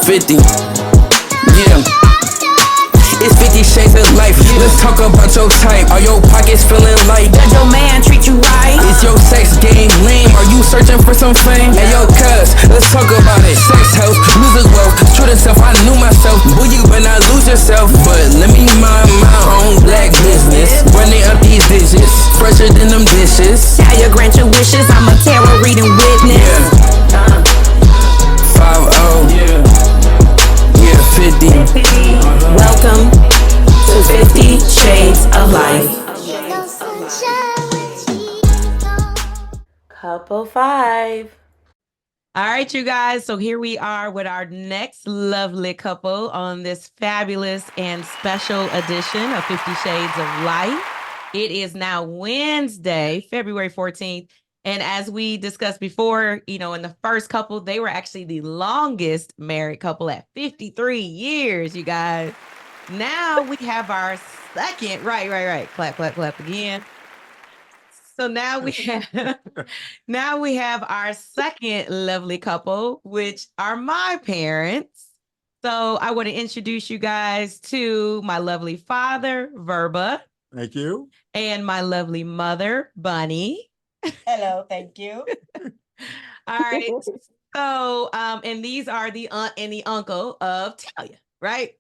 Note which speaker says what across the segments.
Speaker 1: 50. Yeah. It's 50 shades of life. Let's talk about your type. Are your pockets feeling light?
Speaker 2: Does your man treat you right?
Speaker 1: Is your sex game lame? Are you searching for some fame? Hey yo, cuz, let's talk about it. Sex health, music wealth, true to self, I knew myself. Boy, you better not lose yourself. But let me mind my own black business. Running up these digits, fresher than them dishes.
Speaker 2: Talia, grant your wishes. I'm a tarot reading witness.
Speaker 1: Yeah. 5-0. Yeah, 50.
Speaker 2: Welcome to 50 Shades of Life. Couple 5. All right, you guys. So here we are with our next lovely couple on this fabulous and special edition of 50 Shades of Life. It is now Wednesday, February 14th. And as we discussed before, in the first couple, they were actually the longest married couple at 53 years, you guys. Now we have our second, right. Clap again. So now we have our second lovely couple, which are my parents. So I want to introduce you guys to my lovely father, Verba.
Speaker 3: Thank you.
Speaker 2: And my lovely mother, Bunnie.
Speaker 4: Hello, thank you.
Speaker 2: All right. So, and these are the aunt and the uncle of Talia, right?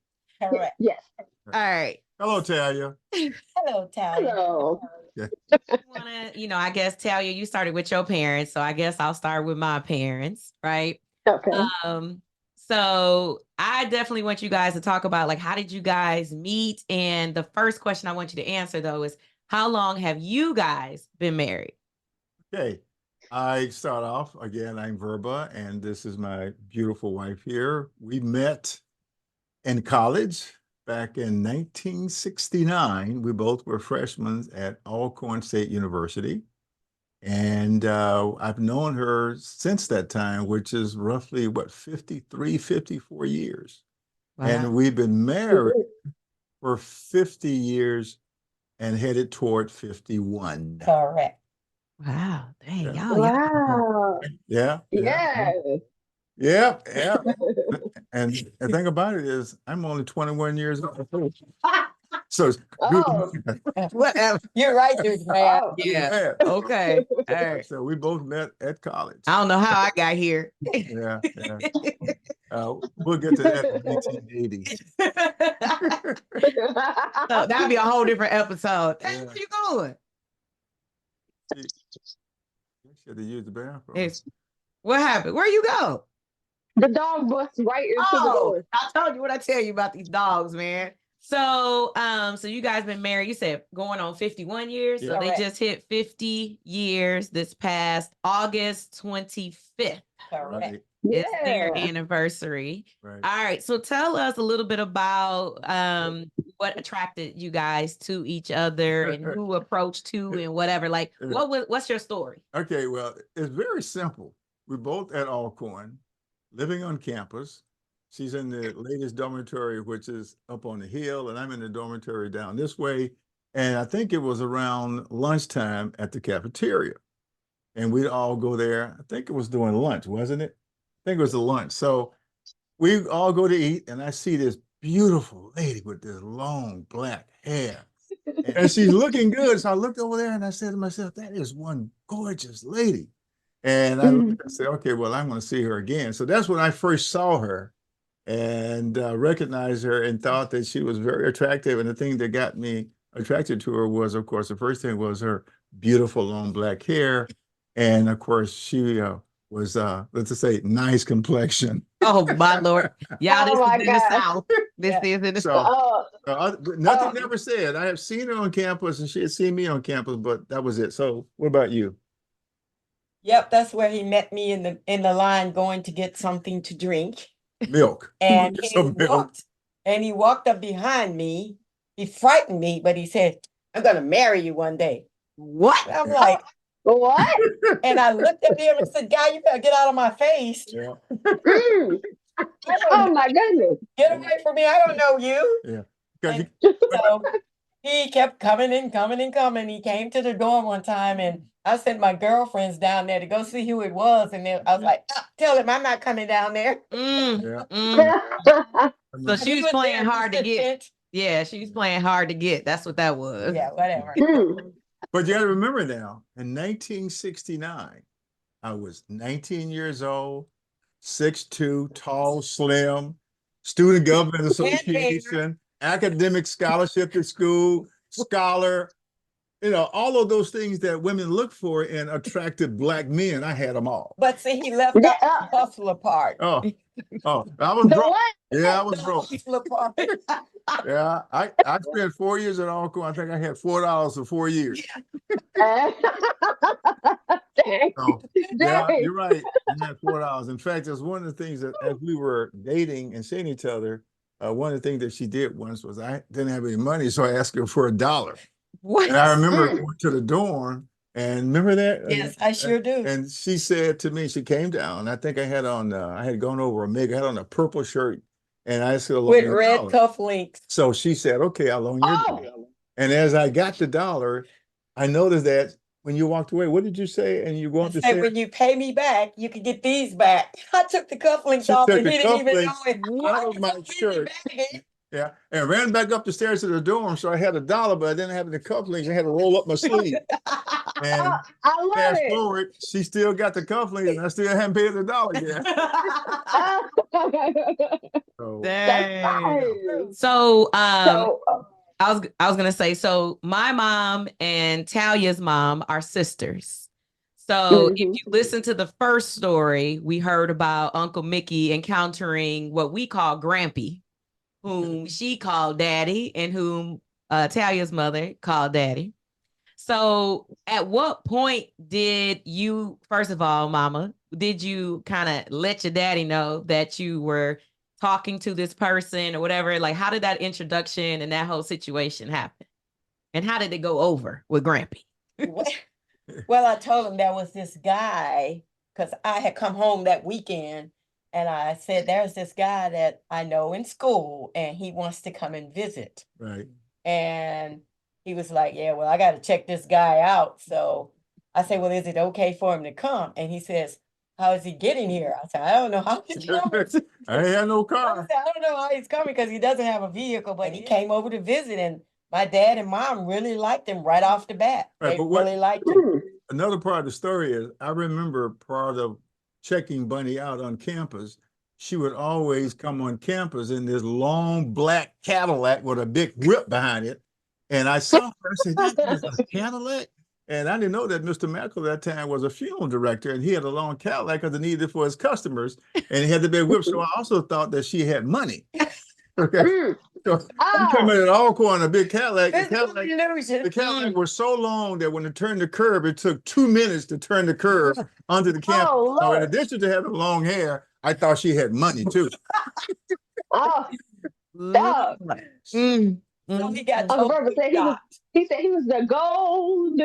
Speaker 4: Correct.
Speaker 5: Yes.
Speaker 2: All right.
Speaker 3: Hello, Talia.
Speaker 4: Hello, Talia.
Speaker 5: Hello.
Speaker 2: I guess Talia, you started with your parents, so I guess I'll start with my parents, right?
Speaker 5: Okay.
Speaker 2: So I definitely want you guys to talk about, like, how did you guys meet? And the first question I want you to answer, though, is how long have you guys been married?
Speaker 3: Okay. I start off, again, I'm Verba, and this is my beautiful wife here. We met in college back in 1969. We both were freshmen at Alcorn State University. And I've known her since that time, which is roughly, 53, 54 years.
Speaker 2: Wow.
Speaker 3: And we've been married for 50 years and headed toward 51.
Speaker 4: Correct.
Speaker 2: Wow. Dang,
Speaker 3: Yeah.
Speaker 2: y'all.
Speaker 5: Wow.
Speaker 3: Yeah.
Speaker 5: Yes.
Speaker 3: Yeah. And the thing about it is, I'm only 21 years old. So it's
Speaker 5: Oh.
Speaker 2: Whatever.
Speaker 4: You're right, dude, man.
Speaker 5: Oh.
Speaker 2: Yeah. Okay. All right.
Speaker 3: So we both met at college.
Speaker 2: I don't know how I got here.
Speaker 3: Yeah. We'll get to that in 1980.
Speaker 2: So that'd be a whole different episode. Hey,
Speaker 3: Yeah.
Speaker 2: where you going?
Speaker 3: You should have used the bathroom.
Speaker 2: What happened? Where you go?
Speaker 5: The dog busts right into the door.
Speaker 2: I told you what I tell you about these dogs, man. So, so you guys been married, you said going on 51 years.
Speaker 3: Yeah.
Speaker 2: So they
Speaker 4: Correct.
Speaker 2: just hit 50 years this past August 25th.
Speaker 4: Correct.
Speaker 2: It's their
Speaker 5: Yeah.
Speaker 2: anniversary.
Speaker 3: Right.
Speaker 2: All right. So tell us a little bit about what attracted you guys to each other and who approached who and whatever. Like, what's your story?
Speaker 3: Okay, well, it's very simple. We're both at Alcorn, living on campus. She's in the latest dormitory, which is up on the hill, and I'm in the dormitory down this way. And I think it was around lunchtime at the cafeteria. And we'd all go there. I think it was during lunch, wasn't it? I think it was the lunch. So we all go to eat, and I see this beautiful lady with this long black hair. And she's looking good. So I looked over there and I said to myself, that is one gorgeous lady. And I said, okay, well, I'm going to see her again. So that's when I first saw her and recognized her and thought that she was very attractive. And the thing that got me attracted to her was, of course, the first thing was her beautiful long black hair. And of course, she was, let's just say, nice complexion.
Speaker 2: Oh, my Lord. Y'all,
Speaker 5: Oh,
Speaker 2: this is
Speaker 5: my
Speaker 2: in the
Speaker 5: God.
Speaker 2: South. This is in the
Speaker 3: So
Speaker 2: South.
Speaker 3: nothing never said. I have seen her on campus and she had seen me on campus, but that was it. So what about you?
Speaker 4: Yep, that's where he met me in the line going to get something to drink.
Speaker 3: Milk.
Speaker 4: And
Speaker 3: Some milk.
Speaker 4: he walked up behind me. He frightened me, but he said, I'm gonna marry you one day.
Speaker 2: What?
Speaker 4: I'm like,
Speaker 5: What?
Speaker 4: and I looked at him and said, guy, you better get out of my face.
Speaker 3: Yeah.
Speaker 5: Mm. Oh my goodness.
Speaker 4: Get away from me. I don't know you.
Speaker 3: Yeah. 'Cause
Speaker 4: And so he kept coming and coming and coming. He came to the dorm one time, and I sent my girlfriends down there to go see who it was. And then I was like, tell him I'm not coming down there.
Speaker 3: Yeah.
Speaker 2: So she
Speaker 4: He
Speaker 2: was playing
Speaker 4: there to
Speaker 2: hard to get.
Speaker 4: sit.
Speaker 2: Yeah, she was playing hard to get. That's what that was.
Speaker 4: Yeah, whatever.
Speaker 3: But you got to remember now, in 1969, I was 19 years old, 6'2", tall, slim, Student Government Association, academic scholarship at school, scholar, all of those things that women look for in attractive Black men. I had them all.
Speaker 4: But see, he left out the hustler part.
Speaker 3: Oh, I was broke.
Speaker 5: What?
Speaker 3: Yeah, I was broke.
Speaker 4: Hustler part.
Speaker 3: Yeah, I spent 4 years at Alcorn. I think I had $4 for 4 years.
Speaker 5: Dang.
Speaker 3: So, yeah,
Speaker 5: Dang.
Speaker 3: you're right. I had $4. In fact, it's one of the things that as we were dating and seeing each other, one of the things that she did once was I didn't have any money, so I asked her for $1.
Speaker 2: What?
Speaker 3: And I remember going to the dorm, and remember that?
Speaker 4: Yes, I sure do.
Speaker 3: And she said to me, she came down. I think I had on, I had gone over a I had on a purple shirt, and I said,
Speaker 4: With red cufflinks.
Speaker 3: So she said, okay, I'll loan you $1. And as I got the $1, I noticed that when you walked away, what did you say? And you want to say,
Speaker 4: when you pay me back, you can get these back. I took the cufflinks off and he didn't even know it.
Speaker 3: Out of my shirt. Yeah, and ran back up the stairs to the dorm. So I had $1, but I didn't have any cufflinks. I had to roll up my sleeve. And
Speaker 5: I love
Speaker 3: fast
Speaker 5: it.
Speaker 3: forward, she still got the cufflinks, and I still haven't paid the $1 yet. So,
Speaker 2: Dang. So, I was gonna say, so my mom and Talia's mom are sisters. So if you listen to the first story, we heard about Uncle Mickey encountering what we call Grampy, whom she called Daddy, and whom Talia's mother called Daddy. So at what point did you, first of all, Mama, did you kind of let your daddy know that you were talking to this person or whatever? Like, how did that introduction and that whole situation happen? And how did it go over with Grampy?
Speaker 4: Well, I told him there was this guy, because I had come home that weekend, and I said, there's this guy that I know in school, and he wants to come and visit.
Speaker 3: right.
Speaker 4: And he was like, yeah, well, I got to check this guy out. So I said, well, is it okay for him to come? And he says, how is he getting here? I said, I don't know how he's coming.
Speaker 3: I ain't had no
Speaker 4: I
Speaker 3: car.
Speaker 4: said, I don't know how he's coming because he doesn't have a vehicle, but he came over to visit, and my dad and mom really liked him right off the bat.
Speaker 3: Right,
Speaker 4: They
Speaker 3: but what-
Speaker 4: really liked him.
Speaker 3: Another part of the story is I remember part of checking Bunnie out on campus. She would always come on campus in this long black Cadillac with a big whip behind it. And I saw her and said, that is a Cadillac? And I didn't know that Mr. Mackel at that time was a funeral director, and he had a long Cadillac because he needed it for his customers, and he had the big whip. So I also thought that she had money. Okay. So I'm coming at Alcorn, a big Cadillac. The Cadillac was so long that when it turned the curb, it took 2 minutes to turn the curb onto the campus.
Speaker 5: Oh,
Speaker 3: So in
Speaker 5: Lord.
Speaker 3: addition to having long hair, I thought she had money too.
Speaker 5: Oh, dog.
Speaker 4: So he got
Speaker 5: Uncle
Speaker 4: totally
Speaker 5: Verba said he said he was the gold.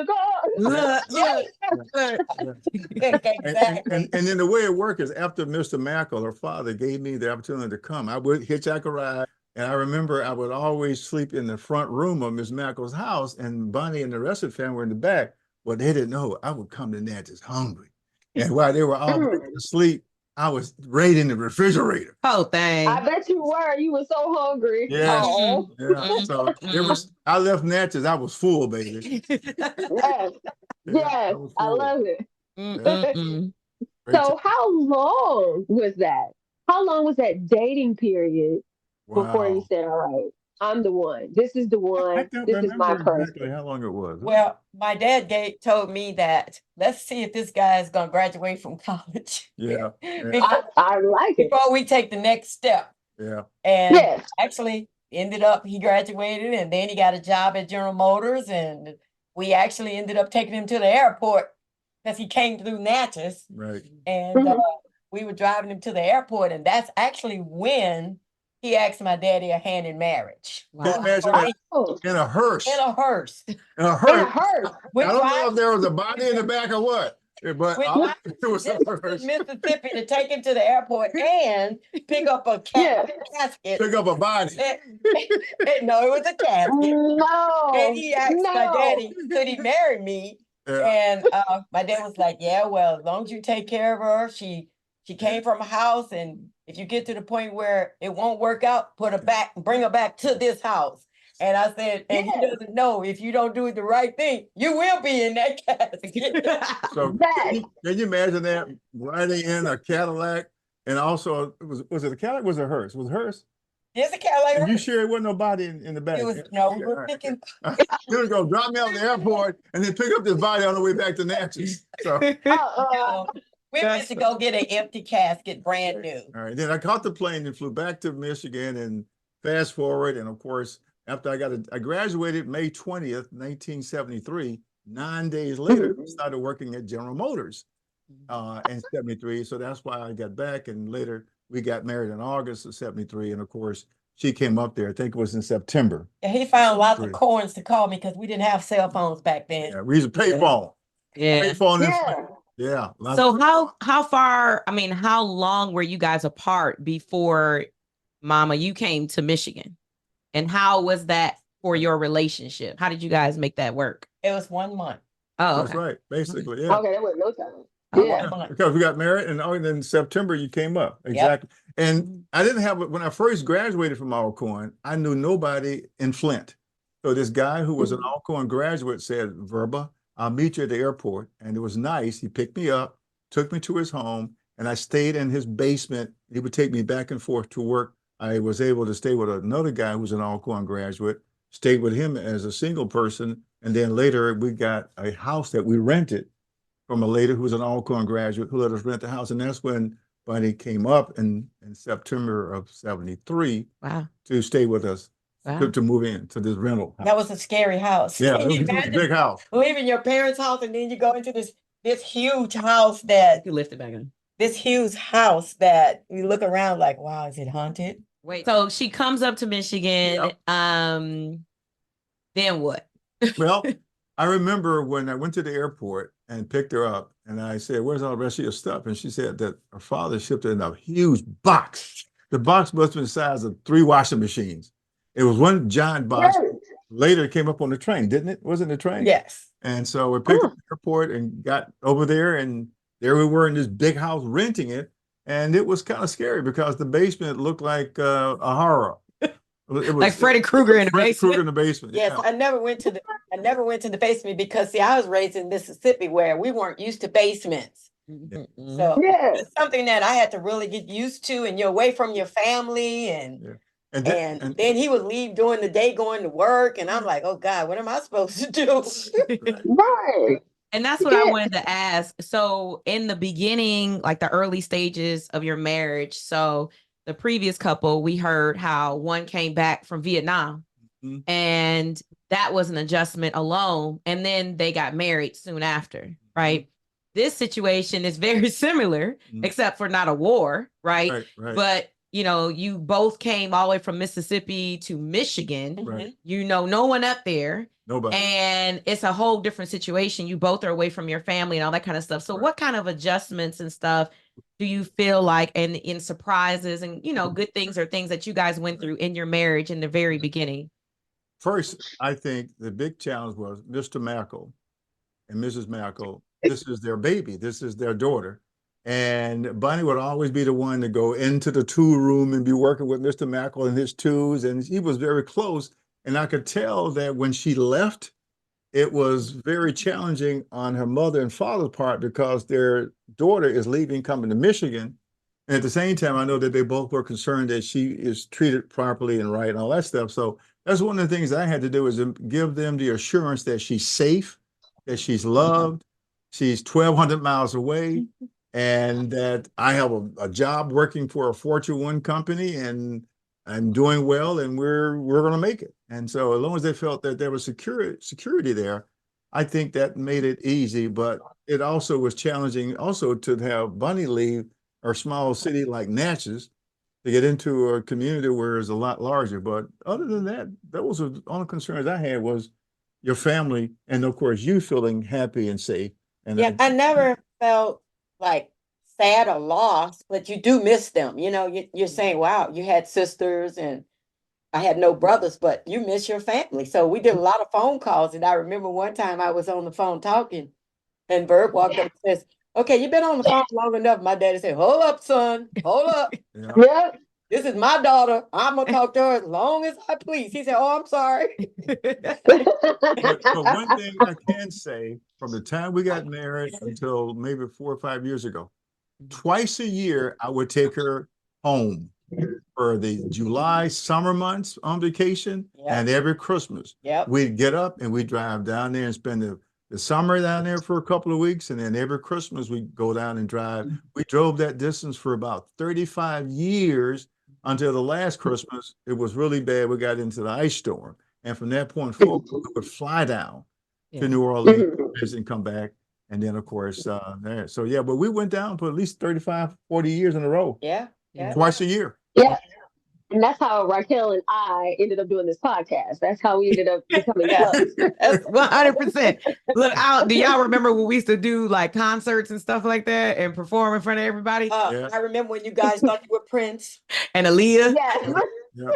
Speaker 4: Exactly.
Speaker 3: And then the way it worked is after Mr. Mackel, her father, gave me the opportunity to come, I would hitchhike a ride. And I remember I would always sleep in the front room of Miss Mackel's house, and Bunnie and the rest of the family were in the back. Well, they didn't know I would come to Natchez hungry. And while they were all asleep, I was raiding the refrigerator.
Speaker 2: Whole thing.
Speaker 5: I bet you were. You were so hungry.
Speaker 3: Yes.
Speaker 5: Oh.
Speaker 3: Yeah. So it was, I left Natchez, I was full, baby.
Speaker 5: Yes. Yes. I love it.
Speaker 2: Mm-mm-mm.
Speaker 5: So how long was that? How long was that dating period before you
Speaker 3: Wow.
Speaker 5: said, all right, I'm the one. This is the
Speaker 3: I
Speaker 5: one.
Speaker 3: don't
Speaker 5: This is my
Speaker 3: remember
Speaker 5: person.
Speaker 3: exactly how long it was.
Speaker 4: Well, my dad told me that let's see if this guy is going to graduate from college.
Speaker 3: Yeah.
Speaker 5: I like it.
Speaker 4: Before we take the next step.
Speaker 3: Yeah.
Speaker 4: And
Speaker 5: Yes.
Speaker 4: actually ended up, he graduated, and then he got a job at General Motors, and we actually ended up taking him to the airport because he came through Natchez,
Speaker 3: Right.
Speaker 4: and we were driving him to the airport, and that's actually when he asked my daddy a hand in marriage.
Speaker 3: Can you imagine that?
Speaker 5: Oh,
Speaker 3: In a hearse.
Speaker 4: In a hearse.
Speaker 3: In a
Speaker 5: in a
Speaker 3: hearse.
Speaker 5: hearse.
Speaker 4: We're
Speaker 3: I don't know
Speaker 4: driving-
Speaker 3: if there was a body in the back or what. but
Speaker 4: We
Speaker 3: it was
Speaker 4: this
Speaker 3: hers.
Speaker 4: is Mississippi to take him to the airport and pick up a
Speaker 5: Yeah.
Speaker 4: casket.
Speaker 3: Pick up a body.
Speaker 4: No, it was a casket. And
Speaker 5: No,
Speaker 4: he asked my
Speaker 5: no.
Speaker 4: daddy, could he marry me?
Speaker 3: Yeah.
Speaker 4: And my dad was like, yeah, well, as long as you take care of her, she came from a house, and if you get to the point where it won't work out, bring her back to this house. And I said, and he doesn't know, if you don't do the right thing, you will be in that casket.
Speaker 3: So
Speaker 5: That.
Speaker 3: can you imagine that riding in a Cadillac, and also was it a Cadillac? Was it hers? Was it hers?
Speaker 4: It's a Cadillac.
Speaker 3: And you sure it wasn't nobody in the back?
Speaker 4: It was no, we
Speaker 3: Okay,
Speaker 4: were
Speaker 3: all right.
Speaker 4: thinking.
Speaker 3: He was gonna drop me off at the airport and then pick up this body on the way back to Natchez. So
Speaker 4: No, we went to go get an empty casket, brand new.
Speaker 3: all right, then I caught the plane and flew back to Michigan, and fast forward, and of course, after I graduated May 20th, 1973, 9 days later, I started working at General Motors in 73. So that's why I got back, and later we got married in August of 73. And of course, she came up there, I think it was in September.
Speaker 4: And he found lots of
Speaker 3: Great.
Speaker 4: coins to call me because we didn't have cell phones back then.
Speaker 3: Yeah, we used to pay phone.
Speaker 2: Yeah.
Speaker 3: Pay phone.
Speaker 5: Yeah.
Speaker 3: Yeah.
Speaker 2: So how far, I mean, how long were you guys apart before Mama, you came to Michigan? And how was that for your relationship? How did you guys make that work?
Speaker 4: It was 1 month.
Speaker 2: Oh,
Speaker 3: That's
Speaker 2: okay.
Speaker 3: right. Basically, yeah.
Speaker 5: Okay, that was no time.
Speaker 2: Oh,
Speaker 5: Yeah.
Speaker 4: 1 month.
Speaker 3: Because we got married, and then in September you came up. Exactly. And I didn't have, when I first graduated from Alcorn, I knew nobody in Flint. So this guy who was an Alcorn graduate said, Verba, I'll meet you at the airport. And it was nice. He picked me up, took me to his home, and I stayed in his basement. He would take me back and forth to work. I was able to stay with another guy who was an Alcorn graduate, stayed with him as a single person. And then later we got a house that we rented from a lady who was an Alcorn graduate who let us rent the house. And that's when Bunnie came up in September of 73
Speaker 2: Wow.
Speaker 3: to stay with us,
Speaker 2: Wow.
Speaker 3: to move in to this rental house.
Speaker 4: That was a scary house.
Speaker 3: Yeah,
Speaker 4: Can
Speaker 3: it
Speaker 4: you
Speaker 3: was a
Speaker 4: imagine
Speaker 3: big house.
Speaker 4: leaving your parents' house and then you go into this huge house that
Speaker 2: You lift it back in.
Speaker 4: you look around like, wow, is it haunted?
Speaker 2: Wait. So she comes up to Michigan.
Speaker 3: Yep.
Speaker 2: Then what?
Speaker 3: Well, I remember when I went to the airport and picked her up, and I said, where's all the rest of your stuff? And she said that her father shipped her in a huge box. The box must have been the size of 3 washing machines. It was one giant box.
Speaker 5: Yes.
Speaker 3: Later it came up on the train, didn't it? Wasn't it the train?
Speaker 4: Yes.
Speaker 3: And so we picked up the airport and got over there, and there we were in this big house renting it. And it was kind of scary because the basement looked like a horror. It was
Speaker 2: Like Freddy Krueger in the
Speaker 3: Freddy
Speaker 2: basement.
Speaker 3: Krueger in the basement.
Speaker 4: Yes,
Speaker 3: Yeah.
Speaker 4: I never went to the basement because, see, I was raised in Mississippi where we weren't used to basements.
Speaker 2: Mm-hmm.
Speaker 4: So
Speaker 5: Yeah.
Speaker 4: it's something that I had to really get used to, and you're away from your family, and
Speaker 3: Yeah.
Speaker 4: and then he would leave during the day going to work, and I'm like, oh God, what am I supposed to do?
Speaker 5: Right.
Speaker 2: And that's what I wanted to ask. So in the beginning, like the early stages of your marriage, so the previous couple, we heard how one came back from Vietnam, and that was an adjustment alone. And then they got married soon after, right? This situation is very similar, except for not a war, right?
Speaker 3: Right.
Speaker 2: But you both came all the way from Mississippi to Michigan.
Speaker 3: Right.
Speaker 2: No one up there.
Speaker 3: Nobody.
Speaker 2: And it's a whole different situation. You both are away from your family and all that kind of stuff. So what kind of adjustments and stuff do you feel like, and in surprises and, good things or things that you guys went through in your marriage in the very beginning?
Speaker 3: First, I think the big challenge was Mr. Mackle and Mrs. Mackle. This is their baby. This is their daughter. And Bunnie would always be the one to go into the tool room and be working with Mr. Mackle and his tools. And he was very close. And I could tell that when she left, it was very challenging on her mother and father's part because their daughter is leaving, coming to Michigan. And at the same time, I know that they both were concerned that she is treated properly and right and all that stuff. So that's one of the things I had to do, is give them the assurance that she's safe, that she's loved, she's 1,200 miles away, and that I have a job working for a Fortune 1 company, and I'm doing well, and we're going to make it. And so as long as they felt that there was security there, I think that made it easy. But it also was challenging also to have Bunnie leave our small city like Natchez to get into a community where it's a lot larger. But other than that, those were the only concerns I had, was your family and of course you feeling happy and safe. And
Speaker 4: Yeah, I felt like sad or lost, but you do miss them. You know, you're saying, wow, you had sisters and I had no brothers, but you miss your family. So we did a lot of phone calls. And I remember one time I was on the phone talking and Verb walked up and says, okay, you've been on the phone long enough. My daddy said, hold up, son, hold up.
Speaker 3: Yeah.
Speaker 5: Yep.
Speaker 4: This is my daughter. I'm going to talk to her as long as I please. He said, oh, I'm sorry.
Speaker 3: But one thing I can say, from the time we got married until maybe 4 or 5 years ago, twice a year I would take her home for the July summer months on vacation, and every Christmas we'd get up and we'd drive down there and spend the summer down there for a couple of weeks, and then every Christmas we'd go down and drive. We drove that distance for about 35 years until the last Christmas. It was really bad. We got into the ice storm, and from that point forward we would fly down to New Orleans and come back. And then of course there. So yeah, but we went down for at least 35, 40 years in a row.
Speaker 4: Yeah.
Speaker 3: Twice a year.
Speaker 5: Yeah. And that's how Raquel and I ended up doing this podcast. That's how we ended up becoming close.
Speaker 2: That's 100%. Look, do y'all remember when we used to do like concerts and stuff like that and perform in front of everybody?
Speaker 4: I remember when you guys thought you were Prince
Speaker 2: and Aaliyah.
Speaker 5: Yeah.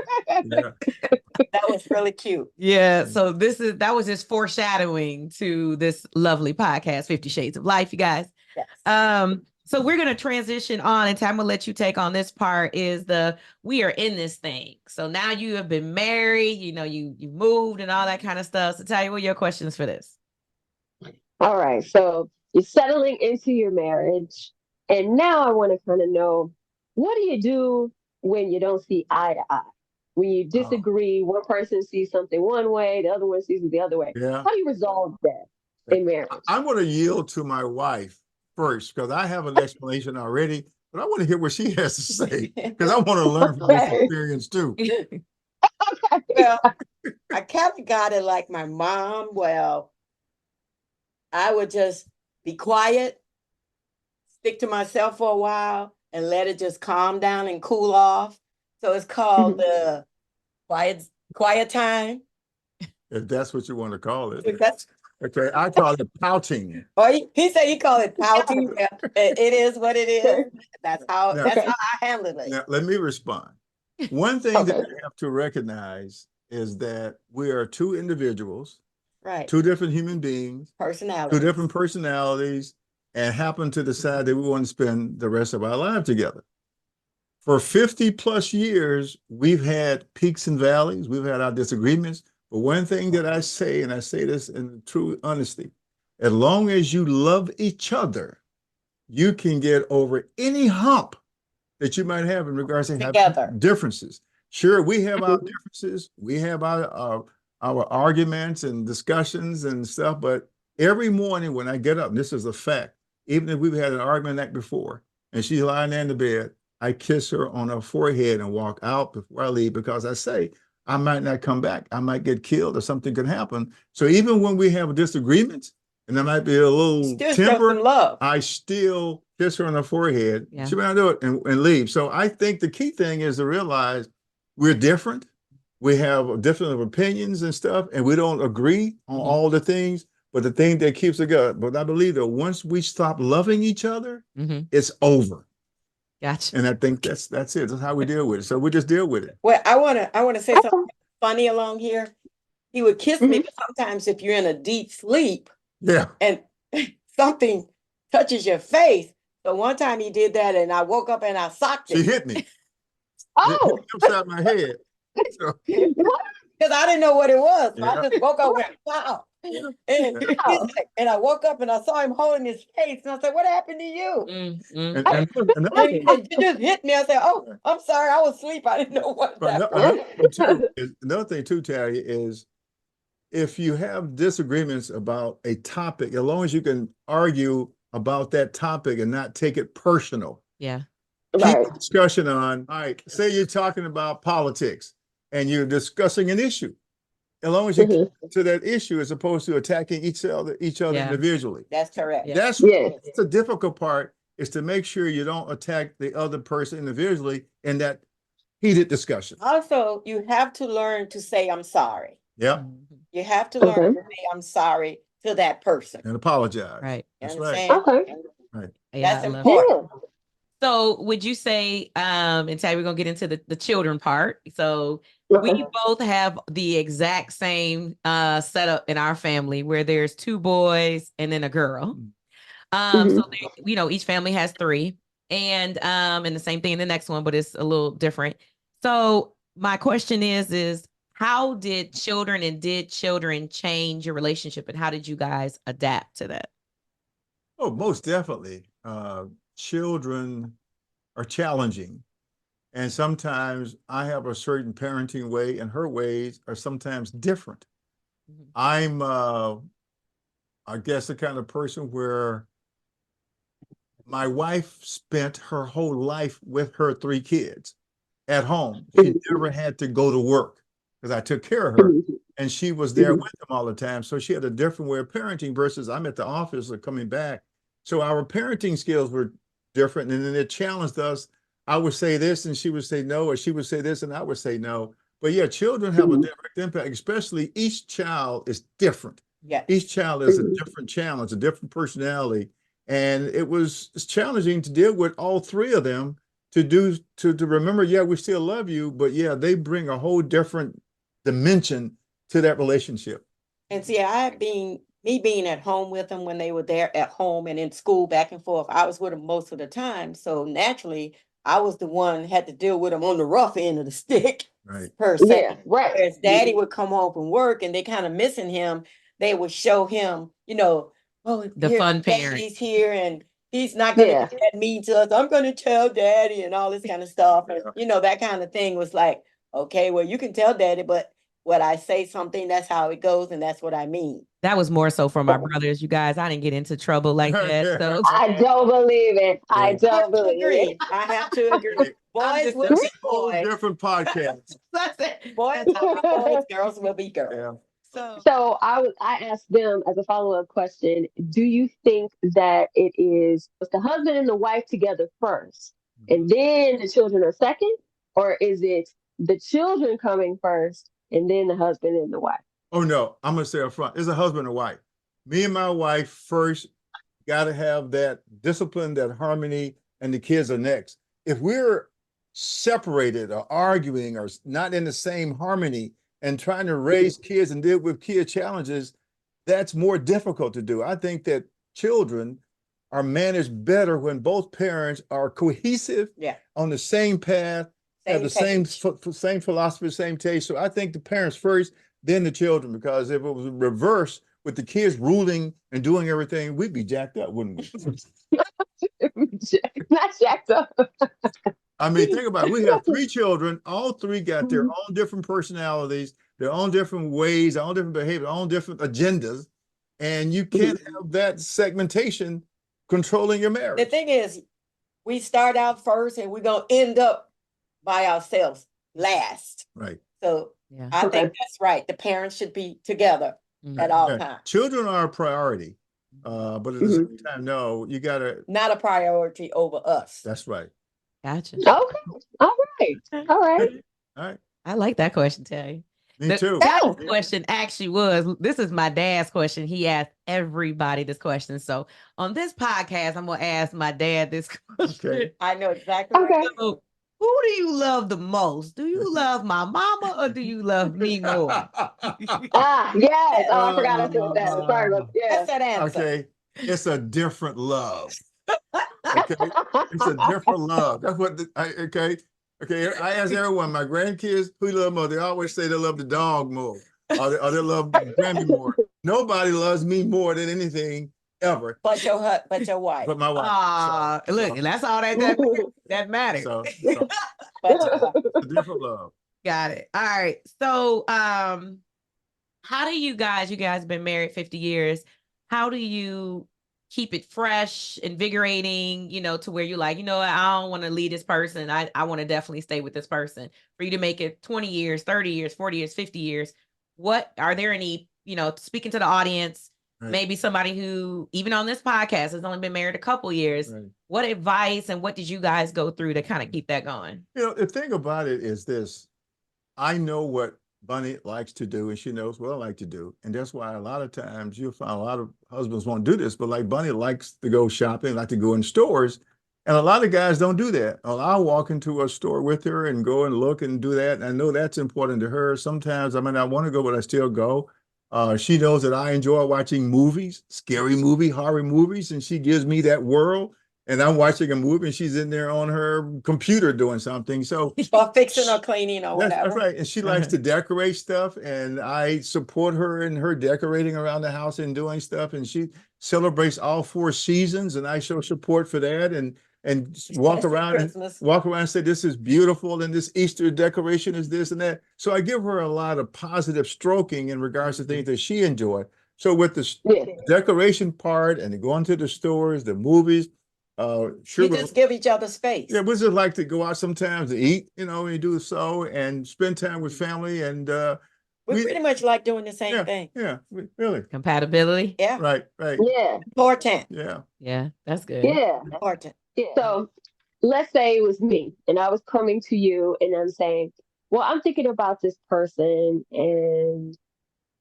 Speaker 4: That was really cute.
Speaker 2: Yeah. So that was just foreshadowing to this lovely podcast, 50 Shades of Life, you guys.
Speaker 4: Yes.
Speaker 2: So we're going to transition on, and I'm going to let you take on this part is we are in this thing. So now you have been married, you know, you moved and all that kind of stuff. So Talia, what are your questions for this?
Speaker 5: All right. So you're settling into your marriage. And now I want to kind of know, what do you do when you don't see eye to eye? When you disagree, one person sees something one way, the other one sees it the other way.
Speaker 3: Yeah.
Speaker 5: How do you resolve that in marriage?
Speaker 3: I'm going to yield to my wife first, because I have an explanation already, but I want to hear what she has to say, because I want to learn from this experience too.
Speaker 4: Well, I kind of got it like my mom. Well, I would just be quiet, stick to myself for a while, and let it just calm down and cool off. So it's called the quiet time.
Speaker 3: If that's what you want to call it.
Speaker 4: Okay,
Speaker 3: I call it pouting.
Speaker 4: Oh, he said he called it pouting. Yeah, it is what it is. That's how I handle it.
Speaker 3: Now, let me respond. One thing that we have to recognize is that we are two individuals,
Speaker 4: right?
Speaker 3: Two different human beings,
Speaker 4: personalities,
Speaker 3: two different personalities, and happen to decide that we want to spend the rest of our lives together. For 50 plus years, we've had peaks and valleys. We've had our disagreements. But one thing that I say, and I say this in true honesty, as long as you love each other, you can get over any hump that you might have in regards to having differences. Sure, we have our differences. We have our arguments and discussions and stuff. But every morning when I get up, and this is a fact, even if we've had an argument the night before, and she's lying there in the bed, I kiss her on her forehead and walk out before I leave, because I say, I might not come back. I might get killed or something could happen. So even when we have disagreements and there might be a little temper, I still kiss her on the forehead. Yeah. She might not do it and leave. So I think the key thing is to realize we're different. We have different opinions and stuff, and we don't agree on all the things. But the thing that keeps it going, but I believe that once we stop loving each other, it's over.
Speaker 2: Gotcha.
Speaker 3: And I think that's it. That's how we deal with it. So we just deal with it.
Speaker 4: Well, I wanna say something funny along here. He would kiss me, but sometimes if you're in a deep sleep, and something touches your face. So one time he did that, and I woke up and I socked it.
Speaker 3: She hit me. Hit me upside my head.
Speaker 4: Because I didn't know what it was. So I just woke up and went, wow. And I woke up and I saw him holding his face, and I said, "What happened to you?" And you just hit me. I said, "Oh, I'm sorry, I was asleep. I didn't know what."
Speaker 3: Another thing too, Talia, is if you have disagreements about a topic, as long as you can argue about that topic and not take it personal.
Speaker 2: Yeah.
Speaker 3: Keep the discussion on. All right, say you're talking about politics and you're discussing an issue. As long as you get to that issue, as opposed to attacking each other individually.
Speaker 4: That's correct.
Speaker 3: That's the difficult part, is to make sure you don't attack the other person individually in that heated discussion.
Speaker 4: Also, you have to learn to say, "I'm sorry."
Speaker 3: Yeah.
Speaker 4: You have to learn to say, "I'm sorry" to that person.
Speaker 3: And apologize.
Speaker 2: Right.
Speaker 3: That's right.
Speaker 5: Okay.
Speaker 3: Right.
Speaker 2: Yeah,
Speaker 4: That's
Speaker 2: I love it.
Speaker 4: important.
Speaker 5: Yeah.
Speaker 2: So would you say, and Tay, we're gonna get into the children part. So we both have the exact same setup in our family where there's 2 boys and then a girl. So they, you know, each family has 3, and the same thing in the next one, but it's a little different. So my question is how did children change your relationship, and how did you guys adapt to that?
Speaker 3: Oh, most definitely. Children are challenging. And sometimes I have a certain parenting way, and her ways are sometimes different. I'm, I guess, the kind of person where my wife spent her whole life with her 3 kids at home. She never had to go to work because I took care of her, and she was there with them all the time. So she had a different way of parenting versus I'm at the office or coming back. So our parenting skills were different, and then it challenged us. I would say this and she would say no, or she would say this and I would say no. But yeah, children have a direct impact, especially each child is different.
Speaker 4: Yeah.
Speaker 3: Each child is a different challenge, a different personality. And it's challenging to deal with all 3 of them to remember, yeah, we still love you, but yeah, they bring a whole different dimension to that relationship.
Speaker 4: And see, me being at home with them when they were there at home and in school back and forth, I was with them most of the time. So naturally, I was the one had to deal with them on the rough end of the stick,
Speaker 3: Right.
Speaker 4: per se.
Speaker 5: Yeah, right.
Speaker 4: Whereas daddy would come home from work and they kind of missing him. They would show him, oh,
Speaker 2: The
Speaker 4: here,
Speaker 2: fun parent.
Speaker 4: daddy's here and he's not going to
Speaker 5: Yeah.
Speaker 4: be that mean to us. I'm going to tell daddy and all this kind of stuff. And, that kind of thing was like, okay, well, you can tell daddy, but when I say something, that's how it goes. And that's what I mean.
Speaker 2: That was more so for my brothers, you guys. I didn't get into trouble like that. So
Speaker 5: I don't believe it. I don't believe it.
Speaker 4: I have to agree. Boys will
Speaker 3: That's
Speaker 4: be
Speaker 3: a whole
Speaker 4: boys.
Speaker 3: different podcast.
Speaker 4: Boys will be boys, girls will be girls.
Speaker 3: Yeah.
Speaker 5: So I asked them as a follow-up question, do you think that it is the husband and the wife together first and then the children are second? Or is it the children coming first and then the husband and the wife?
Speaker 3: Oh, no, I'm going to say up front, it's a husband and wife. Me and my wife first got to have that discipline, that harmony, and the kids are next. If we're separated or arguing or not in the same harmony and trying to raise kids and deal with kid challenges, that's more difficult to do. I think that children are managed better when both parents are cohesive, on the same path, have the same philosophy, same taste. So I think the parents first, then the children, because if it was reversed with the kids ruling and doing everything, we'd be jacked up, wouldn't we?
Speaker 5: Not jacked up.
Speaker 3: I mean, think about it. We have 3 children. All 3 got their own different personalities, their own different ways, their own different behavior, their own different agendas. And you can't have that segmentation controlling your marriage.
Speaker 4: The thing is, we start out first and we're going to end up by ourselves last.
Speaker 3: Right.
Speaker 4: So I think that's right. The parents should be together at all times.
Speaker 3: Children are a priority. But at the same time, no, you got to.
Speaker 4: Not a priority over us.
Speaker 3: That's right.
Speaker 2: Gotcha.
Speaker 5: Okay. All right. All right.
Speaker 2: I like that question, Tay.
Speaker 3: Me too.
Speaker 2: That question actually this is my dad's question. He asked everybody this question. So on this podcast, I'm going to ask my dad this question.
Speaker 3: Okay.
Speaker 4: I know exactly.
Speaker 5: Okay.
Speaker 2: So, who do you love the most? Do you love my mama or do you love me more?
Speaker 5: Yes. Oh, I forgot I said that. Sorry about
Speaker 4: That's that answer.
Speaker 3: Okay. It's a different love. Okay. It's a different love. That's what, okay. I ask everyone, my grandkids, who love more? They always say they love the dog more or they love Grammy more. Nobody loves me more than anything ever.
Speaker 4: But your wife.
Speaker 3: But my wife.
Speaker 2: Look, and that's all that matters.
Speaker 3: So
Speaker 4: But your wife.
Speaker 3: it's a different love.
Speaker 2: Got it. All right. So how do you guys been married 50 years. How do you keep it fresh, invigorating, to where you're like, I don't want to leave this person. I want to definitely stay with this person. For you to make it 20 years, 30 years, 40 years, 50 years, what are there any, speaking to the audience, maybe somebody who, even on this podcast, has only been married a couple years, what advice and what did you guys go through to kind of keep that going?
Speaker 3: The thing about it is this, I know what Bunnie likes to do, and she knows what I like to do. And that's why a lot of times you'll find a lot of husbands won't do this, but like Bunnie likes to go shopping, like to go in stores. And a lot of guys don't do that. I'll walk into a store with her and go and look and do that. And I know that's important to her. Sometimes I might not want to go, but I still go. She knows that I enjoy watching movies, scary movie, horror movies, and she gives me that world. And I'm watching a movie and she's in there on her computer doing something. So
Speaker 4: or fixing or cleaning or whatever.
Speaker 3: That's right. And she likes to decorate stuff, and I support her in her decorating around the house and doing stuff. And she celebrates all 4 seasons, and I show support for that. And walk around and say, this is beautiful, and this Easter decoration is this and that. So I give her a lot of positive stroking in regards to things that she enjoyed. So with the decoration part and going to the stores, the movies, sure,
Speaker 4: you just give each other space.
Speaker 3: Yeah, we just like to go out sometimes to eat, and do so and spend time with family. And
Speaker 4: we pretty much like doing the same thing.
Speaker 3: Yeah, really.
Speaker 2: Compatibility.
Speaker 4: Yeah.
Speaker 3: Right.
Speaker 5: Yeah.
Speaker 4: Important.
Speaker 2: Yeah, that's good.
Speaker 5: Yeah.
Speaker 4: Important.
Speaker 5: Yeah. So let's say it was me and I was coming to you and I'm saying, well, I'm thinking about this person and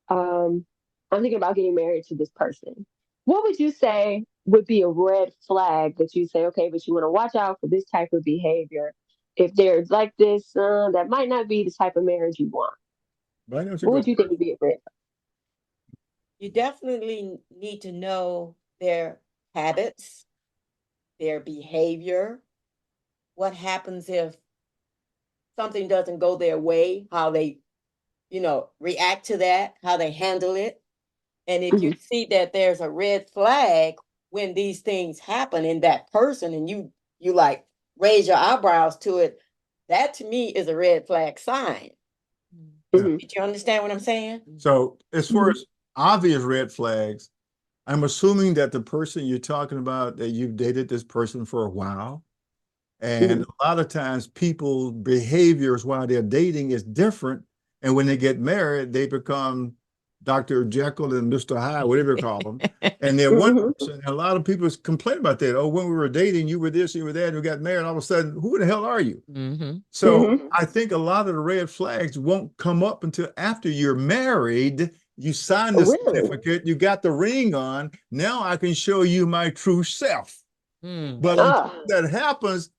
Speaker 5: I'm thinking about getting married to this person. What would you say would be a red flag that you say, okay, but you want to watch out for this type of behavior? If there's like this, that might not be the type of marriage you want. What would you think would be a red flag?
Speaker 4: You definitely need to know their habits, their behavior, what happens if something doesn't go their way, how they, react to that, how they handle it. And if you see that there's a red flag when these things happen in that person and you like raise your eyebrows to it, that to me is a red flag sign. Did you understand what I'm saying? So
Speaker 3: as far as obvious red flags, I'm assuming that the person you're talking about, that you've dated this person for a while. And a lot of times people's behaviors while they're dating is different. And when they get married, they become Dr. Jekyll and Mr. Hyde, whatever you call them. And they're one person. And a lot of people complain about that. Oh, when we were dating, you were this, you were that, and we got married. All of a sudden, who the hell are you? So I think a lot of the red flags won't come up until after you're married. You signed the certificate, you got the ring on. Now I can show you my true self. But until that happens,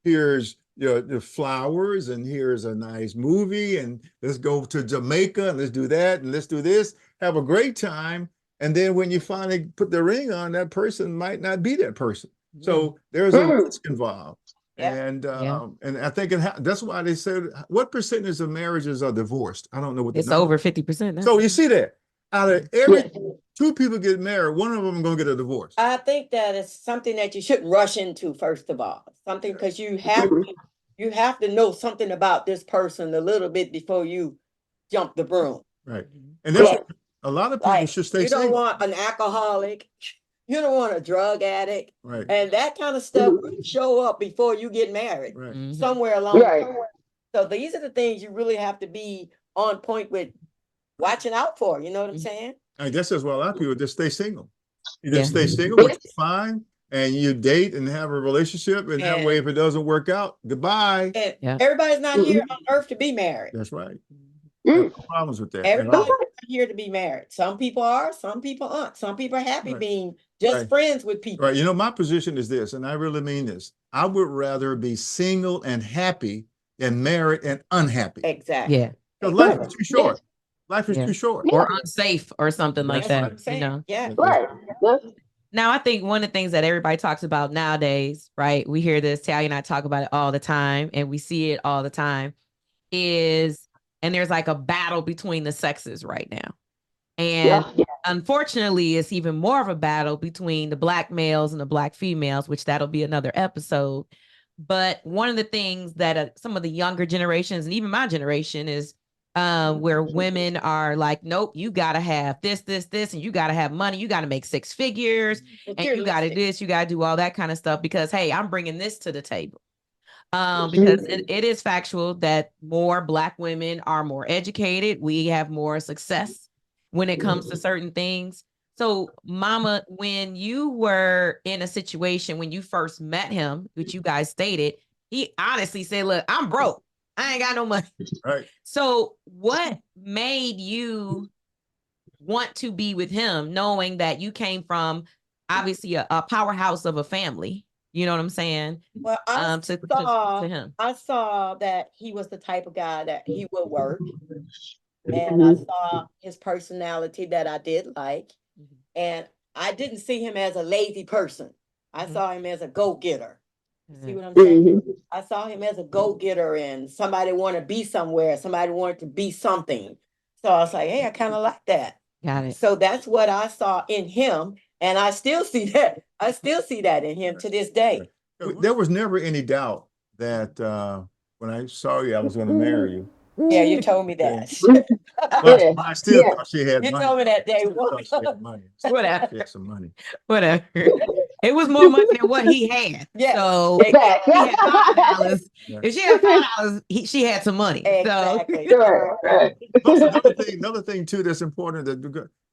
Speaker 3: here's the flowers, and here's a nice movie, and let's go to Jamaica, and let's do that, and let's do this, have a great time. And then when you finally put the ring on, that person might not be that person. So there's a risk involved. And I think that's why they said, what percentage of marriages are divorced? I don't know what
Speaker 2: it's over 50%.
Speaker 3: So you see that out of every 2 people get married, one of them is going to get a divorce.
Speaker 4: I think that it's something that you shouldn't rush into, first of all. Something because you have to know something about this person a little bit before you jump the broom.
Speaker 3: Right. And that's a lot of people should stay single.
Speaker 4: You don't want an alcoholic. You don't want a drug addict.
Speaker 3: Right.
Speaker 4: And that kind of stuff will show up before you get married.
Speaker 3: Right.
Speaker 4: Somewhere along the way. So these are the things you really have to be on point with, watching out for. You know what I'm saying? I guess that's why a lot of people just stay single. You just stay single, which is fine. And you date and have a relationship. And that way, if it doesn't work out, goodbye. And everybody's not here on earth to be married. That's right. No problems with that. Everybody's not here to be married. Some people are, some people aren't. Some people are happy being just friends with people. Right. My position is this, and I really mean this. I would rather be single and happy than married and unhappy. Exactly.
Speaker 2: Yeah.
Speaker 3: Because life is too short. Life is too short.
Speaker 2: Or unsafe or something like that.
Speaker 4: Yeah.
Speaker 5: Right.
Speaker 2: Now, I think one of the things that everybody talks about nowadays, right? We hear this, Talia and I talk about it all the time, and we see it all the time, is, and there's like a battle between the sexes right now. And unfortunately, it's even more of a battle between the Black males and the Black females, which that'll be another episode. But one of the things that some of the younger generations, and even my generation, is where women are like, nope, you got to have this, and you got to have money. You got to make 6 figures, and you got to this, you got to do all that kind of stuff because, hey, I'm bringing this to the table. Because it is factual that more Black women are more educated. We have more success when it comes to certain things. So, Mama, when you were in a situation when you first met him, which you guys stated, he honestly said, look, I'm broke. I ain't got no money.
Speaker 3: Right.
Speaker 2: So what made you want to be with him, knowing that you came from obviously a powerhouse of a family? You know what I'm saying?
Speaker 4: Well,
Speaker 2: To him.
Speaker 4: I saw that he was the type of guy that he would work. And I saw his personality that I did like. And I didn't see him as a lazy person. I saw him as a go-getter. See what I'm saying? I saw him as a go-getter, and somebody want to be somewhere. Somebody wanted to be something. So I was like, hey, I kind of like that.
Speaker 2: Got it.
Speaker 4: So that's what I saw in him. And I still see that. I still see that in him to this day.
Speaker 3: There was never any doubt that when I saw you, I was going to marry you.
Speaker 4: Yeah, you told me that.
Speaker 3: But I still thought she had
Speaker 4: You
Speaker 3: money.
Speaker 4: told me that day.
Speaker 2: Whatever.
Speaker 3: She had some money.
Speaker 2: Whatever. It was more money than what he had.
Speaker 4: Yeah.
Speaker 2: So
Speaker 5: Exactly.
Speaker 2: he had $5. If she had $5, she had some money.
Speaker 4: Exactly.
Speaker 2: So
Speaker 5: Right.
Speaker 3: Plus, another thing too that's important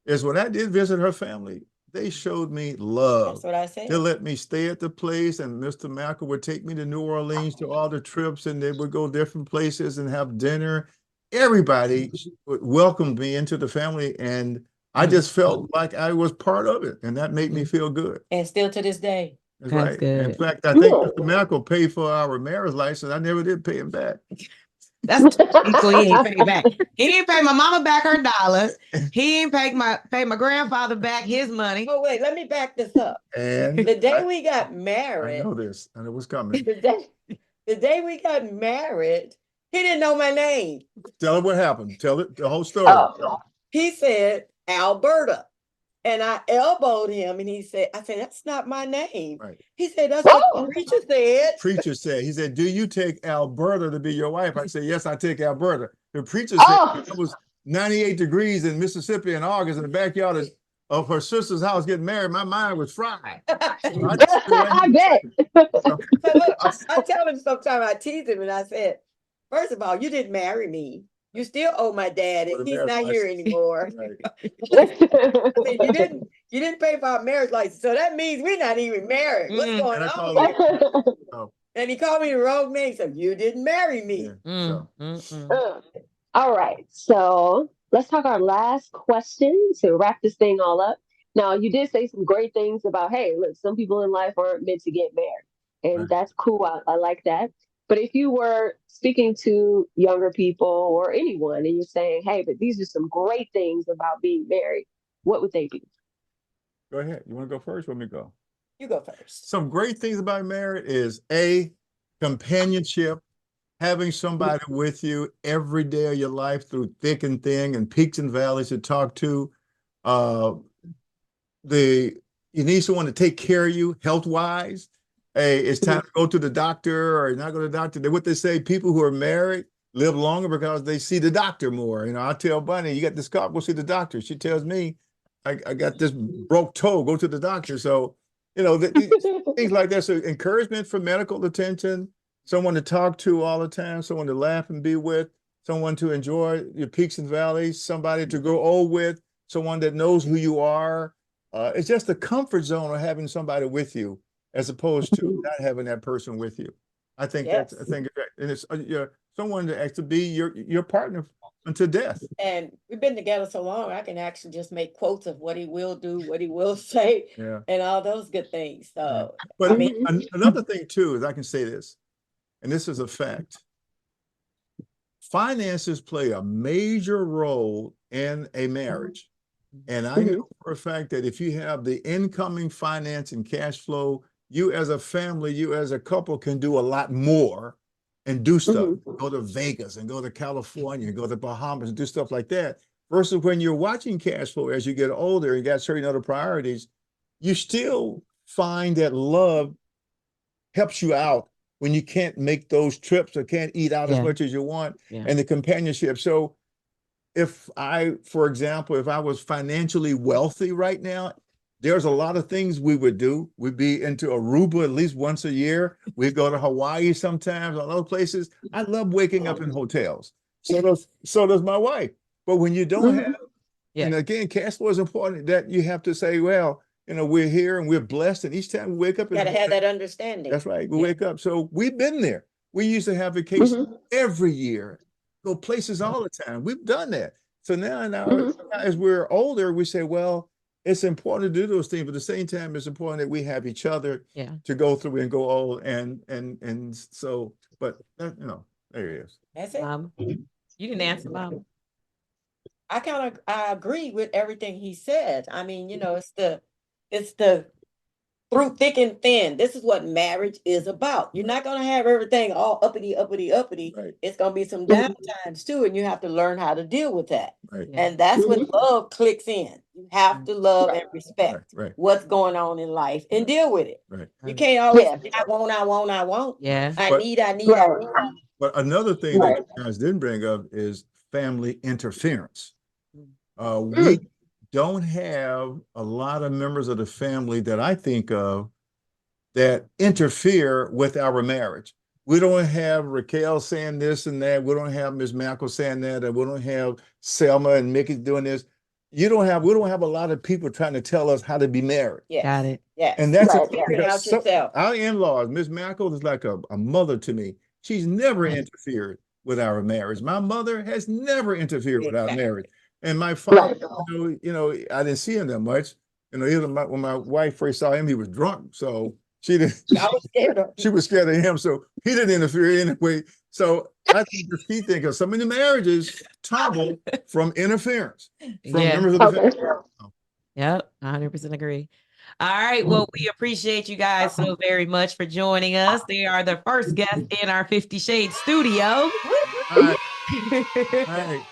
Speaker 3: is when I did visit her family, they showed me love.
Speaker 4: That's what I said.
Speaker 3: They let me stay at the place, and Mr. Mackle would take me to New Orleans to all the trips, and they would go different places and have dinner. Everybody welcomed me into the family, and I just felt like I was part of it, and that made me feel good.
Speaker 4: And still to this day.
Speaker 3: That's
Speaker 2: That's
Speaker 3: right.
Speaker 2: good.
Speaker 3: In fact, I think Mr. Mackle paid for our marriage license. I never did pay him back.
Speaker 2: that's so he ain't paid back. He didn't pay my mama back her $1. He didn't pay my grandfather back his money.
Speaker 4: Oh, wait, let me back this up.
Speaker 3: And
Speaker 4: The day we got
Speaker 3: I
Speaker 4: married,
Speaker 3: know this, and it was coming.
Speaker 4: the day we got married, he didn't know my name.
Speaker 3: Tell her what happened. Tell it the whole story.
Speaker 5: Oh.
Speaker 4: He said, Alberta. And I elbowed him, and I said, that's not my name.
Speaker 3: Right.
Speaker 4: He said, that's what the preacher said.
Speaker 3: Preacher said, he said, do you take Alberta to be your wife? I said, yes, I take Alberta. The preacher said it was 98 degrees in Mississippi in August in the backyard of her sister's house getting married. My mind was fried.
Speaker 5: I bet.
Speaker 4: So look, I tell him sometimes, I tease him, and I said, first of all, you didn't marry me. You still owe my dad, and he's not here anymore.
Speaker 3: Right.
Speaker 4: You didn't pay for our marriage license, so that means we're not even married. What's going on? And he called me the wrong name, so you didn't marry me.
Speaker 5: All right, so let's talk our last question to wrap this thing all up. Now, you did say some great things about, hey, look, some people in life aren't meant to get married, and that's cool. I like that. But if you were speaking to younger people or anyone, and you're saying, hey, but these are some great things about being married, what would they be?
Speaker 3: Go ahead. You want to go first? Let me go.
Speaker 4: You go first.
Speaker 3: Some great things about marriage is companionship, having somebody with you every day of your life through thick and thin and peaks and valleys to talk to. You need someone to take care of you health-wise. Hey, it's time to go to the doctor or not go to the doctor. What they say, people who are married live longer because they see the doctor more. You know, I tell Bunnie, you got this cough, go see the doctor. She tells me, I got this broke toe, go to the doctor. So, you know, things like that. So encouragement for medical attention, someone to talk to all the time, someone to laugh and be with, someone to enjoy your peaks and valleys, somebody to grow old with, someone that knows who you are. It's just the comfort zone of having somebody with you, as opposed to not having that person with you. I think and it's someone to actually be your partner until death.
Speaker 4: And we've been together so long, I can actually just make quotes of what he will do, what he will say, and all those good things. So,
Speaker 3: but another thing too is I can say this, and this is a fact. Finances play a major role in a marriage. And I know for a fact that if you have the incoming finance and cash flow, you as a family, you as a couple can do a lot more and do stuff. Go to Vegas and go to California, go to Bahamas and do stuff like that. Versus when you're watching cash flow as you get older and got certain other priorities, you still find that love helps you out when you can't make those trips or can't eat out as much as you want, and the companionship. So for example, if I was financially wealthy right now, there's a lot of things we would do. We'd be into Aruba at least once a year. We'd go to Hawaii sometimes, all those places. I love waking up in hotels. So does my wife. But when you don't have, and again, cash flow is important, that you have to say, well, you know, we're here and we're blessed. And each time we wake up,
Speaker 4: you got to have that understanding.
Speaker 3: That's right. We wake up. So we've been there. We used to have vacations every year, go places all the time. We've done that. So now as we're older, we say, well, it's important to do those things, but at the same time, it's important that we have each other to go through and go all and so, but you know, there it is.
Speaker 4: That's it.
Speaker 2: You didn't answer, Mom.
Speaker 4: I agree with everything he said. I mean, you know, it's the through thick and thin. This is what marriage is about. You're not going to have everything all uppity.
Speaker 3: Right.
Speaker 4: It's going to be some down times too, and you have to learn how to deal with that.
Speaker 3: Right.
Speaker 4: And that's when love clicks in. You have to love and respect what's going on in life and deal with it.
Speaker 3: Right.
Speaker 4: You can't always say, I want.
Speaker 2: Yeah.
Speaker 4: I need.
Speaker 3: But another thing that you guys didn't bring up is family interference. We don't have a lot of members of the family that I think of that interfere with our marriage. We don't have Raquel saying this and that. We don't have Ms. Mackel saying that. And we don't have Selma and Mickey doing this. We don't have a lot of people trying to tell us how to be married.
Speaker 4: Yes.
Speaker 2: Got it.
Speaker 4: Yes.
Speaker 3: And that's
Speaker 4: our
Speaker 3: in-laws. Ms. Mackel is like a mother to me. She's never interfered with our marriage. My mother has never interfered with our marriage. And my father, you know, I didn't see him that much. You know, when my wife first saw him, he was drunk. So she didn't. She was scared of him. So he didn't interfere anyway. So I think the key thing is some of the marriages tumble from interference from members of the family.
Speaker 2: Yep, 100% agree. All right. Well, we appreciate you guys so very much for joining us. They are the first guest in our 50 Shades studio.
Speaker 3: All right.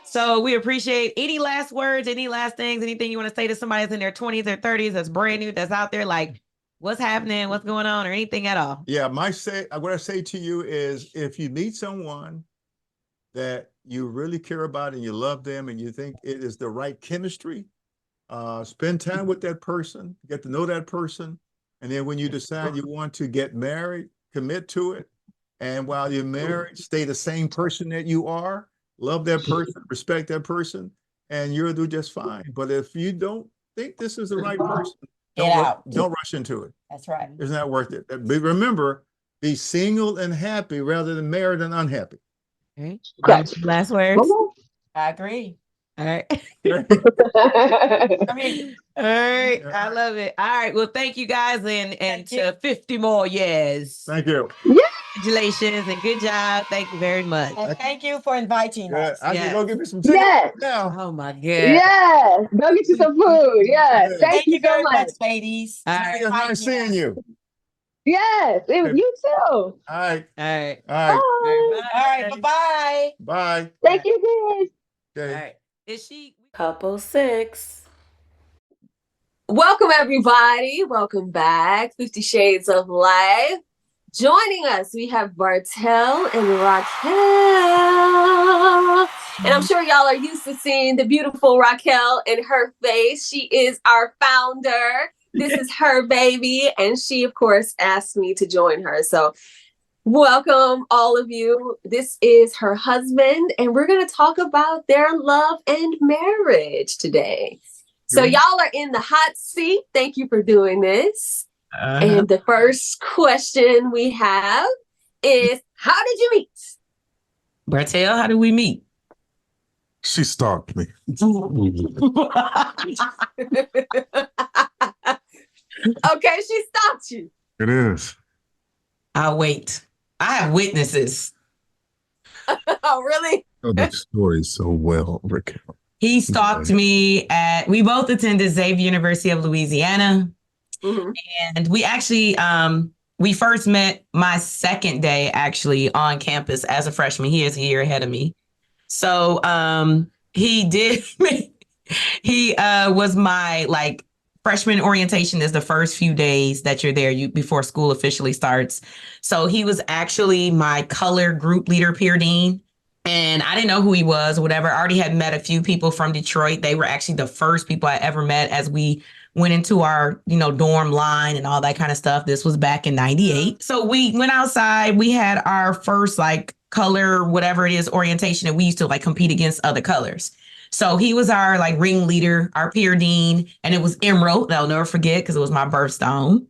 Speaker 2: So we appreciate any last words, any last things, anything you want to say to somebody that's in their 20s or 30s that's brand new, that's out there, like what's happening, what's going on, or anything at all.
Speaker 3: Yeah, what I say to you is if you meet someone that you really care about and you love them and you think it is the right chemistry, spend time with that person, get to know that person. And then when you decide you want to get married, commit to it. And while you're married, stay the same person that you are. Love that person, respect that person, and you'll do just fine. But if you don't think this is the right person, don't rush into it.
Speaker 4: That's right.
Speaker 3: It's not worth it. But remember, be single and happy rather than married and unhappy.
Speaker 2: Okay. Last words.
Speaker 4: I agree.
Speaker 2: All right.
Speaker 4: I mean,
Speaker 2: all right. I love it. All right. Well, thank you guys, and to 50 more years.
Speaker 3: Thank you.
Speaker 2: Congratulations and good job. Thank you very much.
Speaker 4: And thank you for inviting us.
Speaker 3: I can go get me some tickets now.
Speaker 2: Oh my God.
Speaker 5: Yes. Go get you some food. Yes. Thank you so
Speaker 4: very
Speaker 5: much,
Speaker 4: ladies.
Speaker 3: All right. It's nice seeing you.
Speaker 5: Yes. You too.
Speaker 3: All right.
Speaker 2: All right.
Speaker 3: All right.
Speaker 4: All right. Bye-bye.
Speaker 3: Bye.
Speaker 5: Thank you, guys.
Speaker 3: Okay.
Speaker 2: All right. Is she
Speaker 6: Couple 6?
Speaker 7: Welcome, everybody. Welcome back. 50 Shades of Life. Joining us, we have Bartel and Raquel. And I'm sure y'all are used to seeing the beautiful Raquel in her face. She is our founder. This is her baby. And she, of course, asked me to join her. So welcome, all of you. This is her husband, and we're going to talk about their love and marriage today. So y'all are in the hot seat. Thank you for doing this. And the first question we have is, how did you meet?
Speaker 2: Bartel, how did we meet?
Speaker 8: She stalked me.
Speaker 7: Okay, she stalked you.
Speaker 8: It is.
Speaker 2: I'll wait. I have witnesses.
Speaker 7: Oh, really?
Speaker 8: I know the story so well, Raquel.
Speaker 2: He stalked me we both attended Xavier University of Louisiana.
Speaker 7: Mm-hmm.
Speaker 2: And we actually, we first met my second day actually on campus as a freshman. He is a year ahead of me. So he was my freshman orientation is the first few days that you're there before school officially starts. So he was actually my color group leader, peer dean. And I didn't know who he was or whatever. I already had met a few people from Detroit. They were actually the first people I ever met as we went into our, dorm line and all that kind of stuff. This was back in 98. So we went outside. We had our first color, whatever it is, orientation, and we used to compete against other colors. So he was our ring leader, our peer dean, and it was Emerald. I'll never forget because it was my birthstone.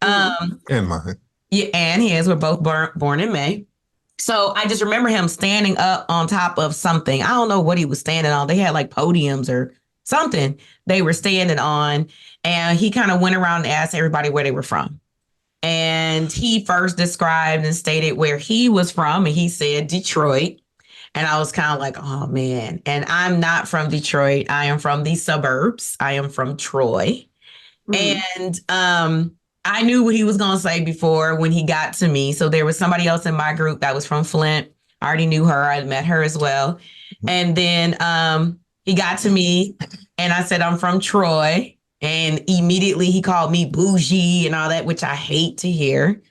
Speaker 8: And mine.
Speaker 2: Yeah, and his. We're both born in May. So I just remember him standing up on top of something. I don't know what he was standing on. They had like podiums or something they were standing on. And he kind of went around and asked everybody where they were from. And he first described and stated where he was from. And he said Detroit. And I was kind of like, oh, man. And I'm not from Detroit. I am from the suburbs. I am from Troy. And I knew what he was going to say before when he got to me. So there was somebody else in my group that was from Flint. I already knew her. I met her as well. And then he got to me and I said, I'm from Troy. And immediately he called me bougie and all that, which I hate to hear.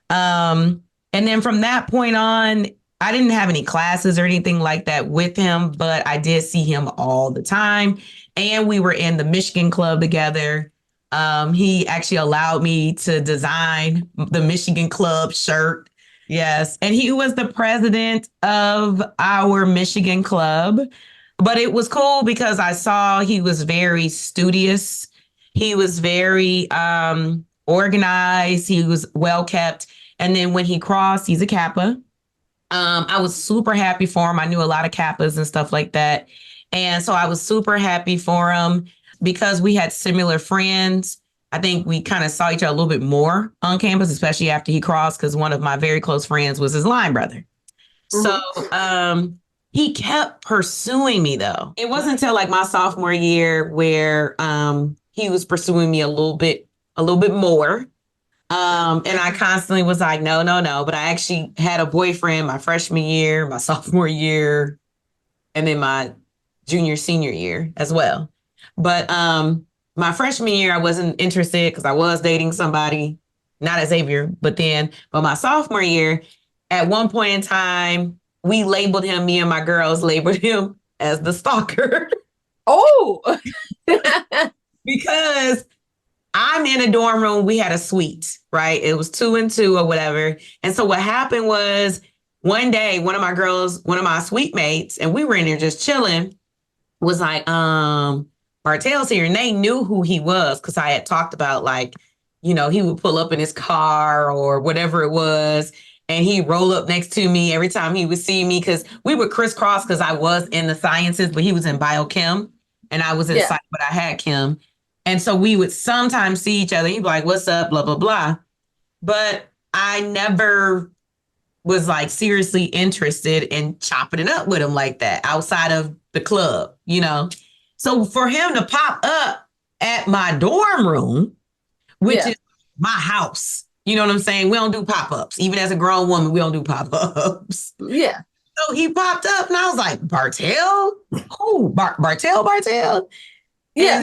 Speaker 2: And then from that point on, I didn't have any classes or anything like that with him, but I did see him all the time. And we were in the Michigan Club together. He actually allowed me to design the Michigan Club shirt. Yes. And he was the president of our Michigan Club. But it was cool because I saw he was very studious. He was very organized. He was well kept. And then when he crossed, he's a Kappa. I was super happy for him. I knew a lot of Kappas and stuff like that. And so I was super happy for him because we had similar friends. I think we kind of saw each other a little bit more on campus, especially after he crossed, because one of my very close friends was his line brother. So he kept pursuing me, though. It wasn't until like my sophomore year where he was pursuing me a little bit more. And I constantly was like, no. But I actually had a boyfriend my freshman year, my sophomore year, and then my junior, senior year as well. But my freshman year, I wasn't interested because I was dating somebody, not at Xavier, but my sophomore year, at one point in time, we labeled him, me and my girls labeled him as the stalker.
Speaker 7: Oh,
Speaker 2: because I'm in a dorm room. We had a suite, right? It was 2 and 2 or whatever. And so what happened was one day, one of my suite mates, and we were in there just chilling, was like, Bartel's here. And they knew who he was because I had talked about, like, you know, he would pull up in his car or whatever it was. And he'd roll up next to me every time he would see me because we would crisscross because I was in the sciences, but he was in biochem and I was in psych, but I had chem. And so we would sometimes see each other. He'd be like, what's up, blah, blah, blah. But I never was like seriously interested in chopping it up with him like that outside of the club, you know? So for him to pop up at my dorm room, which is my house, you know what I'm saying? We don't do pop-ups. Even as a grown woman, we don't do pop-ups.
Speaker 7: Yeah.
Speaker 2: So he popped up and I was like, Bartel? Oh, Bartel?
Speaker 7: Yeah.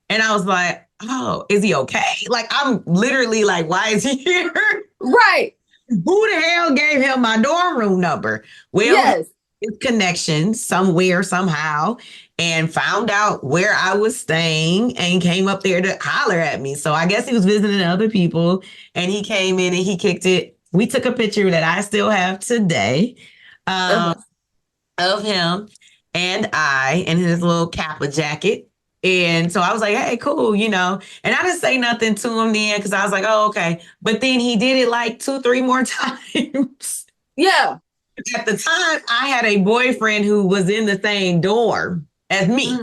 Speaker 2: And I was like, oh, is he okay? Like, I'm literally like, why is he here?
Speaker 7: Right.
Speaker 2: Who the hell gave him my dorm room number? Well, his connections somewhere, somehow, and found out where I was staying and came up there to holler at me. So I guess he was visiting other people and he came in and he kicked it. We took a picture that I still have today of him and I in his little Kappa jacket. And so I was like, hey, cool, you know, and I didn't say nothing to him then because I was like, oh, okay. But then he did it like 2-3 more times.
Speaker 7: Yeah.
Speaker 2: At the time, I had a boyfriend who was in the same dorm as me.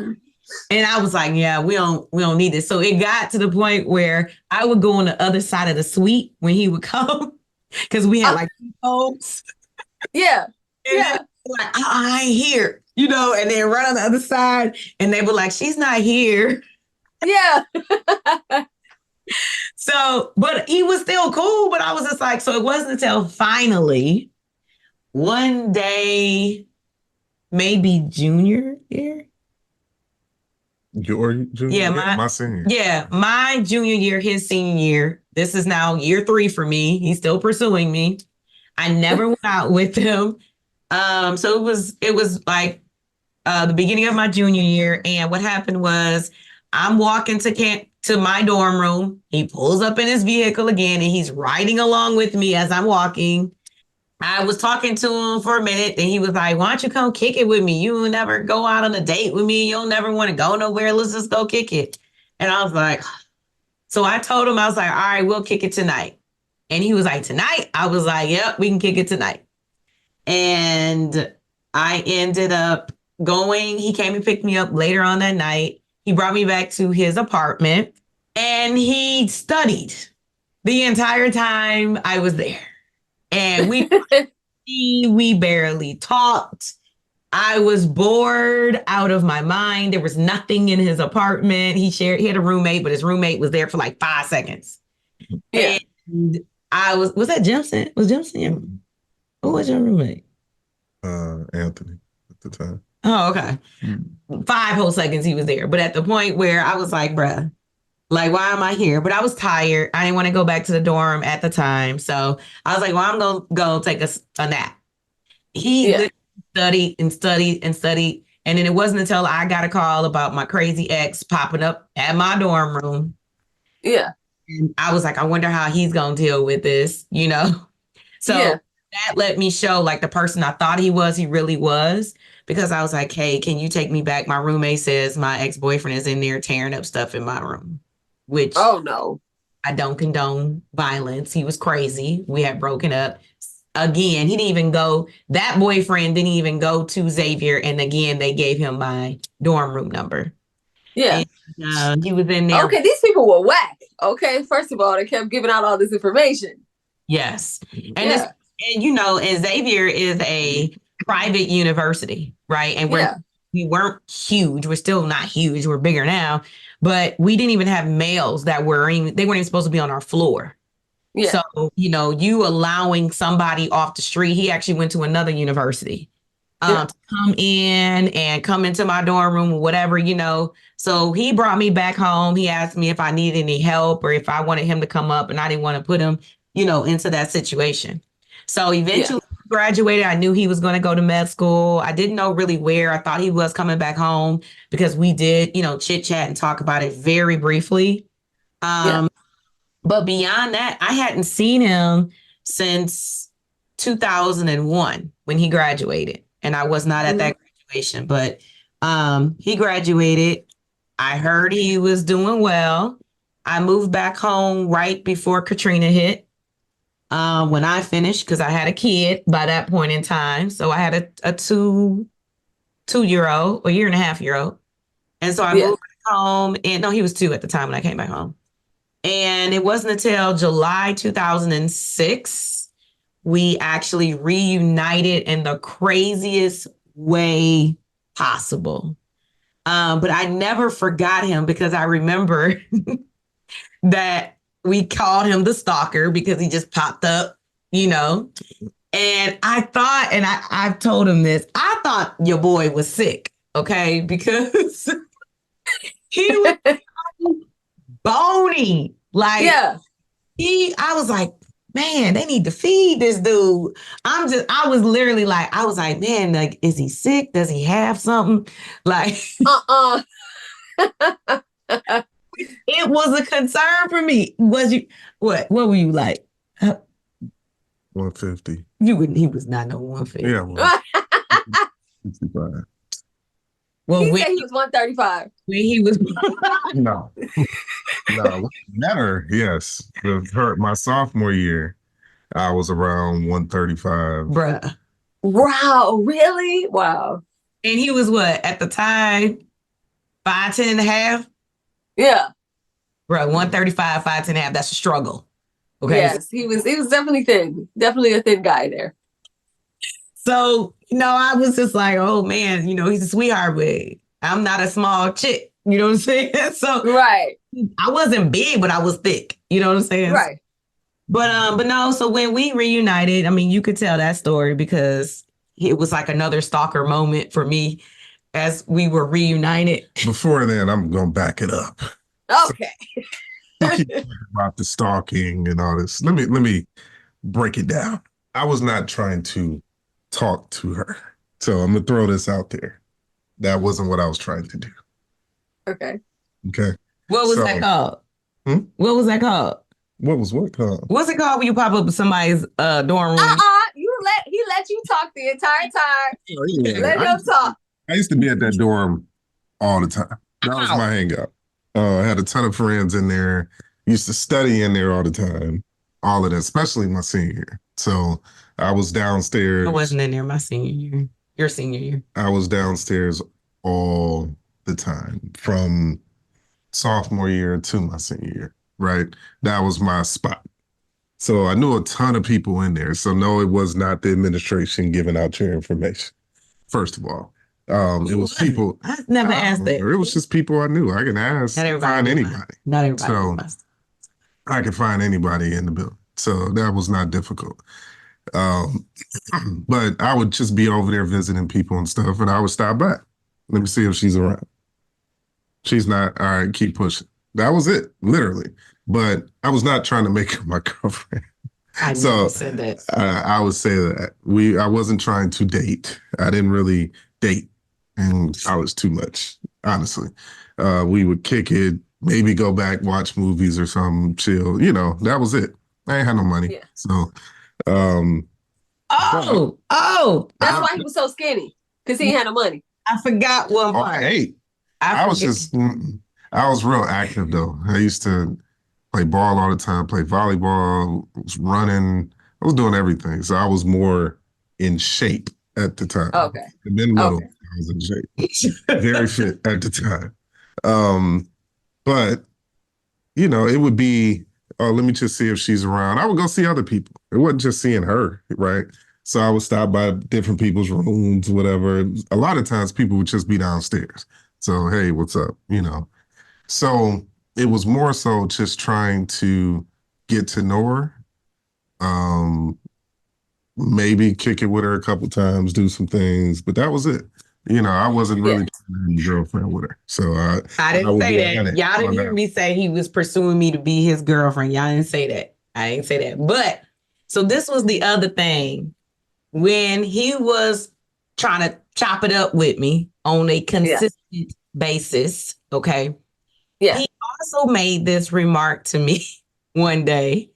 Speaker 2: And I was like, yeah, we don't need this. So it got to the point where I would go on the other side of the suite when he would come because we had like folks.
Speaker 7: Yeah.
Speaker 2: Like, I ain't here, you know, and then run on the other side and they were like, she's not here.
Speaker 7: Yeah.
Speaker 2: So, but he was still cool. But I was just like, so it wasn't until finally one day, maybe junior year.
Speaker 8: Your junior year? My senior.
Speaker 2: Yeah, my junior year, his senior year. This is now year 3 for me. He's still pursuing me. I never went out with him. So it was like the beginning of my junior year. And what happened was I'm walking to my dorm room. He pulls up in his vehicle again and he's riding along with me as I'm walking. I was talking to him for a minute and he was like, why don't you come kick it with me? You will never go out on a date with me. You'll never want to go nowhere. Let's just go kick it. And I was like, so I told him, I was like, all right, we'll kick it tonight. And he was like, tonight? I was like, yep, we can kick it tonight. And I ended up going. He came and picked me up later on that night. He brought me back to his apartment and he studied the entire time I was there. And we barely talked. I was bored out of my mind. There was nothing in his apartment. He had a roommate, but his roommate was there for like 5 seconds.
Speaker 7: Yeah.
Speaker 2: And was that Jimson? Was Jimson your, who was your roommate?
Speaker 8: Anthony at the time.
Speaker 2: Oh, okay. 5 whole seconds he was there. But at the point where I was like, bruh, like, why am I here? But I was tired. I didn't want to go back to the dorm at the time. So I was like, well, I'm going to go take a nap. He studied and studied and studied. And then it wasn't until I got a call about my crazy ex popping up at my dorm room.
Speaker 7: Yeah.
Speaker 2: And I was like, I wonder how he's going to deal with this, you know? So that let me show like the person I thought he really was. Because I was like, hey, can you take me back? My roommate says my ex-boyfriend is in there tearing up stuff in my room, which
Speaker 7: oh no,
Speaker 2: I don't condone violence. He was crazy. We had broken up. Again, he didn't even go, that boyfriend didn't even go to Xavier. And again, they gave him my dorm room number.
Speaker 7: Yeah.
Speaker 2: And, he was in there.
Speaker 7: Okay, these people were whack. Okay, first of all, they kept giving out all this information.
Speaker 2: Yes. And and Xavier is a private university, right? And we weren't huge. We're still not huge. We're bigger now. But we didn't even have males they weren't even supposed to be on our floor. Yeah. So, you allowing somebody off the street, he actually went to another university to come in and come into my dorm room or whatever, So he brought me back home. He asked me if I needed any help or if I wanted him to come up, and I didn't want to put him, into that situation. So eventually graduated. I knew he was going to go to med school. I didn't know really where. I thought he was coming back home because we did, chit chat and talk about it very briefly. But beyond that, I hadn't seen him since 2001 when he graduated. And I was not at that graduation, but he graduated. I heard he was doing well. I moved back home right before Katrina hit. When I finished, because I had a kid by that point in time. So I had a 2-year-old, a 1.5-year-old. And so I moved back home. And no, he was 2 at the time when I came back home. And it wasn't until July 2006, we actually reunited in the craziest way possible. But I never forgot him because I remember that we called him the stalker because he just popped up, And I thought, and I've told him this, I thought your boy was sick, okay? Because he was bony. Like, I was like, man, they need to feed this dude. I was literally like, man, like, is he sick? Does he have something? Like, it was a concern for me. Was you, what were you like?
Speaker 8: 150.
Speaker 2: He was not no 150.
Speaker 8: Yeah. Well, 65.
Speaker 7: Well, he said he was 135.
Speaker 2: When he was
Speaker 8: no, better. Yes, my sophomore year, I was around 135.
Speaker 2: Bruh.
Speaker 7: Wow, really? Wow.
Speaker 2: And he was what at the time? 5'10" and a half.
Speaker 7: Yeah.
Speaker 2: Bro, 135, 5'10" and a half. That's a struggle. Okay.
Speaker 7: Yes, he was definitely thin. Definitely a thin guy there.
Speaker 2: So, I was just like, oh man, he's a sweetheart, but I'm not a small chick. You know what I'm saying? So
Speaker 7: right.
Speaker 2: I wasn't big, but I was thick. You know what I'm saying?
Speaker 7: Right.
Speaker 2: But no, so when we reunited, I mean, you could tell that story because it was like another stalker moment for me as we were reunited.
Speaker 8: Before then, I'm going to back it up.
Speaker 7: Okay.
Speaker 8: About the stalking and all this. Let me break it down. I was not trying to talk to her. So I'm going to throw this out there. That wasn't what I was trying to do.
Speaker 7: Okay.
Speaker 2: What was that called? What was that called?
Speaker 8: What was what called?
Speaker 2: What's it called when you pop up in somebody's dorm room?
Speaker 7: He let you talk the entire time.
Speaker 8: Oh, yeah.
Speaker 7: Let him talk.
Speaker 8: I used to be at that dorm all the time. That was my hangout. I had a ton of friends in there. Used to study in there all the time. all of that, especially my senior year. So I was downstairs.
Speaker 2: I wasn't in there my senior year. Your senior year.
Speaker 8: I was downstairs all the time from sophomore year to my senior year, right? That was my spot. So I knew a ton of people in there. So no, it was not the administration giving out your information, first of all. It was people.
Speaker 2: I never asked that.
Speaker 8: It was just people I knew. I can ask, find anybody.
Speaker 2: Not everybody.
Speaker 8: So I could find anybody in the building. So that was not difficult. But I would just be over there visiting people and stuff, and I would stop by. Let me see if she's around. She's not. All right, keep pushing. That was it, literally. But I was not trying to make her my girlfriend.
Speaker 2: I never said that.
Speaker 8: I would say that I wasn't trying to date. I didn't really date in college too much, honestly. We would kick it, maybe go back, watch movies or something, chill. You know, that was it. I ain't had no money. Yeah. So,
Speaker 7: that's why he was so skinny, because he ain't had no money.
Speaker 2: I forgot one part.
Speaker 8: I was real active though. I used to play ball all the time, play volleyball, was running. I was doing everything. So I was more in shape at the time.
Speaker 7: Okay.
Speaker 8: I'd been little. Okay. I was in shape. Very fit at the time. But, you know, it would be, oh, let me just see if she's around. I would go see other people. It wasn't just seeing her, right? So I would stop by different people's rooms, whatever. A lot of times people would just be downstairs. So, hey, what's up? You know. So it was more so just trying to get to know her. Maybe kick it with her a couple times, do some things, but that was it. You know, I wasn't really trying to be a girlfriend with her. So
Speaker 2: I didn't say that. Y'all didn't hear me say he was pursuing me to be his girlfriend. Y'all didn't say that. I didn't say that. But so this was the other thing. When he was trying to chop it up with me on a consistent basis, okay?
Speaker 7: Yeah.
Speaker 2: He also made this remark to me one day.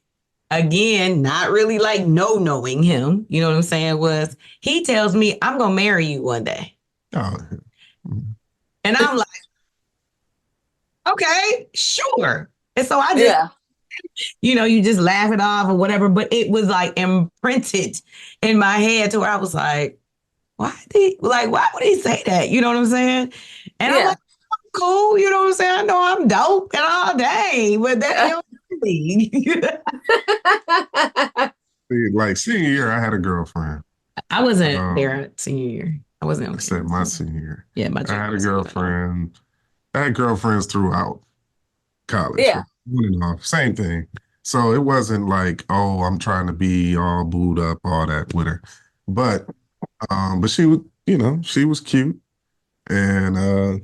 Speaker 2: Again, not really like knowing him. You know what I'm saying? Was he tells me, I'm going to marry you one day.
Speaker 8: Oh.
Speaker 2: And I'm like, okay, sure. And so I just, you know, you just laugh it off or whatever. But it was like imprinted in my head to where I was like, why would he say that? You know what I'm saying? And I'm like, I'm cool. You know what I'm saying? I know I'm dope and all day, but that's your league.
Speaker 8: Like senior year, I had a girlfriend.
Speaker 2: I wasn't there senior year. I wasn't.
Speaker 8: I said my senior year.
Speaker 2: Yeah,
Speaker 8: I had a girlfriend. I had girlfriends throughout college.
Speaker 7: Yeah.
Speaker 8: On and off, same thing. So it wasn't like, oh, I'm trying to be all booed up, all that with her. But she was, you know, she was cute. And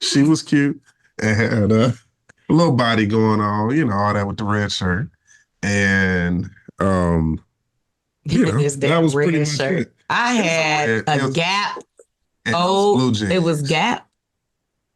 Speaker 8: she was cute and had a little body going on, you know, all that with the red shirt. And you know, that was pretty much it.
Speaker 2: I had a Gap. It was Gap.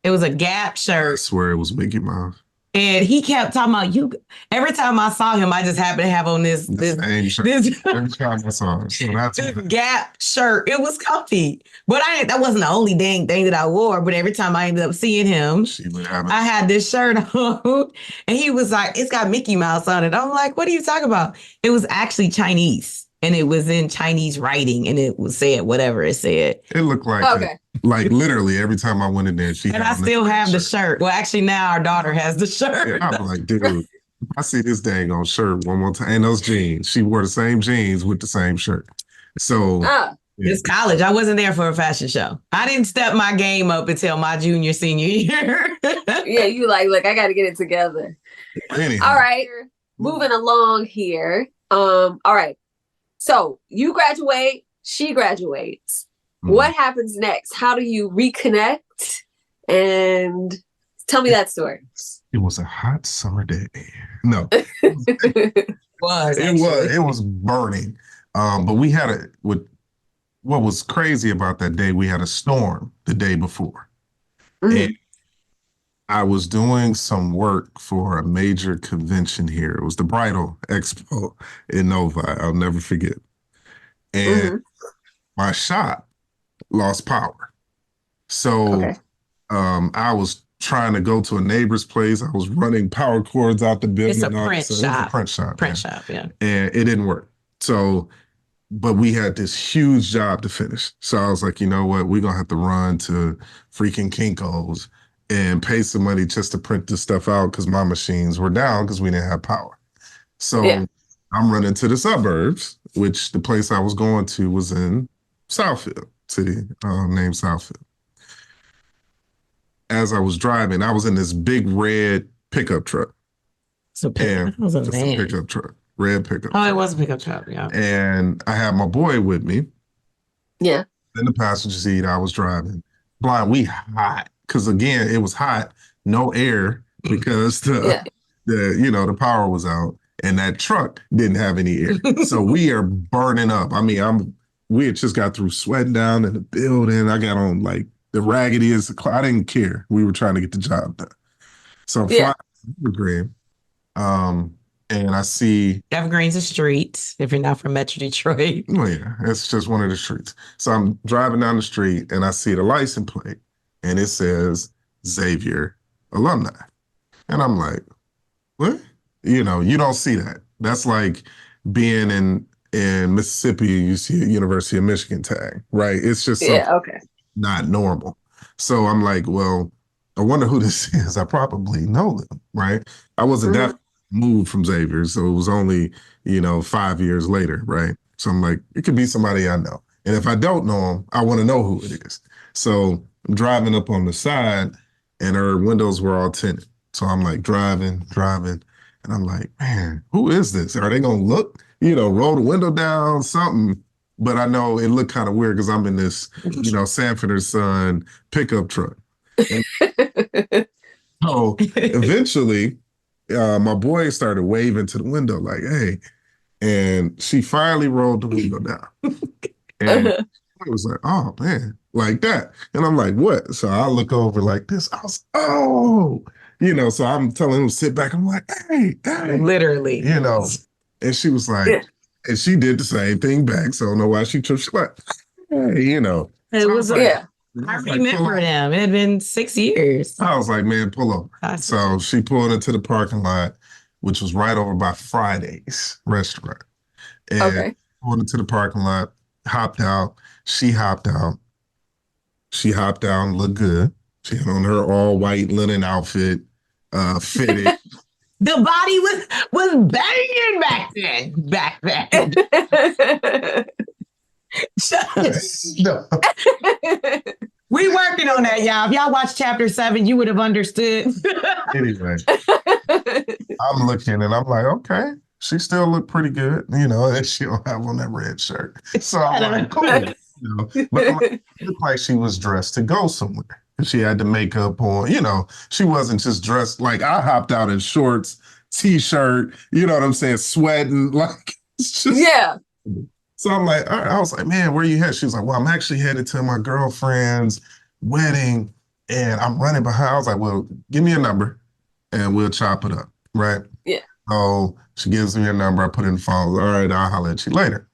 Speaker 2: It was a Gap shirt.
Speaker 8: I swear it was Mickey Mouse.
Speaker 2: And he kept talking about you. Every time I saw him, I just happened to have on this
Speaker 8: same shirt. Every time I saw him. So that's
Speaker 2: this Gap shirt. It was comfy. But that wasn't the only thing that I wore. But every time I ended up seeing him, I had this shirt on. And he was like, it's got Mickey Mouse on it. I'm like, what are you talking about? It was actually Chinese. And it was in Chinese writing. And it was said whatever it said.
Speaker 8: It looked like like literally every time I went in there,
Speaker 2: and I still have the shirt. Well, actually now our daughter has the shirt.
Speaker 8: I'm like, dude, I see this dang on shirt one more time. And those jeans. She wore the same jeans with the same shirt. So
Speaker 2: it's college. I wasn't there for a fashion show. I didn't step my game up until my senior year.
Speaker 7: Yeah, you like, look, I got to get it together.
Speaker 8: Anyhow.
Speaker 7: All right. Moving along here. All right. So you graduate, she graduates. Mm-hmm. What happens next? How do you reconnect? And tell me that story.
Speaker 8: It was a hot summer day. No. It was burning. But we had what was crazy about that day, we had a storm the day before. Mm-hmm. And I was doing some work for a major convention here. It was the Bridal Expo in Novi. I'll never forget. And my shop lost power. So I was trying to go to a neighbor's place. I was running power cords out the building.
Speaker 2: It's a print shop.
Speaker 8: It was a print shop.
Speaker 2: Print shop, yeah.
Speaker 8: And it didn't work. So, but we had this huge job to finish. So I was like, you know what? We're going to have to run to freaking Kinko's and pay some money just to print this stuff out because my machines were down because we didn't have power. So I'm running to the suburbs, which the place I was going to was in Southfield City, named Southfield. As I was driving, I was in this big red pickup truck.
Speaker 2: So it was a van.
Speaker 8: Pickup truck, red pickup.
Speaker 2: Oh, it was a pickup truck, yeah.
Speaker 8: And I had my boy with me.
Speaker 7: Yeah.
Speaker 8: In the passenger seat, I was driving. Blind, we hot. Because again, it was hot, no air because the power was out. And that truck didn't have any air. So we are burning up. I mean, we had just got through sweating down in the building. I got on like the raggediest. I didn't care. We were trying to get the job done. So I'm flying Evergreen. And I see
Speaker 2: Evergreen's a street, if you're not from Metro Detroit.
Speaker 8: Oh yeah, it's just one of the streets. So I'm driving down the street and I see the license plate and it says Xavier alumni. And I'm like, what? You don't see that. That's like being in Mississippi, you see a University of Michigan tag, right? It's just not normal. So I'm like, well, I wonder who this is. I probably know them, right? I wasn't that moved from Xavier, so it was only, 5 years later, right? So I'm like, it could be somebody I know. And if I don't know him, I want to know who it is. So I'm driving up on the side and her windows were all tinted. So I'm like driving. And I'm like, man, who is this? Are they going to look, roll the window down, something? But I know it looked kind of weird because I'm in this, Sanford and Son pickup truck. And so eventually, my boy started waving to the window like, hey. And she finally rolled the window down. And I was like, oh, man, like that. And I'm like, what? So I look over like this. I was, oh. So I'm telling him to sit back. I'm like, hey.
Speaker 2: Literally.
Speaker 8: And she was like, and she did the same thing back. So I don't know why she tripped. She's like, hey,
Speaker 2: It was, I remember them. It had been 6 years.
Speaker 8: I was like, man, pull over. So she pulled into the parking lot, which was right over by Friday's restaurant. And pulled into the parking lot, hopped out. She hopped out. She hopped out and looked good. She had on her all white linen outfit, fitted.
Speaker 2: The body was banging back then.
Speaker 8: No.
Speaker 2: We working on that, y'all. If y'all watch chapter 7, you would have understood.
Speaker 8: Anyway, I'm looking and I'm like, okay, she still looked pretty good, and she don't have on that red shirt. So I'm like, cool. But it looked like she was dressed to go somewhere. She had the makeup on, she wasn't just dressed like I hopped out in shorts, t-shirt, you know what I'm saying, sweating, like it's just So I'm like, all right. I was like, man, where you headed? She was like, well, I'm actually headed to my girlfriend's wedding and I'm running behind. I was like, well, give me a number and we'll chop it up, right?
Speaker 7: Yeah.
Speaker 8: So she gives me a number. I put it in the phone. All right, I'll holler at you later.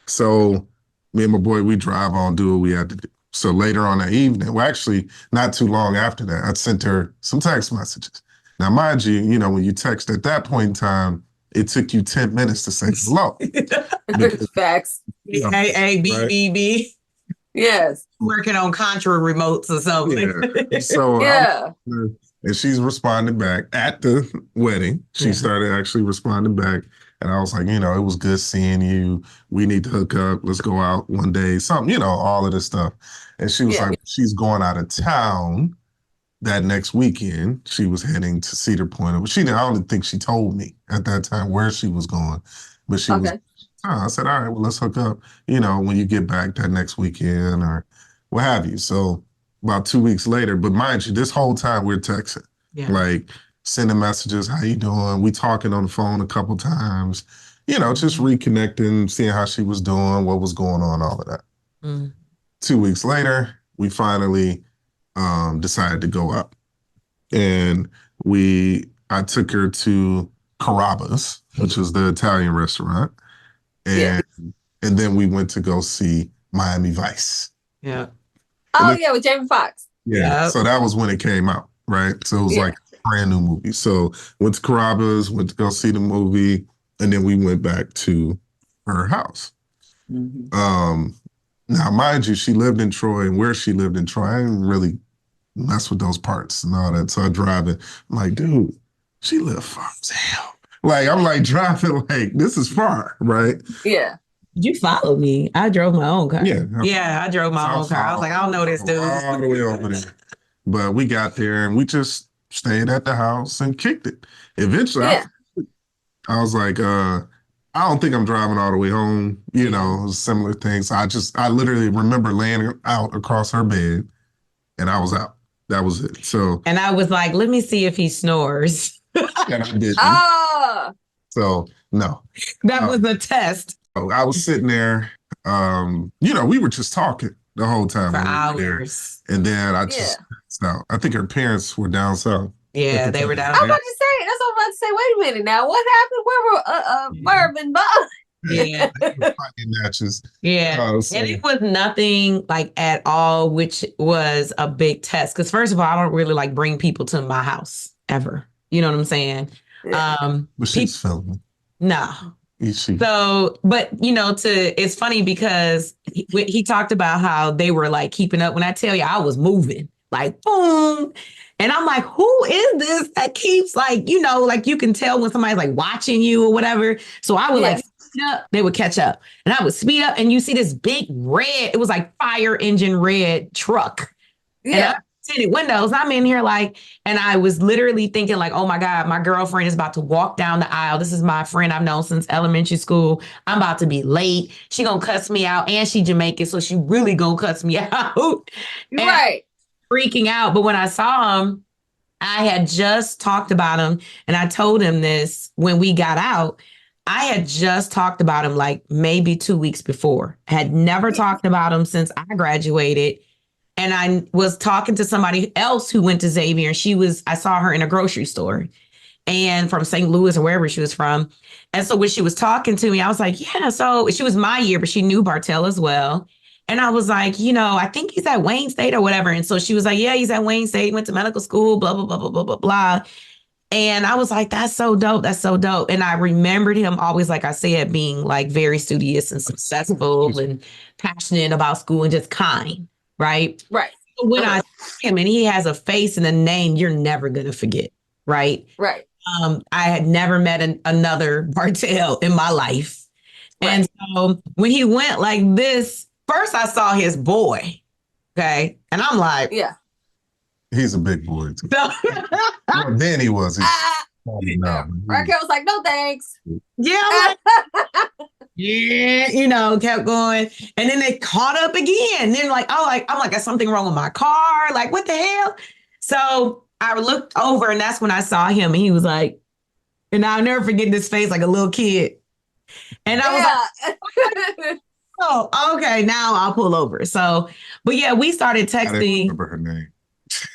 Speaker 8: So me and my boy, we drive on, do what we had to do. So later on that evening, well, actually, not too long after that, I sent her some text messages. Now, mind you, when you text at that point in time, it took you 10 minutes to say hello.
Speaker 7: Facts.
Speaker 2: A, B, B, B.
Speaker 7: Yes.
Speaker 2: Working on Contra remotes or something.
Speaker 8: Yeah. So, and she's responding back at the wedding. She started actually responding back. And I was like, it was good seeing you. We need to hook up. Let's go out one day. Something, all of this stuff. And she was like, she's going out of town that next weekend. She was heading to Cedar Point. I don't think she told me at that time where she was going. But she was, I said, all right, well, let's hook up, when you get back that next weekend or what have you. So about 2 weeks later, but mind you, this whole time we're texting. Yeah. Like, sending messages, how you doing? We talking on the phone a couple times, just reconnecting, seeing how she was doing, what was going on, all of that. 2 weeks later, we finally decided to go up. And I took her to Carrabba's, which is the Italian restaurant. And then we went to go see Miami Vice.
Speaker 2: Yeah.
Speaker 7: Oh, with Jamie Foxx.
Speaker 8: Yeah. So that was when it came out. right? So it was like a brand new movie. So went to Carrabba's, went to go see the movie, and then we went back to her house. Now, mind you, she lived in Troy, and where she lived in Troy, I didn't really mess with those parts and all that. So I drive it. I'm like, dude, she lived far as hell. Like, I'm like driving like, this is far, right?
Speaker 7: Yeah.
Speaker 2: You followed me. I drove my own car.
Speaker 8: Yeah.
Speaker 2: I drove my own car. I was like, I don't know this dude.
Speaker 8: All the way over there. But we got there and we just stayed at the house and kicked it. Eventually, I was like, I don't think I'm driving all the way home, you know, similar things. I literally remember laying out across her bed and I was out. That was it. So,
Speaker 2: and I was like, let me see if he snores.
Speaker 8: And I didn't. So, no.
Speaker 2: That was a test.
Speaker 8: I was sitting there, you know, we were just talking the whole time.
Speaker 2: For hours.
Speaker 8: And then I just, I think her parents were down south.
Speaker 2: Yeah, they were down
Speaker 7: there. I'm about to say, that's what I'm about to say. Wait a minute now. What happened? Where were Verba and Bunnie?
Speaker 2: Yeah.
Speaker 8: Matches.
Speaker 2: Yeah.
Speaker 8: So.
Speaker 2: And it was nothing like at all, which was a big test. Because first of all, I don't really like bring people to my house ever. You know what I'm saying?
Speaker 8: But she's filming.
Speaker 2: No. So, but you know, it's funny because he talked about how they were like keeping up. When I tell you, I was moving like boom. And I'm like, who is this that keeps like, you know, like you can tell when somebody's like watching you or whatever. So I would like speed up, they would catch up. And I would speed up and you see this big red, it was like fire engine red truck. Yeah. And tinted windows. I'm in here like, and I was literally thinking like, oh my God, my girlfriend is about to walk down the aisle. This is my friend I've known since elementary school. I'm about to be late. She gonna cuss me out and she Jamaican. So she really gonna cuss me out.
Speaker 7: Right.
Speaker 2: Freaking out. But when I saw him, I had just talked about him and I told him this when we got out. I had just talked about him like maybe 2 weeks before. I had never talked about him since I graduated. And I was talking to somebody else who went to Xavier and I saw her in a grocery store and from St. Louis or wherever she was from. And so when she was talking to me, I was like, yeah, so she was my year, but she knew Bartell as well. And I was like, you know, I think he's at Wayne State or whatever. And so she was like, yeah, he's at Wayne State, went to medical school, blah, blah, blah, blah, blah, blah, blah. And I was like, that's so dope. That's so dope. And I remembered him always, like I said, being like very studious and successful and passionate about school and just kind. Right.
Speaker 7: Right.
Speaker 2: So when I see him and he has a face and a name you're never going to forget. Right.
Speaker 7: Right.
Speaker 2: I had never met another Bartell in my life. Right. And so when he went like this, first, I saw his boy, okay? And I'm like...
Speaker 8: Yeah. He's a big boy, too. Well, then he was.
Speaker 7: Raquel was like, no, thanks.
Speaker 2: Yeah, yeah, you know, kept going. And then they caught up again. Then like, I'm like, there's something wrong with my car. Like, what the hell? So I looked over and that's when I saw him. And he was like, and I'll never forget this face like a little kid. And I was like... Oh, okay. Now I'll pull over. So, but yeah, we started texting.
Speaker 8: I didn't remember her name.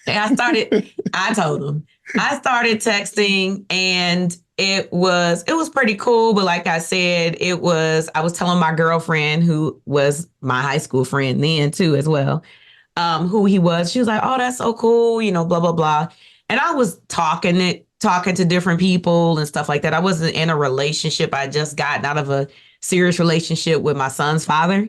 Speaker 2: I told him. I started texting and it was pretty cool. But like I said, I was telling my girlfriend who was my high school friend then too, as well, who he was. She was like, oh, that's so cool. You know, blah, blah, blah. And I was talking to different people and stuff like that. I wasn't in a relationship. I just gotten out of a serious relationship with my son's father,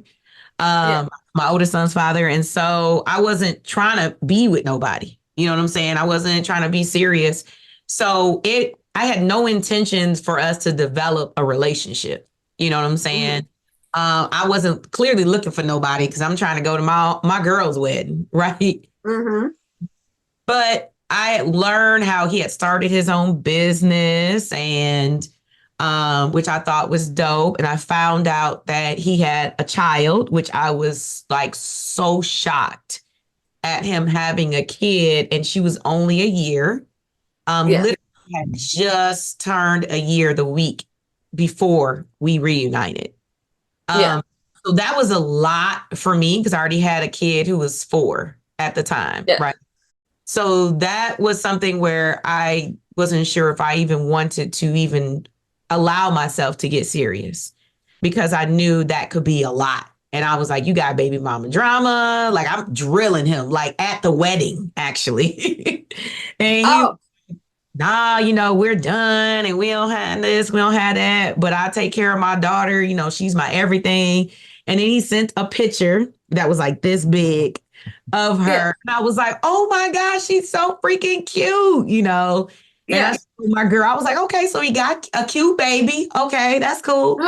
Speaker 2: my oldest son's father. And so I wasn't trying to be with nobody. You know what I'm saying? I wasn't trying to be serious. So I had no intentions for us to develop a relationship. You know what I'm saying? I wasn't clearly looking for nobody because I'm trying to go to my girl's wedding. Right.
Speaker 7: Mm-hmm.
Speaker 2: But I had learned how he had started his own business and which I thought was dope. And I found out that he had a child, which I was like so shocked at him having a kid. And she was only a year. Literally had just turned a year the week before we reunited. So that was a lot for me because I already had a kid who was 4 at the time. Yeah. Right. So that was something where I wasn't sure if I even wanted to even allow myself to get serious because I knew that could be a lot. And I was like, you got baby mama drama. Like, I'm drilling him, like at the wedding, actually. And he, nah, we're done and we don't have this, we don't have that, but I take care of my daughter. She's my everything. And then he sent a picture that was like this big of her. Yeah. And I was like, oh my gosh, she's so freaking cute, And I told my girl, I was like, okay, so he got a cute baby. Okay, that's cool.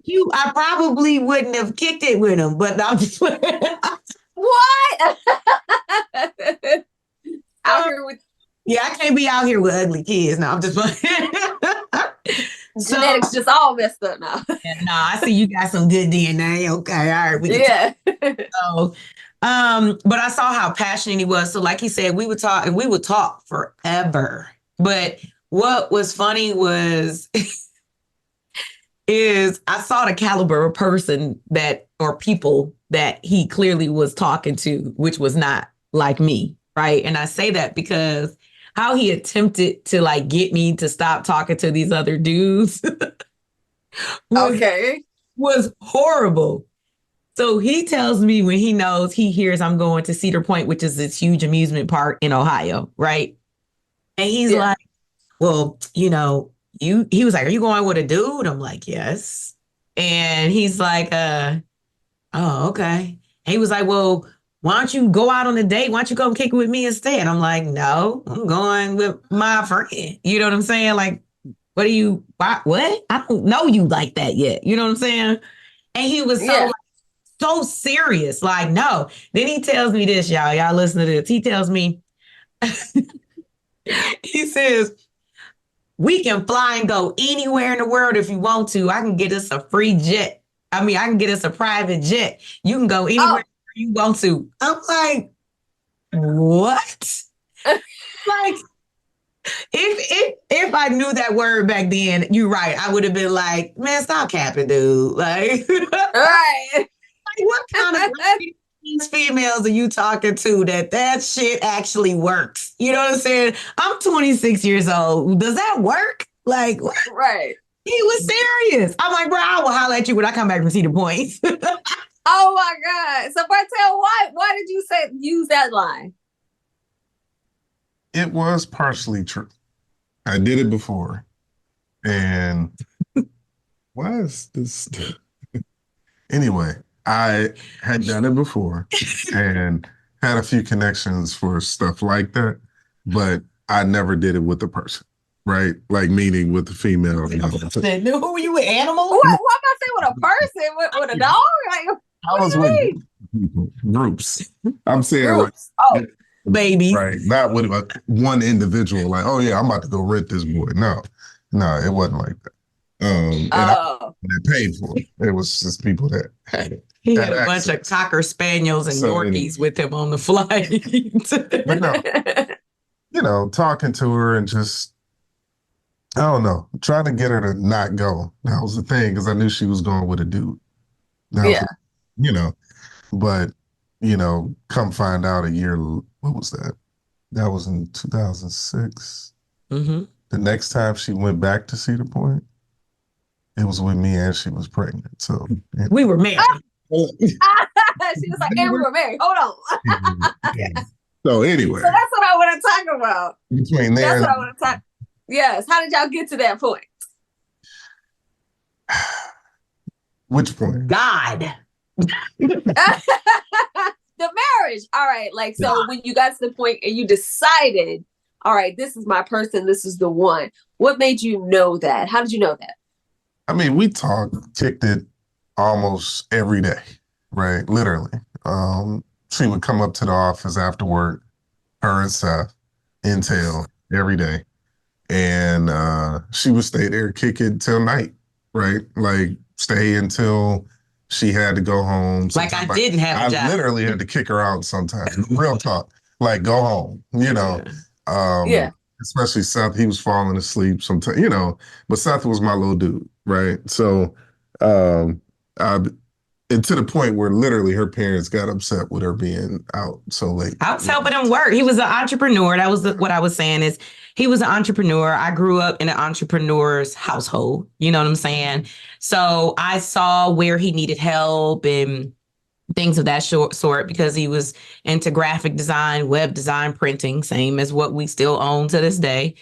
Speaker 2: Cute. I probably wouldn't have kicked it with him, but I'm just what?
Speaker 7: Out here with
Speaker 2: I can't be out here with ugly kids. No, I'm just
Speaker 7: genetics just all messed up now.
Speaker 2: I see you got some good DNA. Okay, all right. But I saw how passionate he was. So like he said, we would talk and we would talk forever. But what was funny was is I saw the caliber of person or people that he clearly was talking to, which was not like me, right? And I say that because how he attempted to like get me to stop talking to these other dudes was horrible. So he tells me when he hears I'm going to Cedar Point, which is this huge amusement park in Ohio, right? And he's like, well, he was like, are you going with a dude? I'm like, yes. And he's like, oh, okay. And he was like, well, why don't you go out on a date? Why don't you come kick it with me instead? I'm like, no, I'm going with my friend. You know what I'm saying? Like, what? I don't know you like that yet. You know what I'm saying? And he was so serious. Like, no. Then he tells me this, y'all. Y'all listen to this. He tells me, he says, we can fly and go anywhere in the world if you want to. I can get us a free jet. I can get us a private jet. You can go anywhere you want to. I'm like, what? Like, if I knew that word back then, you're right. I would have been like, man, stop capping, dude. Like,
Speaker 7: right.
Speaker 2: Like, what kind of females are you talking to that shit actually works? You know what I'm saying? I'm 26 years old. Does that work? Like, what?
Speaker 7: Right.
Speaker 2: He was serious. I'm like, bro, I will holler at you when I come back from Cedar Point.
Speaker 7: Oh my God. So Bartel, why did you use that line?
Speaker 8: It was partially true. I did it before. And why is this? Anyway, I had done it before and had a few connections for stuff like that, but I never did it with a person, right? Like meaning with the female.
Speaker 2: Who you, an animal?
Speaker 7: What am I saying with a person? With a dog? Like,
Speaker 8: I was with people, groups. I'm saying
Speaker 7: groups.
Speaker 8: Like,
Speaker 2: baby.
Speaker 8: Right. Not with one individual, like, oh yeah, I'm about to go rent this boy. No, it wasn't like that. And I paid for it. It was just people that had it.
Speaker 2: He had a bunch of Cocker Spaniels and Yorkies with him on the flight.
Speaker 8: But no, talking to her and just, I don't know, trying to get her to not go. That was the thing, because I knew she was going with a dude. But, come find out a year, what was that? That was in 2006. Mm-hmm. The next time she went back to Cedar Point, it was with me and she was pregnant. So
Speaker 2: we were married.
Speaker 7: She was like, and we were married. Hold on.
Speaker 8: Yeah. So anyway.
Speaker 7: So that's what I want to talk about.
Speaker 8: Between there.
Speaker 7: That's what I want to talk. Yes. How did y'all get to that point?
Speaker 8: Which point?
Speaker 2: God.
Speaker 7: The marriage. All right. Like, so when you got to the point and you decided, all right, this is my person, this is the one. What made you know that? How did you know that?
Speaker 8: I mean, we kicked it almost every day, right? Literally. She would come up to the office after work, her and Seth, Intel, every day. And she would stay there, kick it till night, right? Like, stay until she had to go home.
Speaker 2: Sometimes, like I didn't have a job.
Speaker 8: I literally had to kick her out sometimes. Real talk. Like, go home, Especially Seth, he was falling asleep sometimes, but Seth was my little dude, right? So I and to the point where literally her parents got upset with her being out so late.
Speaker 2: I was helping him work. He was an entrepreneur. That was what I was saying is he was an entrepreneur. I grew up in an entrepreneur's household. You know what I'm saying? So I saw where he needed help and things of that sort because he was into graphic design, web design, printing, same as what we still own to this day.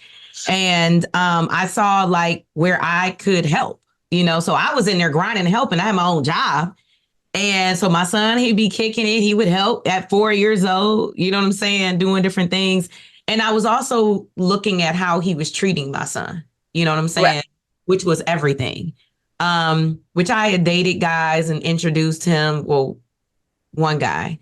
Speaker 2: And I saw like where I could help, so I was in there grinding and helping. I had my own job. And so my son, he'd be kicking it. He would help at 4 years old, you know what I'm saying, doing different things. And I was also looking at how he was treating my son, you know what I'm saying, right. Which was everything, which I had dated guys and introduced him, well, one guy,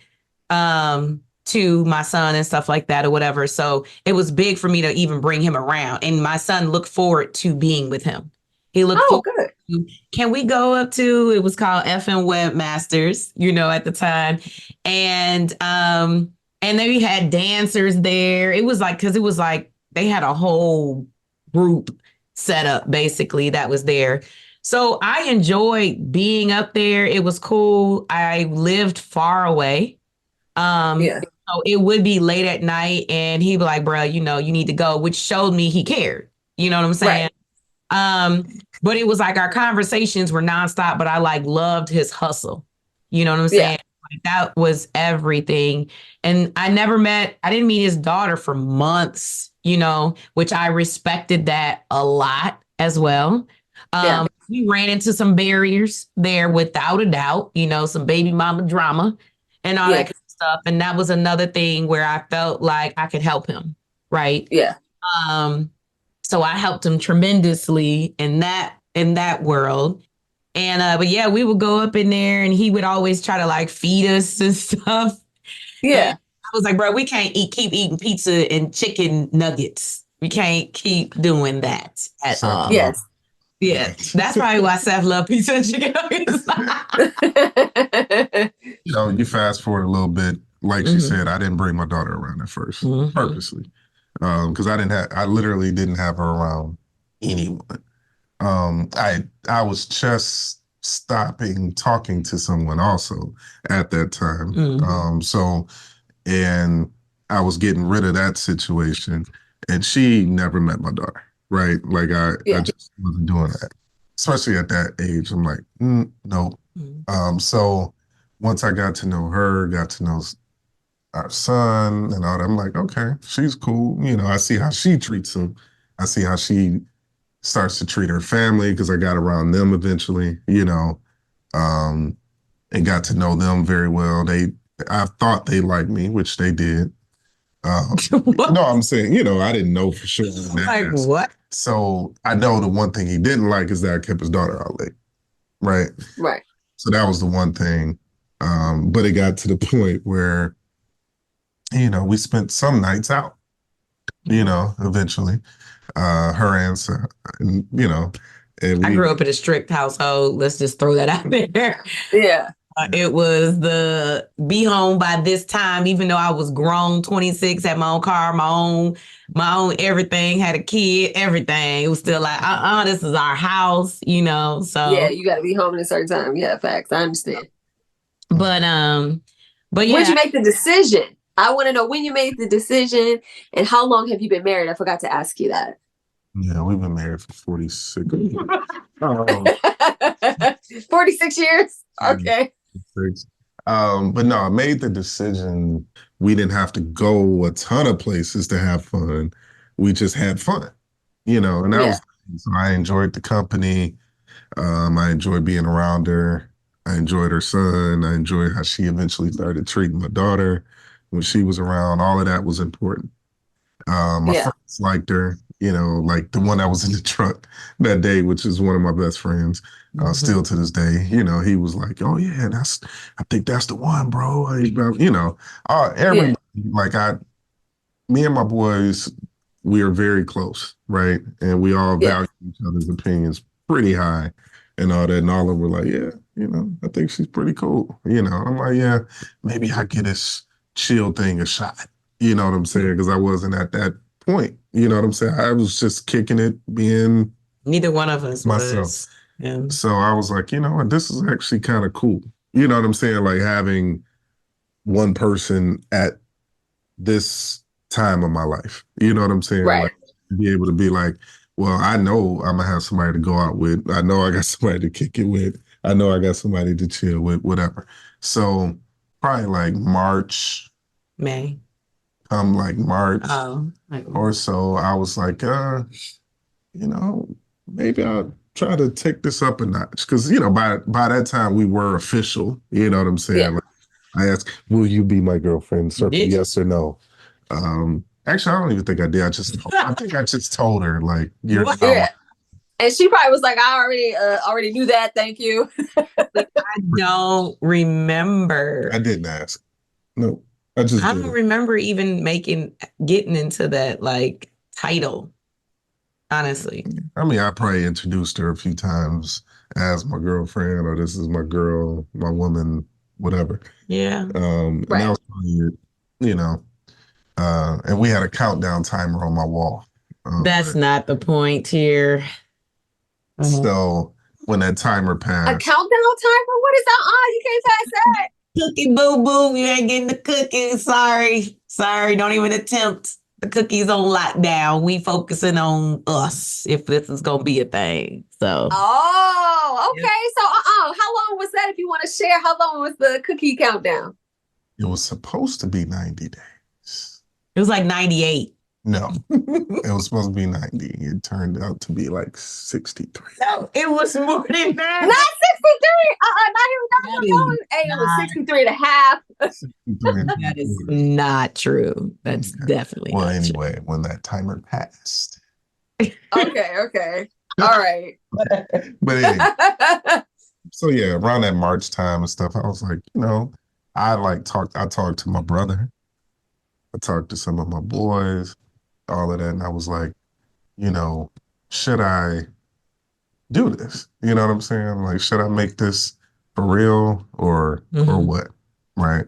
Speaker 2: to my son and stuff like that or whatever. So it was big for me to even bring him around. And my son looked forward to being with him. He looked forward to, can we go up to, it was called FM Webmasters, at the time. And then we had dancers there. It was like, because it was like they had a whole group set up basically that was there. So I enjoyed being up there. It was cool. I lived far away. So it would be late at night and he'd be like, bro, you need to go, which showed me he cared. You know what I'm saying? Right. But it was like our conversations were nonstop, but I like loved his hustle. You know what I'm saying? Like, that was everything. And I didn't meet his daughter for months, which I respected that a lot as well. We ran into some barriers there without a doubt, some baby mama drama and all that kind of stuff. And that was another thing where I felt like I could help him. Right. Yeah. So I helped him tremendously in that world. And but yeah, we would go up in there and he would always try to like feed us and stuff. Yeah. And I was like, bro, we can't keep eating pizza and chicken nuggets. We can't keep doing that at all. Yes. Yeah. That's probably why Seth loved pizza and chicken nuggets.
Speaker 8: You fast forward a little bit. Like she said, I didn't bring my daughter around at first, purposely. Because I literally didn't have her around anyone. I was just stopping talking to someone also at that time. And I was getting rid of that situation, and she never met my daughter, right? Like I just wasn't doing that, especially at that age. I'm like, no. So once I got to know her, got to know our son and all that, I'm like, okay, she's cool. I see how she treats him. I see how she starts to treat her family because I got around them eventually, and got to know them very well. I thought they liked me, which they did. No, I'm saying, I didn't know for sure.
Speaker 2: Like what?
Speaker 8: So I know the one thing he didn't like is that I kept his daughter out late. Right. Right. So that was the one thing. But it got to the point where, we spent some nights out, eventually, her answer, and, and
Speaker 2: I grew up in a strict household. Let's just throw that out there. Yeah. It was the be home by this time, even though I was grown, 26, had my own car, my own everything, had a kid, everything. It was still like, this is our house, so.
Speaker 7: Yeah, you got to be home at a certain time. Yeah, facts. I understand.
Speaker 2: But yeah.
Speaker 7: When'd you make the decision? I want to know when you made the decision and how long have you been married? I forgot to ask you that.
Speaker 8: Yeah, we've been married for 46 years.
Speaker 7: 46 years? Okay.
Speaker 8: But no, I made the decision. We didn't have to go a ton of places to have fun. We just had fun, and that was, so I enjoyed the company. I enjoyed being around her. I enjoyed her son. I enjoyed how she eventually started treating my daughter when she was around. All of that was important. My friends liked her, like the one that was in the truck that day, which is one of my best friends, still to this day. He was like, oh yeah, I think that's the one, bro. Everybody, me and my boys, we are very close, right? And we all value each other's opinions pretty high and all that. And all of them were like, yeah, I think she's pretty cool. I'm like, yeah, maybe I get this chill thing a shot. You know what I'm saying? Because I wasn't at that point. You know what I'm saying? I was just kicking it,
Speaker 2: neither one of us
Speaker 8: myself.
Speaker 2: Was. Yeah.
Speaker 8: So I was like, you know what? This is actually kind of cool. You know what I'm saying? Like having one person at this time of my life. You know what I'm saying?
Speaker 7: Right.
Speaker 8: Like be able to be like, well, I know I'm gonna have somebody to go out with. I know I got somebody to kick it with. I know I got somebody to chill with, whatever. So probably like March,
Speaker 2: May.
Speaker 8: like March
Speaker 2: Like,
Speaker 8: or so, I was like, maybe I'll try to take this up a notch. Cause by that time we were official, you know what I'm saying?
Speaker 7: Yeah.
Speaker 8: Like, I asked, will you be my girlfriend? Circle yes or no. Actually, I don't even think I did. I think I just told her, like, you're
Speaker 7: Yeah. And she probably was like, I already knew that. Thank you.
Speaker 2: I don't remember.
Speaker 8: I didn't ask. No, I
Speaker 2: don't remember even getting into that like title. Honestly.
Speaker 8: I mean, I probably introduced her a few times as my girlfriend, or this is my girl, my woman, whatever.
Speaker 2: Yeah.
Speaker 8: And that was probably it, and we had a countdown timer on my wall.
Speaker 2: That's not the point here.
Speaker 8: So when that timer passed.
Speaker 7: A countdown timer? What is that? You can't pass that.
Speaker 2: Cookie boo boo, you ain't getting the cookies. Sorry, don't even attempt. The cookies on lockdown. We focusing on us if this is gonna be a thing. So.
Speaker 7: Oh, okay. So how long was that? If you want to share, how long was the cookie countdown?
Speaker 8: It was supposed to be 90 days.
Speaker 2: It was like 98.
Speaker 8: No, it was supposed to be 90. It turned out to be like 63.
Speaker 2: No, it was more than that.
Speaker 7: Not 63. Not even. Hey, it was 63 and a half.
Speaker 2: That is not true. That's definitely
Speaker 8: well,
Speaker 2: not
Speaker 8: anyway,
Speaker 2: true.
Speaker 8: When that timer passed.
Speaker 7: Okay. All right.
Speaker 8: But anyway, so yeah, around that March time and stuff, I was like, I talked to my brother. I talked to some of my boys, all of that. And I was like, should I do this? You know what I'm saying? Like, should I make this for real or what? Right.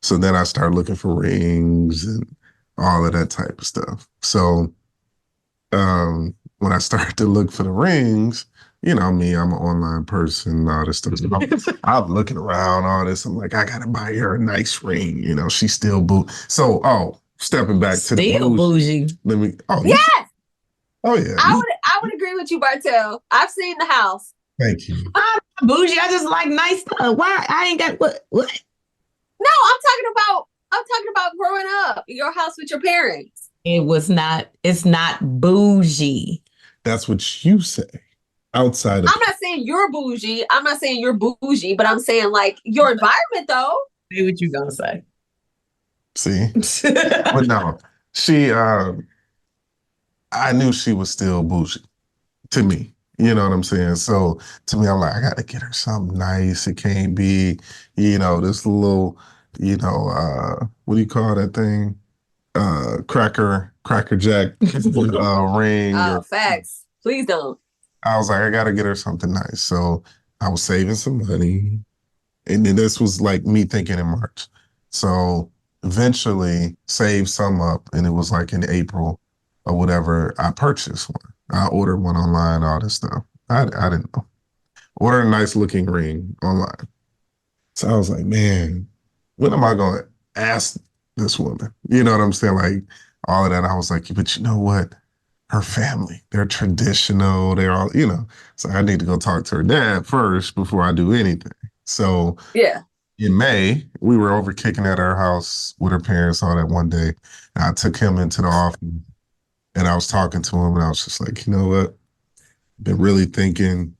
Speaker 8: So then I started looking for rings and all of that type of stuff. So when I started to look for the rings, me, I'm an online person, all this stuff. I'm looking around, all this. I'm like, I gotta buy her a nice ring. She's still So, stepping back to the
Speaker 2: bougie.
Speaker 8: Let me. Oh
Speaker 7: yes.
Speaker 8: Oh yeah.
Speaker 7: I would agree with you, Bartell. I've seen the house.
Speaker 8: Thank you.
Speaker 2: I'm bougie. I just like nice stuff. Why? I ain't got what?
Speaker 7: No, I'm talking about growing up, your house with your parents.
Speaker 2: It's not bougie.
Speaker 8: That's what you say. Outside of
Speaker 7: I'm not saying you're bougie. I'm not saying you're bougie, but I'm saying like your environment though.
Speaker 2: Say what you gonna say.
Speaker 8: See? But no, I knew she was still bougie to me. You know what I'm saying? So to me, I'm like, I gotta get her something nice. It can't be, this little, what do you call that thing? Cracker Jack ring.
Speaker 7: Oh, facts. Please don't.
Speaker 8: I was like, I gotta get her something nice. So I was saving some money. And then this was like me thinking in March. So eventually saved some up, and it was like in April or whatever, I purchased one. I ordered one online, all this stuff. I didn't know. Ordered a nice looking ring online. So I was like, man, when am I going to ask this woman? You know what I'm saying? Like all of that. I was like, but you know what? Her family, they're traditional. They're all, so I need to go talk to her dad first before I do anything. So
Speaker 7: yeah.
Speaker 8: In May, we were over kicking at our house with her parents all that one day. And I took him into the office and I was talking to him and I was just like, you know what? Been really thinking,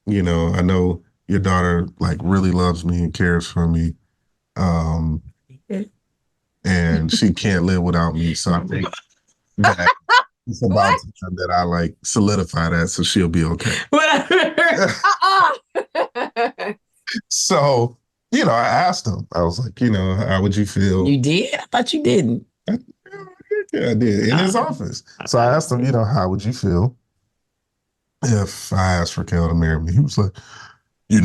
Speaker 8: I know your daughter like really loves me and cares for me. And she can't live without me. So I think that it's about time that I like solidify that so she'll be okay. So, I asked him, I was like, how would you feel?
Speaker 2: You did? I thought you didn't.
Speaker 8: Yeah, I did in his office. So I asked him, how would you feel if I asked Raquel to marry me? He was like, he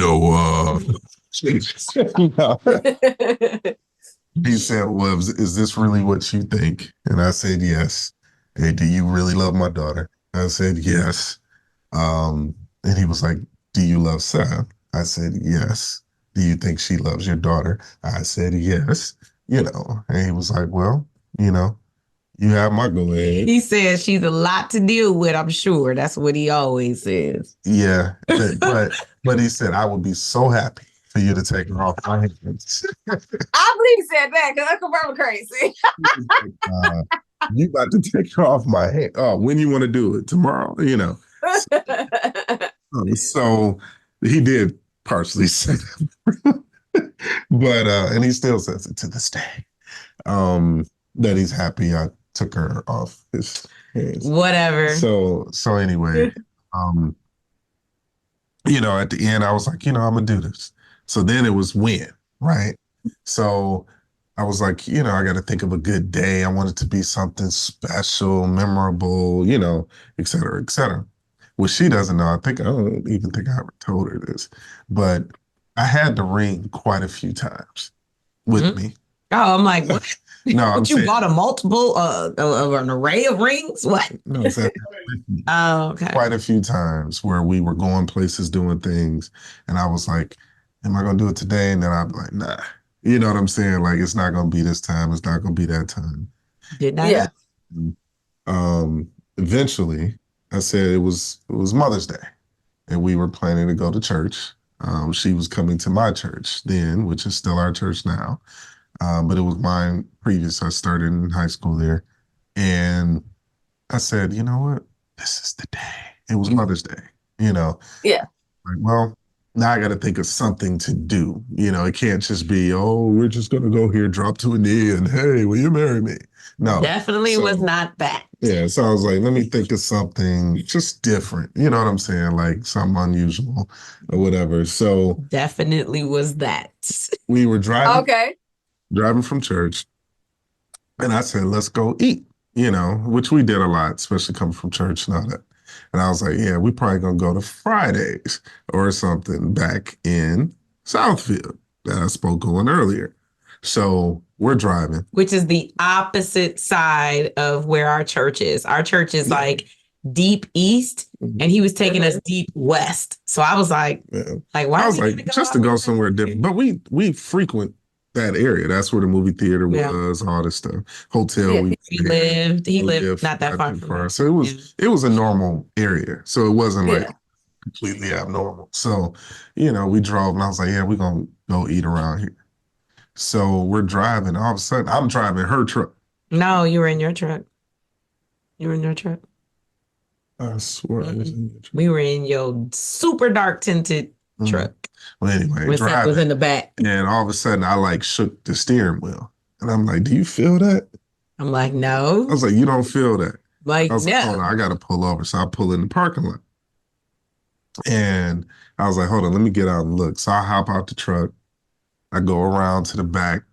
Speaker 8: said, well, is this really what you think? And I said, yes. Hey, do you really love my daughter? I said, yes. And he was like, do you love Sam? I said, yes. do you think she loves your daughter? I said, yes, and he was like, well, you have my go ahead.
Speaker 2: He says she's a lot to deal with, I'm sure. That's what he always says.
Speaker 8: Yeah, but he said, I would be so happy for you to take her off my hands.
Speaker 7: I believe he said that because Uncle Verba crazy.
Speaker 8: You about to take her off my hand. Oh, when you want to do it? Tomorrow, So he did partially say that. But and he still says it to this day. That he's happy I took her off his hands.
Speaker 2: Whatever.
Speaker 8: So anyway, at the end I was like, I'm gonna do this. So then it was when, right? So I was like, I got to think of a good day. I want it to be something special, memorable, et cetera, et cetera. Well, she doesn't know. I don't even think I ever told her this, but I had the ring quite a few times with me.
Speaker 2: Oh, I'm like, what?
Speaker 8: No,
Speaker 2: But you bought a multiple, an array of rings? What?
Speaker 8: No, exactly.
Speaker 2: Oh, okay.
Speaker 8: Quite a few times where we were going places, doing things, and I was like, am I going to do it today? And then I'd be like, nah. You know what I'm saying? Like, it's not going to be this time. It's not going to be that time.
Speaker 2: Did not.
Speaker 7: Yeah.
Speaker 8: Eventually, I said it was Mother's Day, and we were planning to go to church. She was coming to my church then, which is still our church now. But it was mine previous. I started in high school there. And I said, you know what? This is the day. It was Mother's Day,
Speaker 7: Yeah.
Speaker 8: Like, well, now I got to think of something to do. It can't just be, oh, we're just going to go here, drop to a knee, and hey, will you marry me? No.
Speaker 2: Definitely was not that.
Speaker 8: Yeah, so I was like, let me think of something just different. You know what I'm saying? Like something unusual or whatever. So
Speaker 2: definitely was that.
Speaker 8: We were driving.
Speaker 7: Okay.
Speaker 8: Driving from church. And I said, let's go eat, which we did a lot, especially coming from church and all that. And I was like, yeah, we probably going to go to Fridays or something back in Southfield that I spoke on earlier. So we're driving.
Speaker 2: Which is the opposite side of where our church is. Our church is like deep east, and he was taking us deep west. So I was like, why?
Speaker 8: I was like, just to go somewhere different. But we frequent that area. That's where the movie theater was, all this stuff. Hotel.
Speaker 2: Yeah, he lived not that far from us.
Speaker 8: So it was a normal area. So it wasn't like completely abnormal. So, we drove and I was like, yeah, we're going to go eat around here. So we're driving. All of a sudden, I'm driving her truck.
Speaker 2: No, you were in your truck. You were in your truck.
Speaker 8: I swear I was in your truck.
Speaker 2: We were in your super dark tinted truck.
Speaker 8: Well, anyway,
Speaker 2: Seth was in the back.
Speaker 8: And all of a sudden, I shook the steering wheel. And I'm like, do you feel that?
Speaker 2: I'm like, no.
Speaker 8: I was like, you don't feel that.
Speaker 2: Like,
Speaker 8: I was like, hold on, I got to pull over. So I pull in the parking lot. And I was like, hold on, let me get out and look. So I hop out the truck. I go around to the back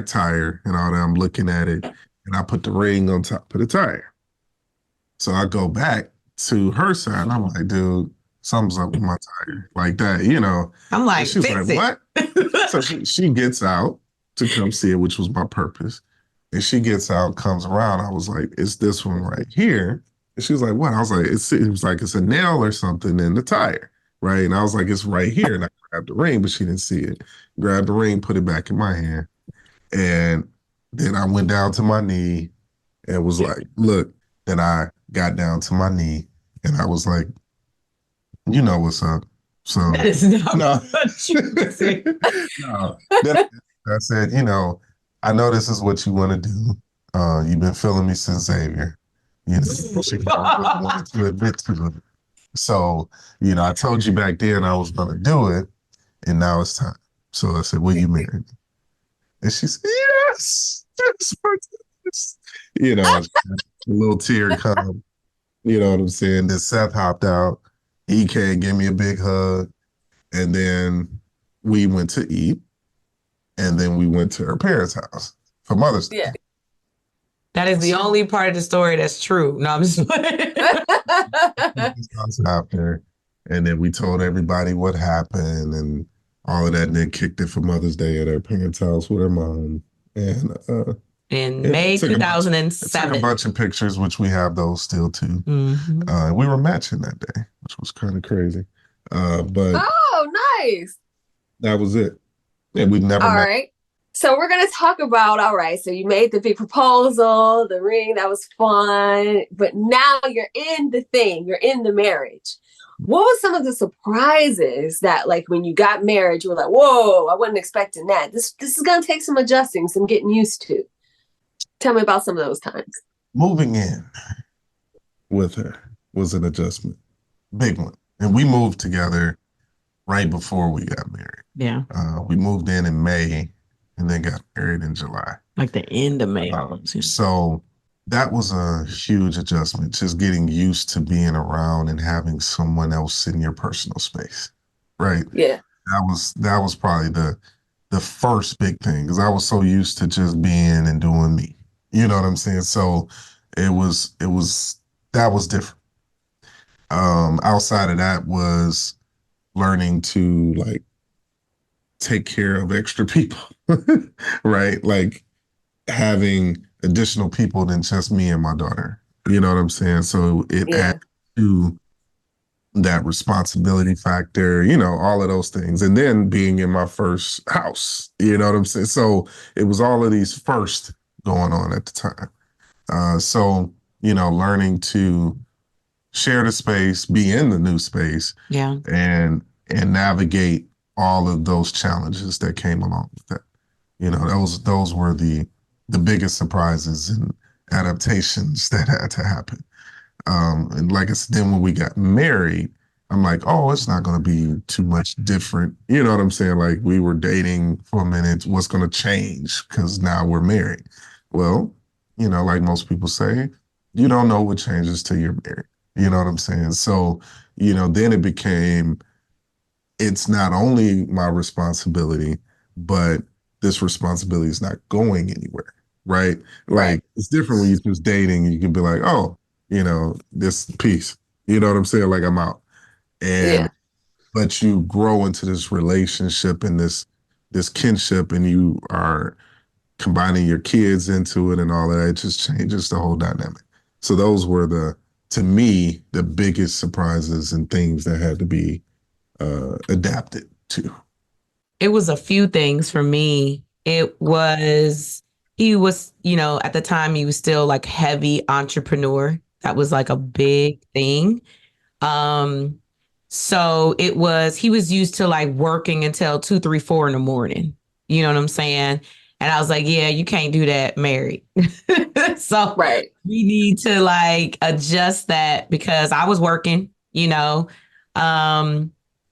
Speaker 8: tire and all that. I'm looking at it. And I put the ring on top of the tire. So I go back to her side. And I'm like, dude, something's up with my tire. Like that,
Speaker 2: I'm like,
Speaker 8: she's like, what? So she gets out to come see it, which was my purpose. And she gets out, comes around. I was like, it's this one right here. And she was like, what? I was like, it was like it's a nail or something in the tire. Right. And I was like, it's right here. And I grabbed the ring, but she didn't see it. Grabbed the ring, put it back in my hand. And then I went down to my knee and was like, look. Then I got down to my knee and I was like, you know what's up. So
Speaker 2: that is not what you say.
Speaker 8: No. Then I said, I know this is what you want to do. You've been feeling me since Xavier. She wanted to admit to it. So, I told you back then I was going to do it, and now it's time. So I said, will you marry me? And she said, yes. A little tear come. You know what I'm saying? Then Seth hopped out. He came, gave me a big hug. And then we went to eat. And then we went to her parents' house for Mother's Day.
Speaker 7: Yeah.
Speaker 2: That is the only part of the story that's true. No, I'm just
Speaker 8: out there. And then we told everybody what happened and all of that. And then kicked it for Mother's Day at her parents' house with her mom. And
Speaker 2: in May 2007.
Speaker 8: Took a bunch of pictures, which we have those still too.
Speaker 2: Mm-hmm.
Speaker 8: We were matching that day, which was kind of crazy. But
Speaker 7: oh, nice.
Speaker 8: That was it. And we never
Speaker 7: All
Speaker 8: met.
Speaker 7: right. So we're going to talk about, all right, so you made the big proposal, the ring, that was fun, but now you're in the thing, you're in the marriage. What was some of the surprises that, like, when you got married, you were like, whoa, I wasn't expecting that. This is going to take some adjusting, some getting used to. Tell me about some of those times.
Speaker 8: Moving in with her was an adjustment, big one. And we moved together right before we got married.
Speaker 2: Yeah.
Speaker 8: We moved in May and then got married in July.
Speaker 2: Like the end of May.
Speaker 8: So that was a huge adjustment, just getting used to being around and having someone else in your personal space, right?
Speaker 7: Yeah.
Speaker 8: That was probably the first big thing, because I was so used to just being and doing me. You know what I'm saying? So that was different. Outside of that was learning to like take care of extra people, right? Like having additional people than just me and my daughter. You know what I'm saying? So it adds to that responsibility factor, you know, all of those things. And then being in my first house, you know what I'm saying? So it was all of these first going on at the time. So, you know, learning to share the space, be in the new space, and navigate all of those challenges that came along with that. You know, those were the biggest surprises and adaptations that had to happen. And like I said, then when we got married, I'm like, oh, it's not going to be too much different. You know what I'm saying? Like we were dating for a minute. What's going to change? Because now we're married. Well, you know, like most people say, you don't know what changes till you're married. You know what I'm saying? So, you know, then it became, it's not only my responsibility, but this responsibility is not going anywhere, right? Like it's different when you're just dating. You can be like, oh, you know, this piece, you know what I'm saying? Like I'm out. And, but you grow into this relationship and this kinship, and you are combining your kids into it and all of that. It just changes the whole dynamic. So those were to me, the biggest surprises and things that had to be adapted to.
Speaker 2: It was a few things for me. He was, you know, at the time he was still like heavy entrepreneur. That was like a big thing. So he was used to like working until 2, 3, 4 in the morning. You know what I'm saying? And I was like, yeah, you can't do that married. So we need to like adjust that, because I was working, you know.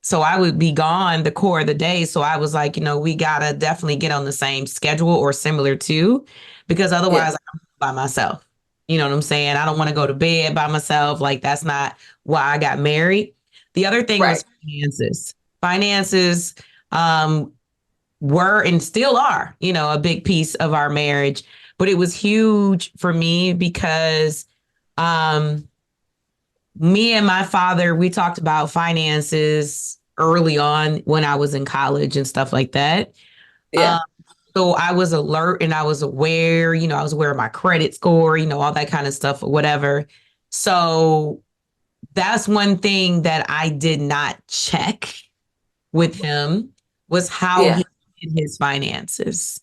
Speaker 2: So I would be gone the core of the day. So I was like, you know, we got to definitely get on the same schedule or similar to, because otherwise I'm by myself. You know what I'm saying? I don't want to go to bed by myself. Like that's not why I got married. The other thing was finances. Finances were and still are, you know, a big piece of our marriage. But it was huge for me because me and my father, we talked about finances early on when I was in college and stuff like that. So I was alert and I was aware, you know, I was aware of my credit score, you know, all that kind of stuff or whatever. So that's one thing that I did not check with him, was how he did his finances.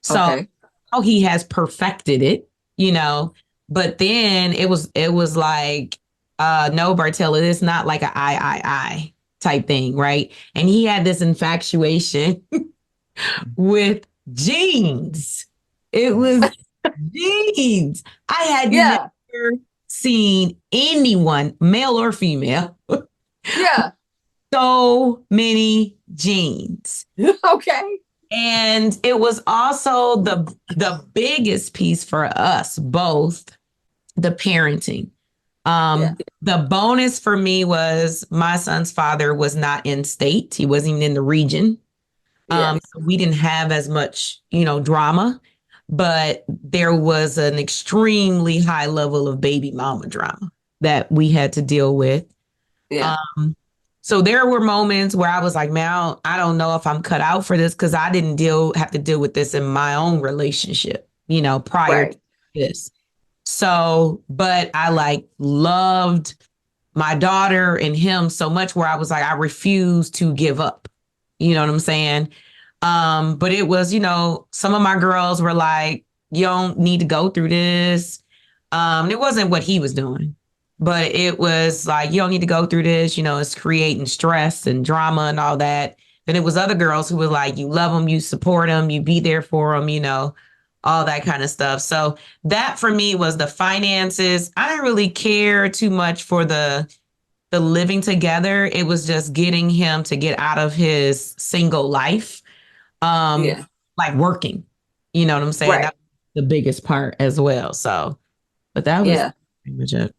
Speaker 2: So how he has perfected it, you know, but then it was like, no, Bartella, it's not like I type thing, right? And he had this infatuation with jeans. It was jeans. I had never seen anyone, male or female, so many jeans. And it was also the biggest piece for us both, the parenting. The bonus for me was my son's father was not in state. He wasn't even in the region. So we didn't have as much, you know, drama, but there was an extremely high level of baby mama drama that we had to deal with. So there were moments where I was like, man, I don't know if I'm cut out for this, because I didn't have to deal with this in my own relationship, you know, prior to this. So, but I like loved my daughter and him so much where I was like, I refuse to give up. You know what I'm saying? But it was, some of my girls were like, you don't need to go through this. It wasn't what he was doing, but it was like, you don't need to go through this. It's creating stress and drama and all that. Then it was other girls who were like, you love them, you support them, you be there for them, all that kind of stuff. So that for me was the finances. I didn't really care too much for the living together. It was just getting him to get out of his single life. Like working, you know what I'm saying?
Speaker 7: Right.
Speaker 2: That's the biggest part as well. So, but that was pretty much it.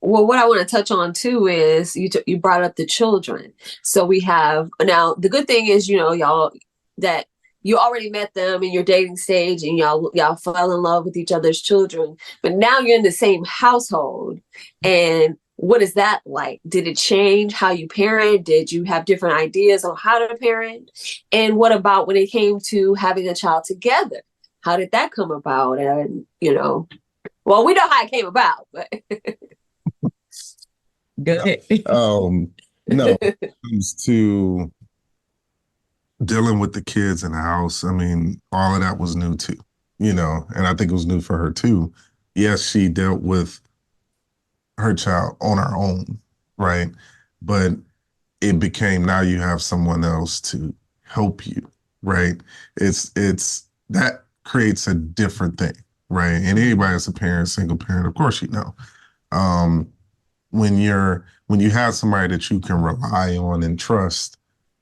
Speaker 7: Well, what I want to touch on too is you brought up the children. So we have now, the good thing is, y'all, that you already met them in your dating stage and y'all fell in love with each other's children, but now you're in the same household. And what is that like? Did it change how you parent? Did you have different ideas on how to parent? And what about when it came to having a child together? How did that come about? And, well, we know how it came about, but
Speaker 2: good.
Speaker 8: No, when it comes to dealing with the kids in the house, I mean, all of that was new too, and I think it was new for her too. Yes, she dealt with her child on her own, right? But it became, now you have someone else to help you, right? It's that creates a different thing, right? And anybody that's a parent, single parent, of course, when you have somebody that you can rely on and trust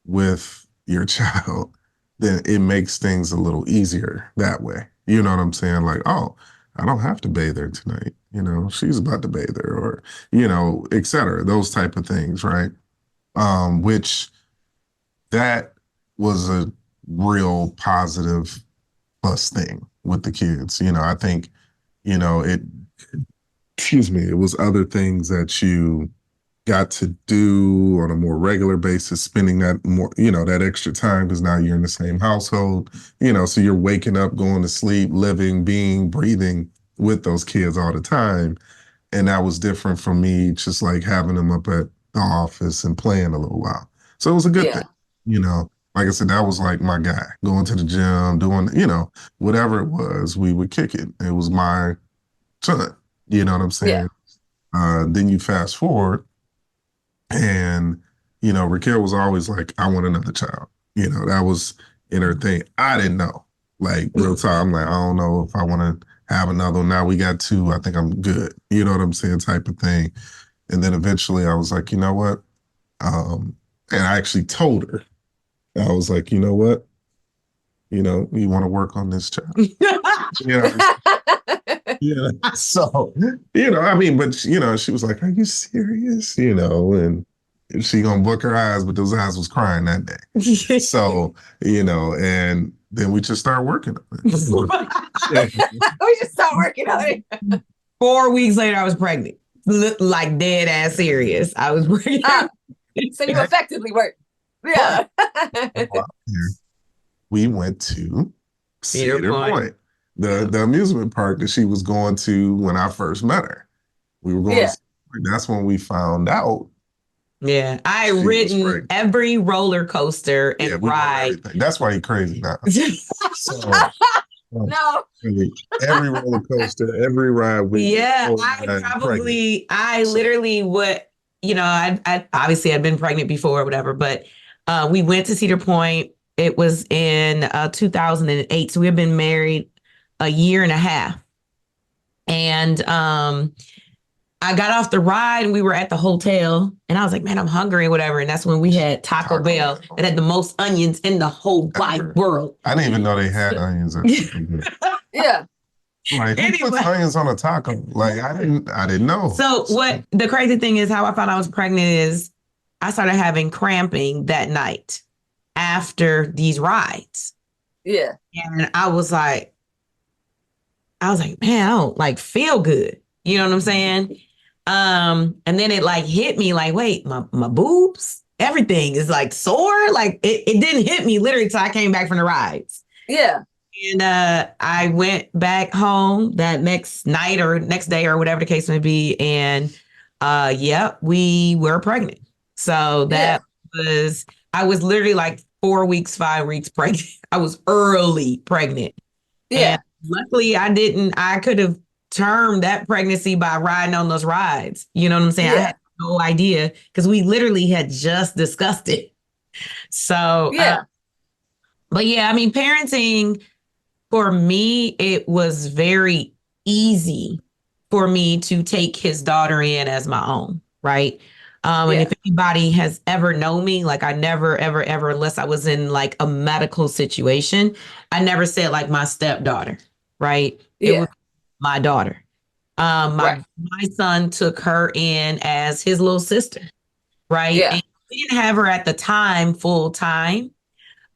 Speaker 8: with your child, then it makes things a little easier that way. You know what I'm saying? Like, oh, I don't have to bathe her tonight. She's about to bathe her, or, et cetera, those type of things, right? Which that was a real positive plus thing with the kids. I think, it was other things that you got to do on a more regular basis, spending that more, that extra time, because now you're in the same household, so you're waking up, going to sleep, living, being, breathing with those kids all the time. And that was different from me just like having them up at the office and playing a little while. So it was a good thing, like I said, that was like my guy, going to the gym, doing, whatever it was, we would kick it. It was my son, you know what I'm saying? Then you fast forward and, Raquel was always like, I want another child. That was in her thing. I didn't know, like real time. I'm like, I don't know if I want to have another one. Now we got two. I think I'm good. You know what I'm saying? Type of thing. And then eventually I was like, you know what? And I actually told her, I was like, you know what? You want to work on this child. Yeah. So, I mean, but, she was like, are you serious? And she gonna book her eyes, but those eyes was crying that day. So, and then we just started working on it.
Speaker 7: We just started working on it.
Speaker 2: 4 weeks later, I was pregnant. Like dead ass serious. I was pregnant.
Speaker 7: So you effectively worked. Yeah.
Speaker 8: We went to Cedar Point, the amusement park that she was going to when I first met her. We were going to, that's when we found out.
Speaker 2: Yeah, I had ridden every roller coaster and ride.
Speaker 8: That's why you're crazy now. So,
Speaker 7: no.
Speaker 8: Every roller coaster, every ride.
Speaker 2: I literally would, I obviously had been pregnant before or whatever, but we went to Cedar Point. It was in 2008. So we had been married a year and a half. And I got off the ride and we were at the hotel and I was like, man, I'm hungry or whatever. And that's when we had Taco Bell that had the most onions in the whole wide world.
Speaker 8: I didn't even know they had onions.
Speaker 7: Yeah.
Speaker 8: Like, who puts onions on a taco? Like, I didn't know.
Speaker 2: So what the crazy thing is, how I found I was pregnant is I started having cramping that night after these rides.
Speaker 7: Yeah.
Speaker 2: And I was like, man, I don't like feel good. You know what I'm saying? And then it like hit me like, wait, my boobs, everything is like sore. Like it didn't hit me literally till I came back from the rides.
Speaker 7: Yeah.
Speaker 2: And I went back home that next night or next day or whatever the case may be. And we were pregnant. So that was, I was literally like 4 weeks, 5 weeks pregnant. I was early pregnant.
Speaker 7: Yeah.
Speaker 2: And luckily I could have termed that pregnancy by riding on those rides. You know what I'm saying? I
Speaker 7: Yeah.
Speaker 2: had no idea because we literally had just discussed it. So,
Speaker 7: Yeah.
Speaker 2: but yeah, I mean, parenting for me, it was very easy for me to take his daughter in as my own, right? And if anybody has ever known me, like I never, ever, ever, unless I was in like a medical situation, I never said like my stepdaughter, right? It was my daughter. My son took her in as his little sister, right?
Speaker 7: Yeah.
Speaker 2: And we didn't have her at the time full time.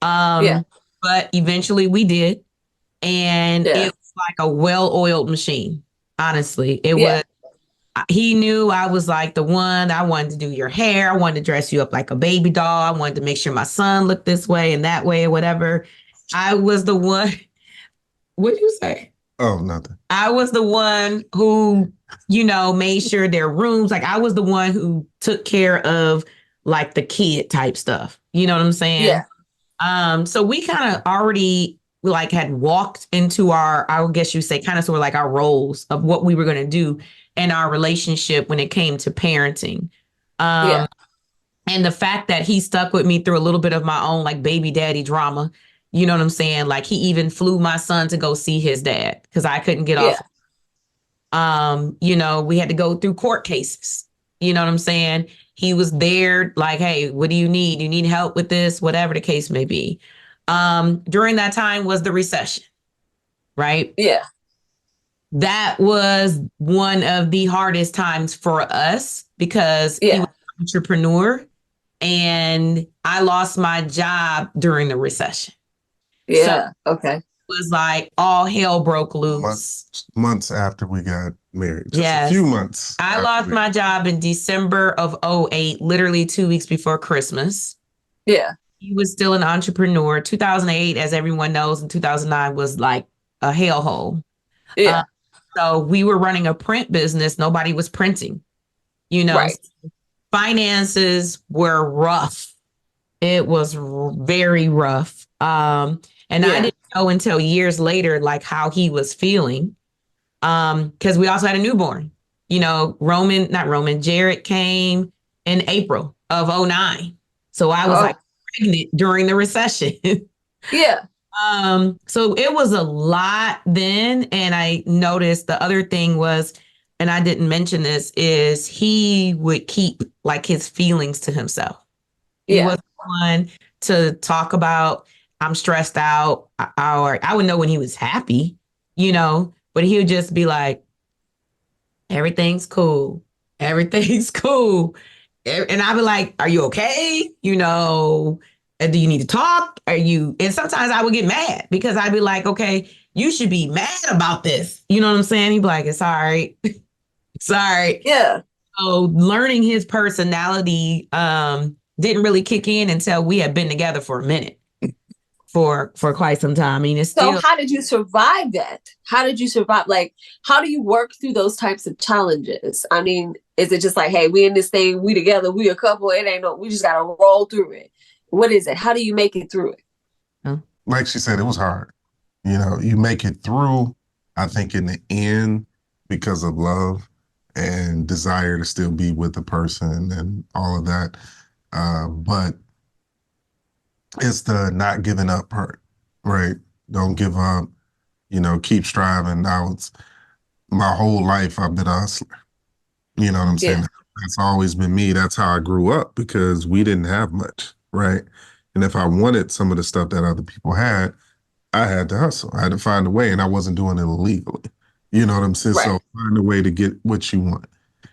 Speaker 2: But eventually we did. And it was like a well-oiled machine. Honestly, it was. He knew I was like the one. I wanted to do your hair. I wanted to dress you up like a baby doll. I wanted to make sure my son looked this way and that way or whatever. I was the one. What did you say?
Speaker 8: Oh, nothing.
Speaker 2: I was the one who, made sure their rooms, like I was the one who took care of like the kid type stuff. You know what I'm saying?
Speaker 7: Yeah.
Speaker 2: So we kind of already like had walked into I guess you say kind of sort of like our roles of what we were going to do in our relationship when it came to parenting. And the fact that he stuck with me through a little bit of my own like baby daddy drama, you know what I'm saying? Like he even flew my son to go see his dad because I couldn't get off. We had to go through court cases. You know what I'm saying? He was there like, hey, what do you need? You need help with this, whatever the case may be. During that time was the recession, right?
Speaker 7: Yeah.
Speaker 2: That was one of the hardest times for us because he was an entrepreneur and I lost my job during the recession.
Speaker 7: Yeah. So it
Speaker 2: was like all hell broke loose.
Speaker 8: Months after we got married. Just a few months.
Speaker 2: I lost my job in December of 2008, literally 2 weeks before Christmas.
Speaker 7: Yeah.
Speaker 2: He was still an entrepreneur. 2008, as everyone knows, in 2009 was like a hellhole.
Speaker 7: Yeah.
Speaker 2: So we were running a print business. Nobody was printing,
Speaker 7: Right.
Speaker 2: Finances were rough. It was very rough. And I didn't know until years later, like how he was feeling. Because we also had a newborn, Jared came in April of 2009. So I was like pregnant during the recession.
Speaker 7: Yeah.
Speaker 2: So it was a lot then. And I noticed the other thing was, and I didn't mention this, is he would keep like his feelings to himself. He wasn't one to talk about, I'm stressed out. I would know when he was happy, but he would just be like, everything's cool. Everything's cool. And I'd be like, are you okay? Do you need to talk? And sometimes I would get mad because I'd be like, okay, you should be mad about this. You know what I'm saying? He'd be like, it's all right. It's all right.
Speaker 7: Yeah.
Speaker 2: So learning his personality didn't really kick in until we had been together for a minute. For quite some time. I mean, it's still.
Speaker 7: So how did you survive that? How did you survive? Like, how do you work through those types of challenges? I mean, is it just like, hey, we in this thing, we together, we a couple, we just got to roll through it. What is it? How do you make it through it?
Speaker 8: Like she said, it was hard. You make it through, I think in the end, because of love and desire to still be with the person and all of that. But it's the not giving up part, right? Don't give up, keep striving. Now it's my whole life I've been a hustler. You know what I'm saying? That's always been me. That's how I grew up because we didn't have much, right? And if I wanted some of the stuff that other people had, I had to hustle. I had to find a way, and I wasn't doing it illegally. You know what I'm saying? Right. So find a way to get what you want.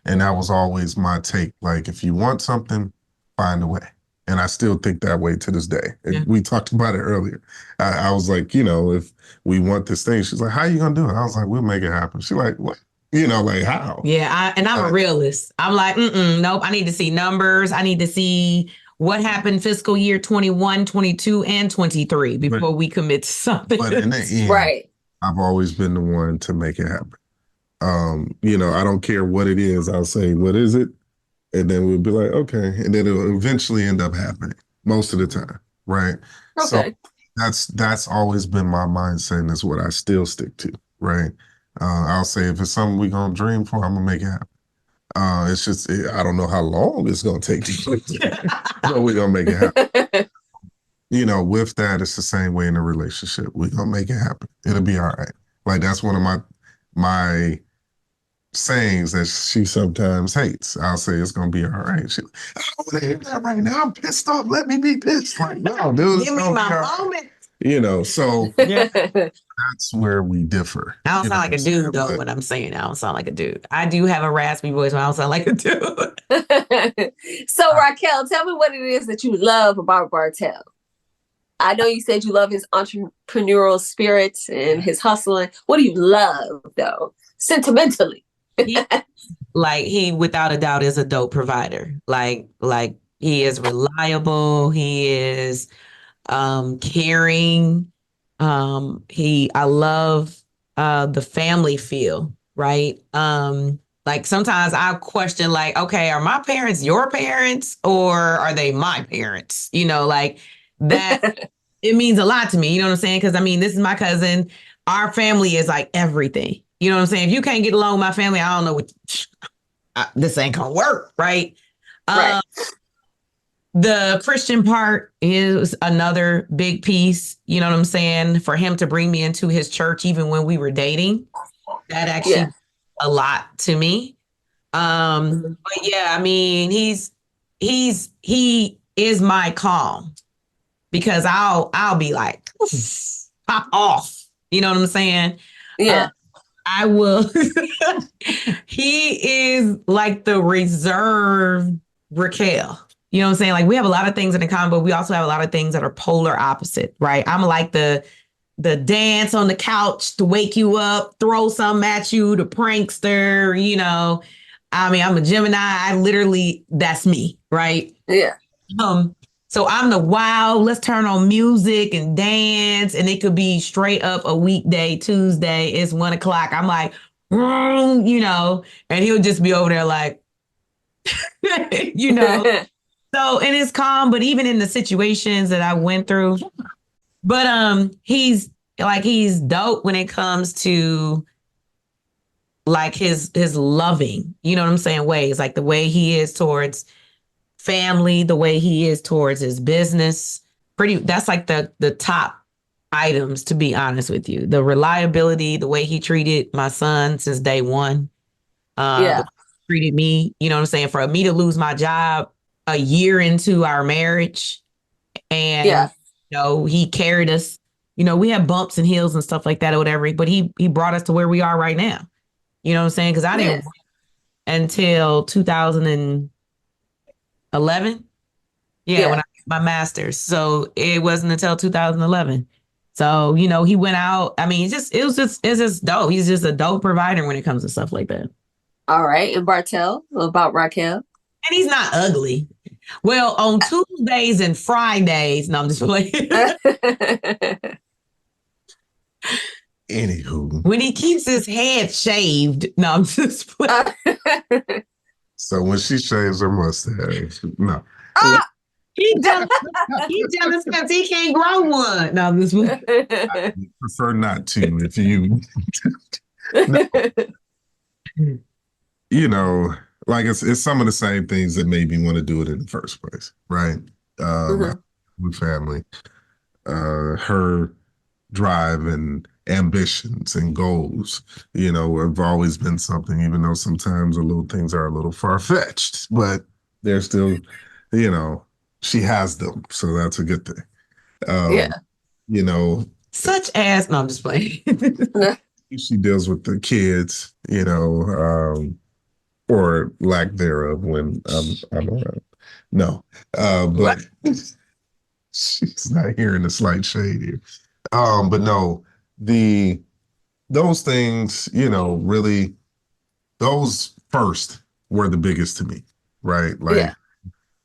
Speaker 8: And that was always my take. Like, if you want something, find a way. And I still think that way to this day. Yeah. We talked about it earlier. I was like, if we want this thing, she's like, how are you going to do it? I was like, we'll make it happen. She's like, what? Like how?
Speaker 2: Yeah, I'm a realist. I'm like, nope. I need to see numbers. I need to see what happened fiscal year 21, 22, and 23 before we commit to something.
Speaker 8: But in the end,
Speaker 7: right.
Speaker 8: I've always been the one to make it happen. I don't care what it is. I'll say, what is it? And then we'll be like, okay. And then it'll eventually end up happening most of the time. right? So
Speaker 7: Okay.
Speaker 8: that's always been my mindset, and it's what I still stick to, right? I'll say if it's something we're gonna dream for, I'm gonna make it happen. It's just I don't know how long it's gonna take to get there, but we're gonna make it happen. You know, with that, it's the same way in a relationship. We're gonna make it happen. It'll be all right. Like that's one of my sayings that she sometimes hates. I'll say it's gonna be all right. She, I don't want to hear that right now. I'm pissed off. Let me be pissed. Like, no, dude,
Speaker 2: Give me my moment.
Speaker 8: you know, so
Speaker 2: Yeah.
Speaker 8: that's where we differ.
Speaker 2: I don't
Speaker 8: you
Speaker 2: sound
Speaker 8: know
Speaker 2: like a dude though.
Speaker 8: but-
Speaker 2: What I'm saying, I don't sound like a dude. I do have a raspy voice, but I don't sound like a dude.
Speaker 7: So Raquel, tell me what it is that you love about Bartell. I know you said you love his entrepreneurial spirit and his hustling. What do you love though, sentimentally?
Speaker 2: He without a doubt is a dope provider. Like he is reliable. He is caring. I love the family feel, right? Like sometimes I question, like, okay, are my parents your parents or are they my parents? You know, like that. It means a lot to me. You know what I'm saying? Because I mean, this is my cousin. Our family is like everything. You know what I'm saying? If you can't get along with my family, I don't know what this ain't gonna work, right?
Speaker 7: Right.
Speaker 2: The Christian part is another big piece. You know what I'm saying? For him to bring me into his church, even when we were dating, that actually a lot to me. But yeah, I mean, he is my calm because I'll be like, pop off. You know what I'm saying?
Speaker 7: Yeah.
Speaker 2: I will. He is like the reserved Raquel. You know what I'm saying? Like we have a lot of things in common, but we also have a lot of things that are polar opposite, right? I'm like the dance on the couch to wake you up, throw something at you, the prankster, you know. I mean, I'm a Gemini. I literally, that's me, right?
Speaker 7: Yeah.
Speaker 2: So I'm the wow, let's turn on music and dance. And it could be straight up a weekday, Tuesday, it's 1:00. I'm like, you know, and he'll just be over there like, you know. So, and it's calm, but even in the situations that I went through, but he's dope when it comes to like his loving, you know what I'm saying, ways, like the way he is towards family, the way he is towards his business. That's like the top items, to be honest with you. The reliability, the way he treated my son since day one. Treated me, you know what I'm saying, for me to lose my job a year into our marriage, and you know, he carried us. You know, we had bumps and hills and stuff like that or whatever, but he brought us to where we are right now. You know what I'm saying? Because I didn't until 2011. When I got my master's. So it wasn't until 2011. So, you know, he went out. I mean, it's just dope. He's just a dope provider when it comes to stuff like that.
Speaker 7: All right. And Bartell, about Raquel?
Speaker 2: And he's not ugly. Well, on Tuesdays and Fridays, no, I'm just playing.
Speaker 8: Anywho.
Speaker 2: When he keeps his head shaved, no, I'm just playing.
Speaker 8: So when she shaves her mustache, no.
Speaker 2: He jealous because he can't grow one. No, this one.
Speaker 8: I prefer not to. If you, no. You know, like it's some of the same things that made me want to do it in the first place, right? With family, her drive and ambitions and goals, you know, have always been something. Even though sometimes the little things are a little far fetched, but they're still, you know. She has them, so that's a good thing. You know,
Speaker 2: such as no, I'm just playing.
Speaker 8: She deals with the kids, you know, or lack thereof when I'm around. No, but she's not hearing the slight shade here. But no, those things, you know, really, those first were the biggest to me, right? Like.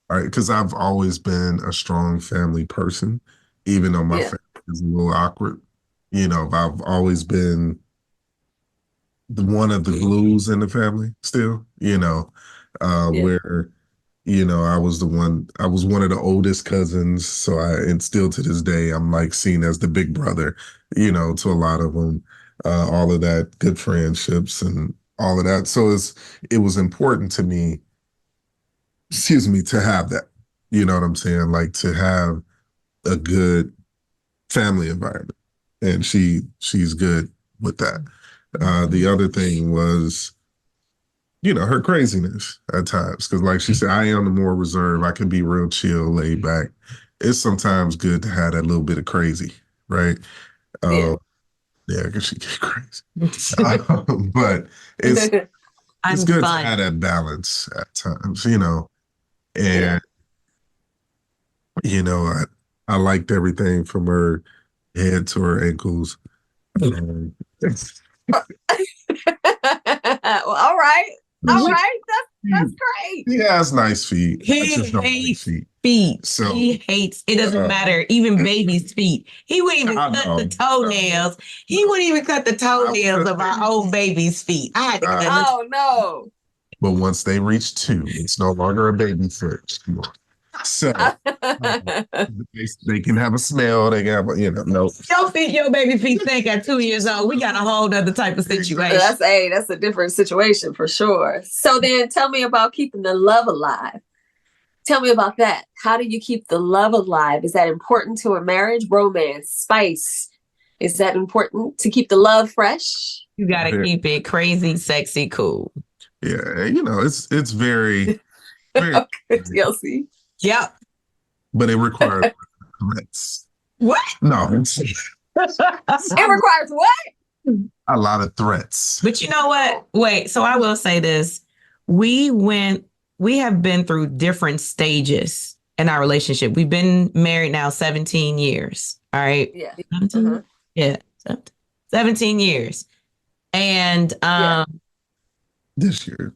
Speaker 8: All right, because I've always been a strong family person, even though my family is a little awkward. You know, I've always been one of the glues in the family still, you know, where I was one of the oldest cousins. So and still to this day, I'm like seen as the big brother, to a lot of them, all of that, good friendships and all of that. So it was important to me, to have that, you know what I'm saying? Like to have a good family environment. And she's good with that. The other thing was, her craziness at times. Because like she said, I am the more reserved. I can be real chill, laid back. It's sometimes good to have that little bit of crazy, right? Yeah, because she get crazy. But it's good to have that balance at times, And, I liked everything from her head to her ankles.
Speaker 7: Well, all right. All right. That's great.
Speaker 8: He has nice feet.
Speaker 2: He hates feet. So he hates, it doesn't matter, even baby's feet. He wouldn't even cut the toenails. He wouldn't even cut the toenails of our old baby's feet. I had to cut
Speaker 7: Oh, no.
Speaker 8: But once they reach 2, it's no longer a baby foot. So they can have a smell. They can have, no.
Speaker 2: Your feet, your baby feet stink at 2 years old. We got a whole other type of situation.
Speaker 7: That's a different situation for sure. So then tell me about keeping the love alive. Tell me about that. How do you keep the love alive? Is that important to a marriage? Romance, spice. Is that important to keep the love fresh?
Speaker 2: You got to keep it crazy, sexy, cool.
Speaker 8: Yeah, it's very, very
Speaker 7: okay, TLC.
Speaker 2: Yep.
Speaker 8: But it requires threats.
Speaker 2: What?
Speaker 8: No.
Speaker 7: It requires what?
Speaker 8: A lot of threats.
Speaker 2: But you know what? Wait, so I will say this. We have been through different stages in our relationship. We've been married now 17 years. All right.
Speaker 7: Yeah.
Speaker 2: 17? Uh-huh. Yeah. 17 years. And
Speaker 8: this year.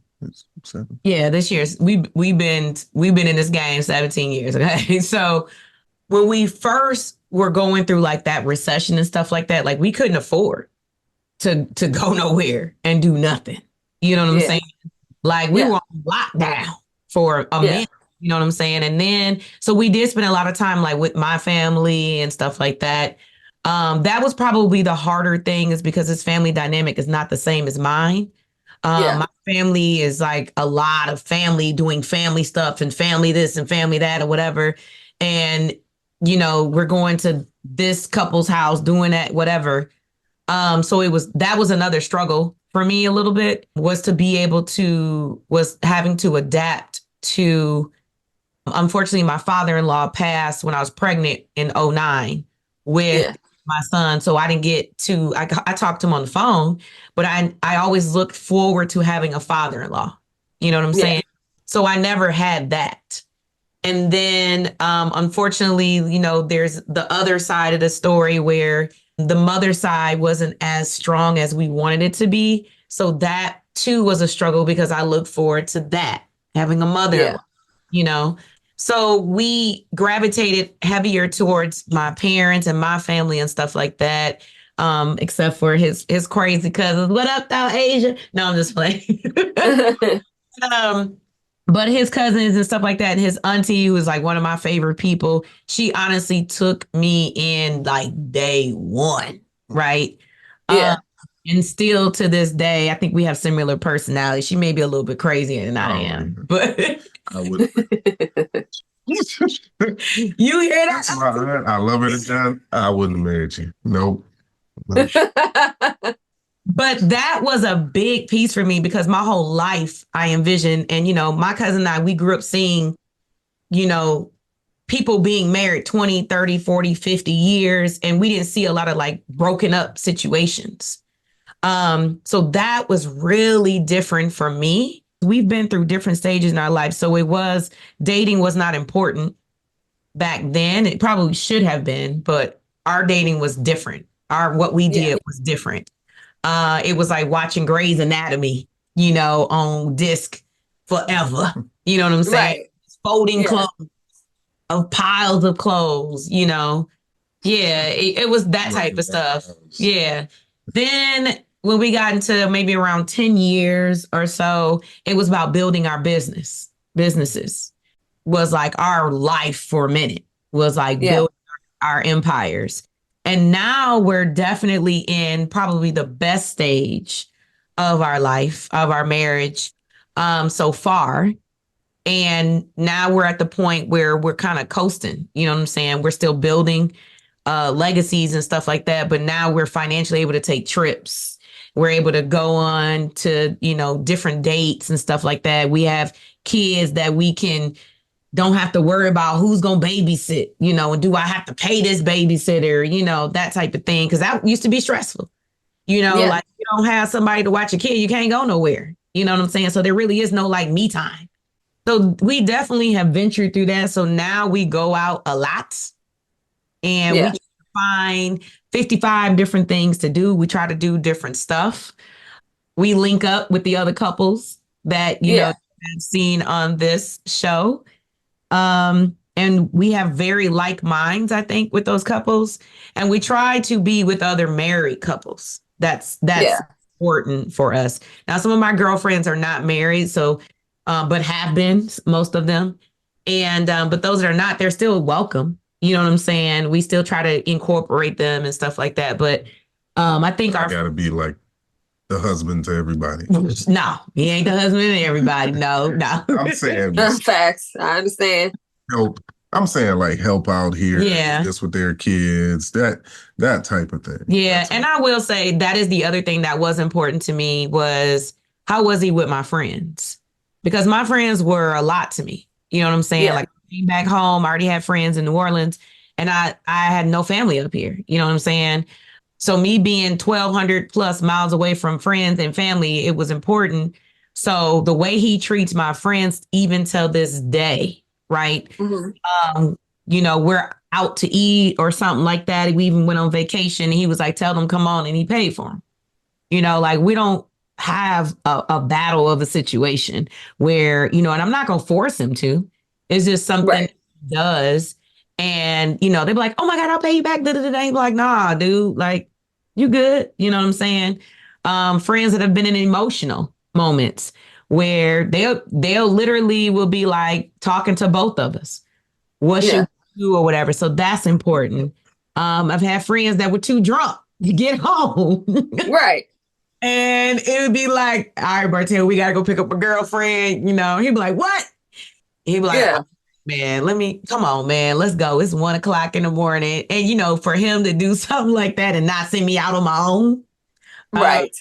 Speaker 2: Yeah, this year we've been in this game 17 years. Okay. So when we first were going through like that recession and stuff like that, like we couldn't afford to go nowhere and do nothing. You know what I'm saying? Like we were on lockdown for a minute. You know what I'm saying? And then so we did spend a lot of time like with my family and stuff like that. That was probably the harder thing, is because his family dynamic is not the same as mine. My family is like a lot of family doing family stuff and family this and family that or whatever. And, we're going to this couple's house doing that, whatever. So that was another struggle for me a little bit, was having to adapt to, unfortunately, my father-in-law passed when I was pregnant in 2009 with my son. So I didn't get to, I talked to him on the phone, but I always looked forward to having a father-in-law. You know what I'm saying? So I never had that. And then, unfortunately, there's the other side of the story where the mother side wasn't as strong as we wanted it to be. So that too was a struggle, because I looked forward to that, having a mother, So we gravitated heavier towards my parents and my family and stuff like that, except for his crazy cousins. What up, though, Asia? No, I'm just playing. But his cousins and stuff like that, and his auntie, who was like one of my favorite people, she honestly took me in like day one, right?
Speaker 7: Yeah.
Speaker 2: And still to this day, I think we have similar personalities. She may be a little bit crazier than I am, but
Speaker 8: I would.
Speaker 2: You hear that?
Speaker 8: I love her to death. I wouldn't have married you. Nope.
Speaker 2: But that was a big piece for me, because my whole life I envisioned, and, my cousin and I, we grew up seeing, people being married 20, 30, 40, 50 years. And we didn't see a lot of like broken up situations. So that was really different for me. We've been through different stages in our life. So dating was not important back then. It probably should have been, but our dating was different. What we did was different. It was like watching Grey's Anatomy, on disc forever. You know what I'm saying?
Speaker 7: Right.
Speaker 2: Folding clothes, of piles of clothes, Yeah, it was that type of stuff. Yeah. Then when we got into maybe around 10 years or so, it was about building our businesses. was like our life for a minute, was like building our empires. And now we're definitely in probably the best stage of our life, of our marriage so far. And now we're at the point where we're kind of coasting. You know what I'm saying? We're still building legacies and stuff like that. But now we're financially able to take trips. We're able to go on to, you know, different dates and stuff like that. We have kids that we don't have to worry about who's going to babysit, you know, and do I have to pay this babysitter, you know, that type of thing. Because that used to be stressful. You know, like you don't have somebody to watch a kid, you can't go nowhere. You know what I'm saying? So there really is no like me time. So we definitely have ventured through that. So now we go out a lot and we find 55 different things to do. We try to do different stuff. We link up with the other couples that, you know, I've seen on this show. And we have very like minds, I think, with those couples. And we try to be with other married couples. That's important for us. Now, some of my girlfriends are not married, so but have been, most of them. And but those that are not, they're still welcome. You know what I'm saying? We still try to incorporate them and stuff like that. But I think
Speaker 8: I gotta be like the husband to everybody.
Speaker 2: No, he ain't the husband to everybody. No.
Speaker 8: I'm saying
Speaker 7: facts. I understand.
Speaker 8: Help. I'm saying like help out here.
Speaker 2: Yeah.
Speaker 8: Just with their kids, that type of thing.
Speaker 2: Yeah. And I will say that is the other thing that was important to me was how was he with my friends? Because my friends were a lot to me. You know what I'm saying?
Speaker 7: Yeah.
Speaker 2: Like back home, I already had friends in New Orleans and I had no family up here. You know what I'm saying? So me being 1,200 plus miles away from friends and family, it was important. So the way he treats my friends, even till this day, right?
Speaker 7: Mm-hmm.
Speaker 2: You know, we're out to eat or something like that. We even went on vacation and he was like, tell them, come on. And he paid for them. You know, like we don't have a battle of a situation where, you know, and I'm not going to force him to. It's just something he does. And, you know, they'd be like, oh my God, I'll pay you back. He'd be like, nah, dude, like, you good. You know what I'm saying? Friends that have been in emotional moments where they'll literally will be like talking to both of us. What should we do or whatever. So that's important. I've had friends that were too drunk to get home.
Speaker 7: Right.
Speaker 2: And it would be like, all right, Bartel, we got to go pick up a girlfriend. You know, he'd be like, what? He'd be like, oh, man, come on, man, let's go. It's 1 o'clock in the morning. And, you know, for him to do something like that and not send me out on my own.
Speaker 7: Right.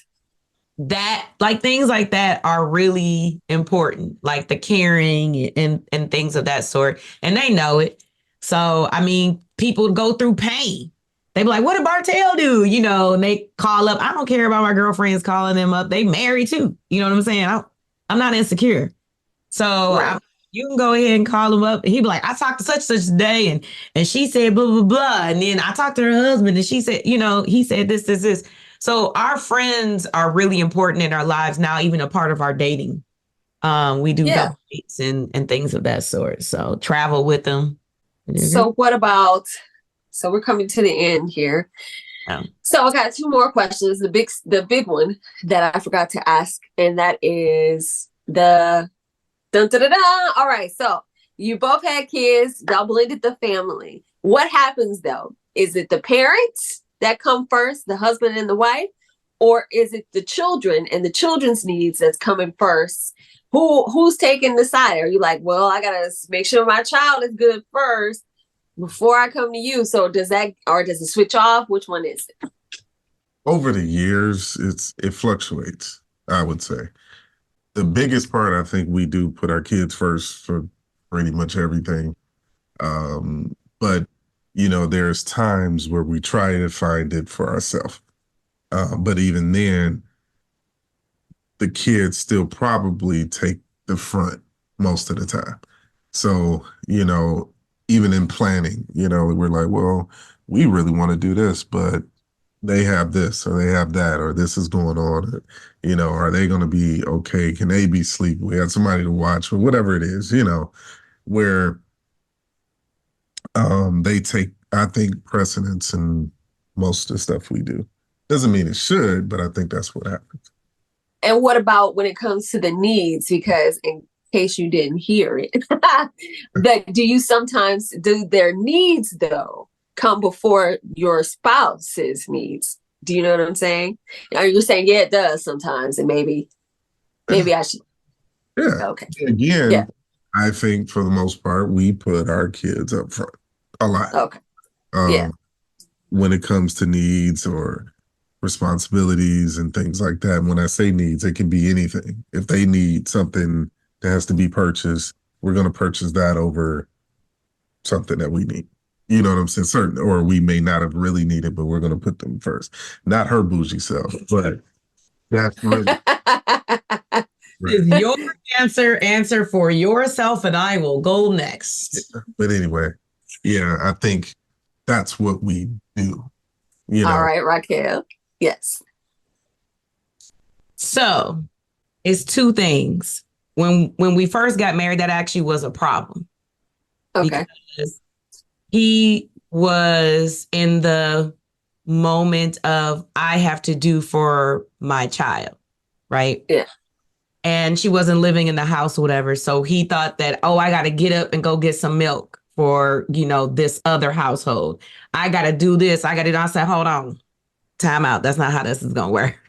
Speaker 2: That like things like that are really important, like the caring and things of that sort. And they know it. So, I mean, people go through pain. They be like, what did Bartel do? You know, and they call up. I don't care about my girlfriends calling them up. They married too. You know what I'm saying? I'm not insecure. So you can go ahead and call him up. He'd be like, I talked to such day and she said blah, blah, blah. And then I talked to her husband and she said, you know, he said this. So our friends are really important in our lives now, even a part of our dating. We do double dates and things of that sort. So travel with them.
Speaker 7: So what about, so we're coming to the end here. So I got 2 more questions. The big one that I forgot to ask, and that is the dun, dun, dun, dun. All right. So you both had kids, y'all blended the family. What happens though? Is it the parents that come first, the husband and the wife, or is it the children and the children's needs that's coming first? Who's taking the side? Are you like, well, I gotta make sure my child is good first before I come to you? So does it switch off? Which one is it?
Speaker 8: Over the years, it fluctuates, I would say. The biggest part, I think we do put our kids first for pretty much everything. But, you know, there's times where we try to find it for ourselves. But even then, the kids still probably take the front most of the time. So, you know, even in planning, you know, we're like, well, we really want to do this, but they have this or they have that, or this is going on, you know, are they going to be okay? Can they be asleep? We have somebody to watch or whatever it is, you know, where they take, I think, precedence in most of the stuff we do. Doesn't mean it should, but I think that's what happens.
Speaker 7: And what about when it comes to the needs? Because case you didn't hear it, that do their needs though come before your spouse's needs? Do you know what I'm saying? Are you saying, yeah, it does sometimes, and maybe I should.
Speaker 8: Yeah.
Speaker 7: Okay.
Speaker 8: Again,
Speaker 7: Yeah.
Speaker 8: I think for the most part, we put our kids up front a lot.
Speaker 7: Okay. Yeah.
Speaker 8: When it comes to needs or responsibilities and things like that. When I say needs, it can be anything. If they need something that has to be purchased, we're going to purchase that over something that we need. You know what I'm saying? Certain, or we may not have really needed, but we're going to put them first. Not her bougie self, but that's really.
Speaker 2: Is your answer for yourself, and I will go next.
Speaker 8: But anyway, yeah, I think that's what we do. You know?
Speaker 7: All right, Raquel. Yes.
Speaker 2: So it's two things. When we first got married, that actually was a problem.
Speaker 7: Okay.
Speaker 2: Because he was in the moment of, I have to do for my child, right?
Speaker 7: Yeah.
Speaker 2: And she wasn't living in the house or whatever. So he thought that, oh, I got to get up and go get some milk for, this other household. I got to do this. I got to do. I said, hold on, time out. That's not how this is going to work.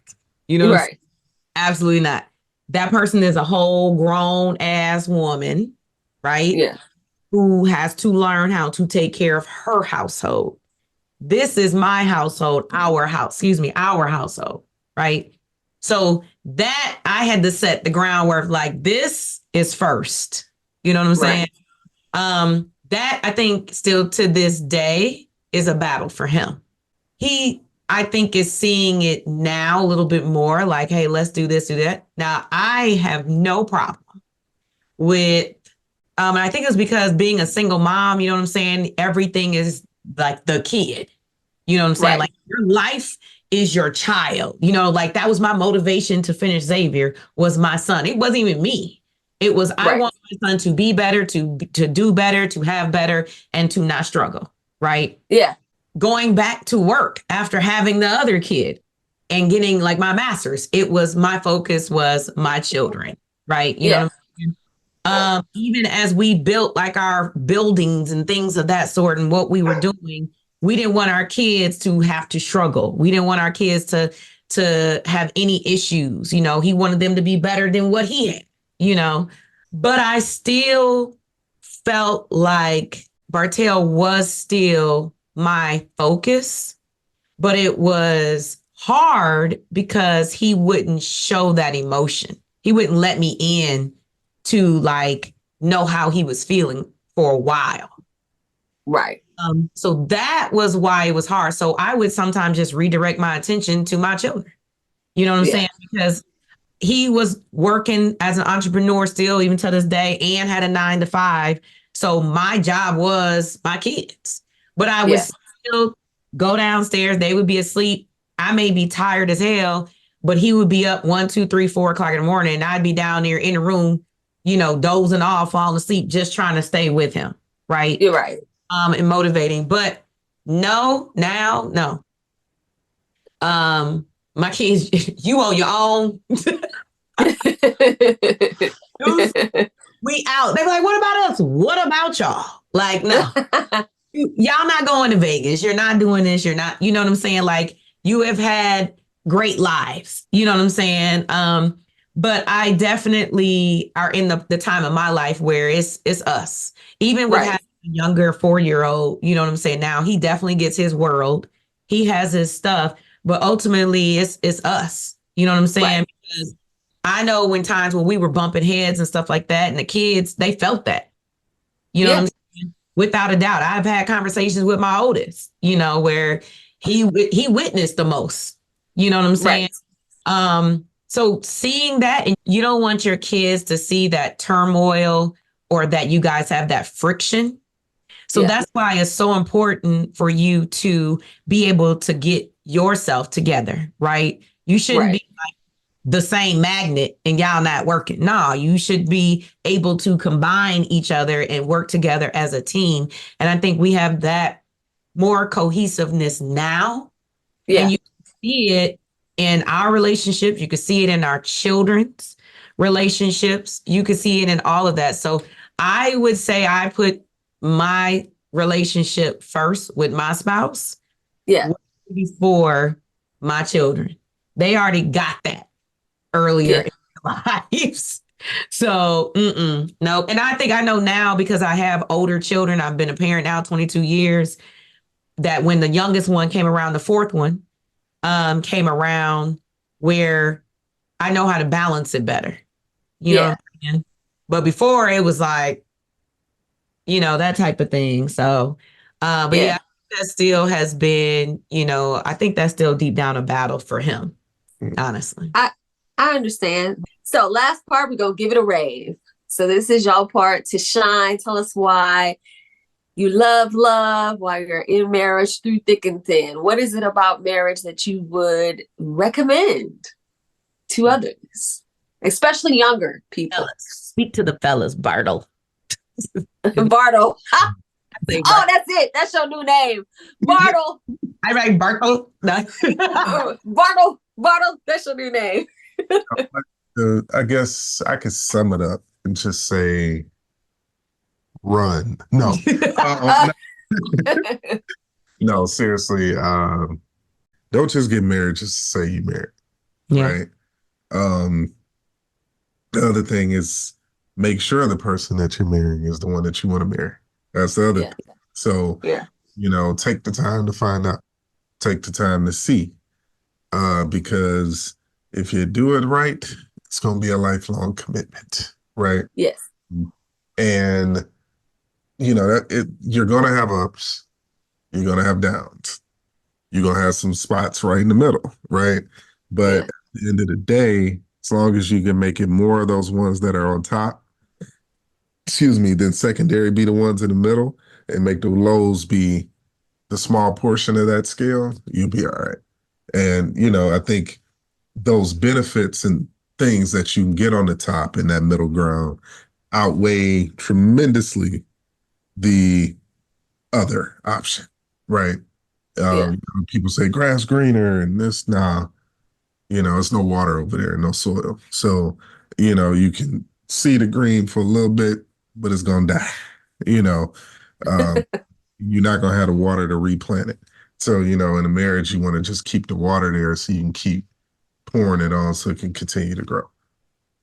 Speaker 7: Right.
Speaker 2: Absolutely not. That person is a whole grown ass woman, right?
Speaker 7: Yeah.
Speaker 2: Who has to learn how to take care of her household. This is my household, our household, right? So that I had to set the groundwork, like, this is first. You know what I'm saying? That I think still to this day is a battle for him. He, I think, is seeing it now a little bit more like, hey, let's do this, do that. Now, I have no problem with, and I think it's because being a single mom, you know what I'm saying? Everything is like the kid, you know what I'm saying?
Speaker 7: Right.
Speaker 2: Like, your life is your child, like that was my motivation to finish Xavier, was my son. It wasn't even me. It was, I want my son to be better, to do better, to have better, and to not struggle. Right.
Speaker 7: Yeah.
Speaker 2: Going back to work after having the other kid and getting like my master's, it was, my focus was my children. Right. You know what I'm saying? Even as we built like our buildings and things of that sort and what we were doing, we didn't want our kids to have to struggle. We didn't want our kids to have any issues. He wanted them to be better than what he had, but I still felt like Bartell was still my focus, but it was hard because he wouldn't show that emotion. He wouldn't let me in to like know how he was feeling for a while.
Speaker 7: Right.
Speaker 2: So that was why it was hard. So I would sometimes just redirect my attention to my children. You know what I'm saying? Because he was working as an entrepreneur still, even to this day, and had a 9-to-5. So my job was my kids, but I would still go downstairs. They would be asleep. I may be tired as hell, but he would be up 1, 2, 3, 4 o'clock in the morning. And I'd be down there in the room, dozing off, falling asleep, just trying to stay with him. Right.
Speaker 7: You're right.
Speaker 2: And motivating, but no. My kids, you on your own. We out. They be like, what about us? What about y'all? Like, no, y'all not going to Vegas. You're not doing this. You're not, you know what I'm saying? Like, you have had great lives. You know what I'm saying? But I definitely are in the time of my life where it's us. Even with having a younger 4-year-old, you know what I'm saying? Now he definitely gets his world. He has his stuff, but ultimately it's us. You know what I'm saying? Because I know when times when we were bumping heads and stuff like that, and the kids, they felt that. You know what I'm saying? Without a doubt. I've had conversations with my oldest, where he witnessed the most. You know what I'm saying? So seeing that, and you don't want your kids to see that turmoil or that you guys have that friction. So that's why it's so important for you to be able to get yourself together, right? You shouldn't be like the same magnet and y'all not working. No, you should be able to combine each other and work together as a team. And I think we have that more cohesiveness now. And you see it in our relationships. You can see it in our children's relationships. You could see it in all of that. So I would say I put my relationship first with my spouse before my children. They already got that earlier in their lives. So, no. And I think I know now because I have older children. I've been a parent now 22 years, that when the youngest one came around, the fourth one came around, where I know how to balance it better. You know what I'm saying? But before it was like, that type of thing. So, but yeah, that still has been, I think that's still deep down a battle for him, honestly.
Speaker 7: I understand. So last part, we're going to give it a rave. So this is y'all part to shine. Tell us why you love, why you're in marriage through thick and thin. What is it about marriage that you would recommend to others, especially younger people?
Speaker 2: Fellas. Speak to the fellas, Bartle.
Speaker 7: Bartle. Oh, that's it. That's your new name. Bartle.
Speaker 2: I write Bartle.
Speaker 7: Bartle. That's your new name.
Speaker 8: I guess I could sum it up and just say, run. No. No, seriously. Don't just get married just to say you married. Right? The other thing is make sure the person that you're marrying is the one that you want to marry. That's the other thing. So, take the time to find out. Take the time to see. Because if you do it right, it's going to be a lifelong commitment, right?
Speaker 7: Yes.
Speaker 8: And, you're going to have ups. You're going to have downs. You're going to have some spots right in the middle, right? But at the end of the day, as long as you can make it more of those ones that are on top, then secondary be the ones in the middle, and make the lows be the small portion of that scale, you'll be all right. And, I think those benefits and things that you can get on the top in that middle ground outweigh tremendously the other option, right? People say grass greener and this, it's no water over there, no soil. So, you can see the green for a little bit, but it's going to die, you're not going to have the water to replant it. So, in a marriage, you want to just keep the water there so you can keep pouring it on so it can continue to grow.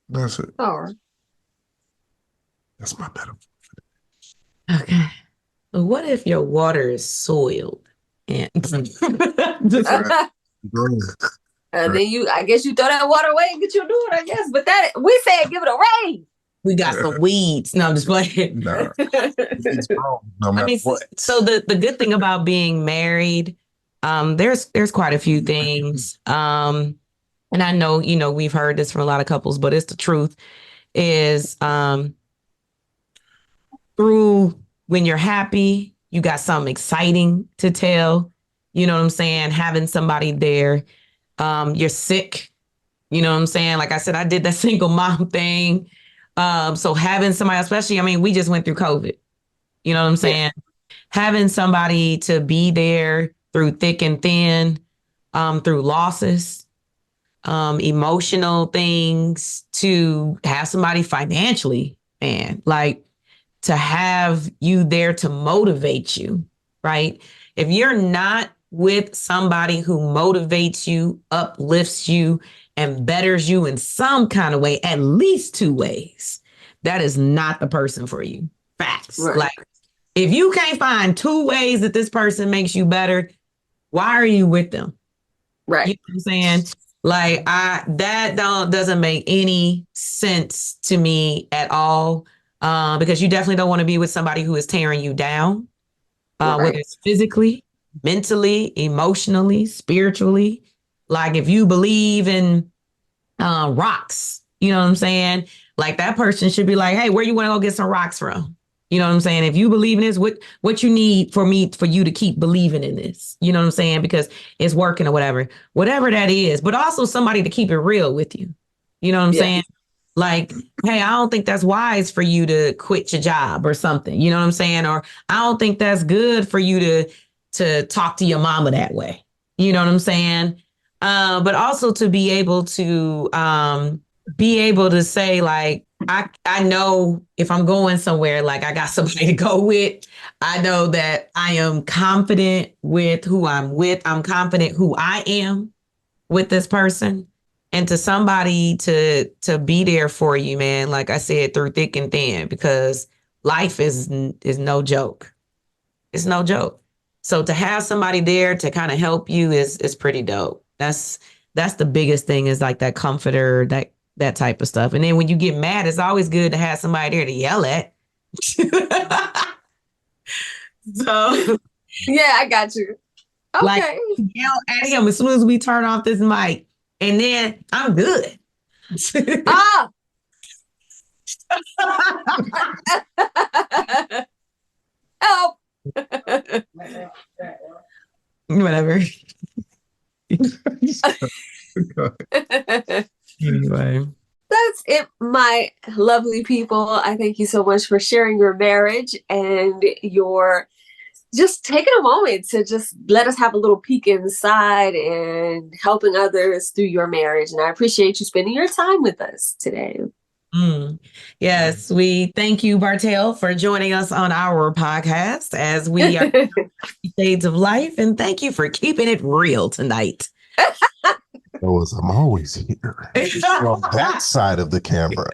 Speaker 8: That's it.
Speaker 7: All right.
Speaker 8: That's my metaphor.
Speaker 2: Okay. But what if your water is soiled? And
Speaker 7: then I guess you throw that water away and get you a new one, I guess. But we said give it a raise.
Speaker 2: We got some weeds. No, I'm just playing.
Speaker 8: No. It's wrong, no matter what.
Speaker 2: So the good thing about being married, there's quite a few things. And I know, we've heard this from a lot of couples, but it's the truth, is through when you're happy, you got something exciting to tell. You know what I'm saying? Having somebody there. You're sick. You know what I'm saying? Like I said, I did that single mom thing. So having somebody, especially, we just went through COVID. You know what I'm saying? Having somebody to be there through thick and thin, through losses, emotional things, to have somebody financially, man, like to have you there to motivate you, right? If you're not with somebody who motivates you, uplifts you, and betters you in some kind of way, at least 2 ways, that is not the person for you. Facts.
Speaker 7: Right.
Speaker 2: Like, if you can't find 2 ways that this person makes you better, why are you with them?
Speaker 7: Right.
Speaker 2: You know what I'm saying? Like, that doesn't make any sense to me at all. Because you definitely don't want to be with somebody who is tearing you down, whether it's physically, mentally, emotionally, spiritually. Like, if you believe in rocks, you know what I'm saying? Like, that person should be like, hey, where you want to go get some rocks from? You know what I'm saying? If you believe in this, what you need for you to keep believing in this, you know what I'm saying? Because it's working or whatever that is, but also somebody to keep it real with you. You know what I'm saying? Like, hey, I don't think that's wise for you to quit your job or something. You know what I'm saying? Or I don't think that's good for you to talk to your mama that way. You know what I'm saying? But also to be able to be able to say, like, I know if I'm going somewhere, like I got somebody to go with, I know that I am confident with who I'm with. I'm confident who I am with this person. And to somebody to be there for you, man, like I said, through thick and thin, because life is no joke. It's no joke. So to have somebody there to kind of help you is pretty dope. That's the biggest thing, is like that comforter, that type of stuff. And then when you get mad, it's always good to have somebody there to yell at. So
Speaker 7: Yeah, I got you. Okay.
Speaker 2: like, yell at him as soon as we turn off this mic, and then I'm good.
Speaker 7: Ah. Help.
Speaker 2: Whatever. Anyway.
Speaker 7: That's it, my lovely people. I thank you so much for sharing your marriage and your just taking a moment to just let us have a little peek inside and helping others through your marriage. And I appreciate you spending your time with us today.
Speaker 2: Yes, we thank you, Bartell, for joining us on our podcast as we are Shades of Life. And thank you for keeping it real tonight.
Speaker 8: I'm always here on that side of the camera.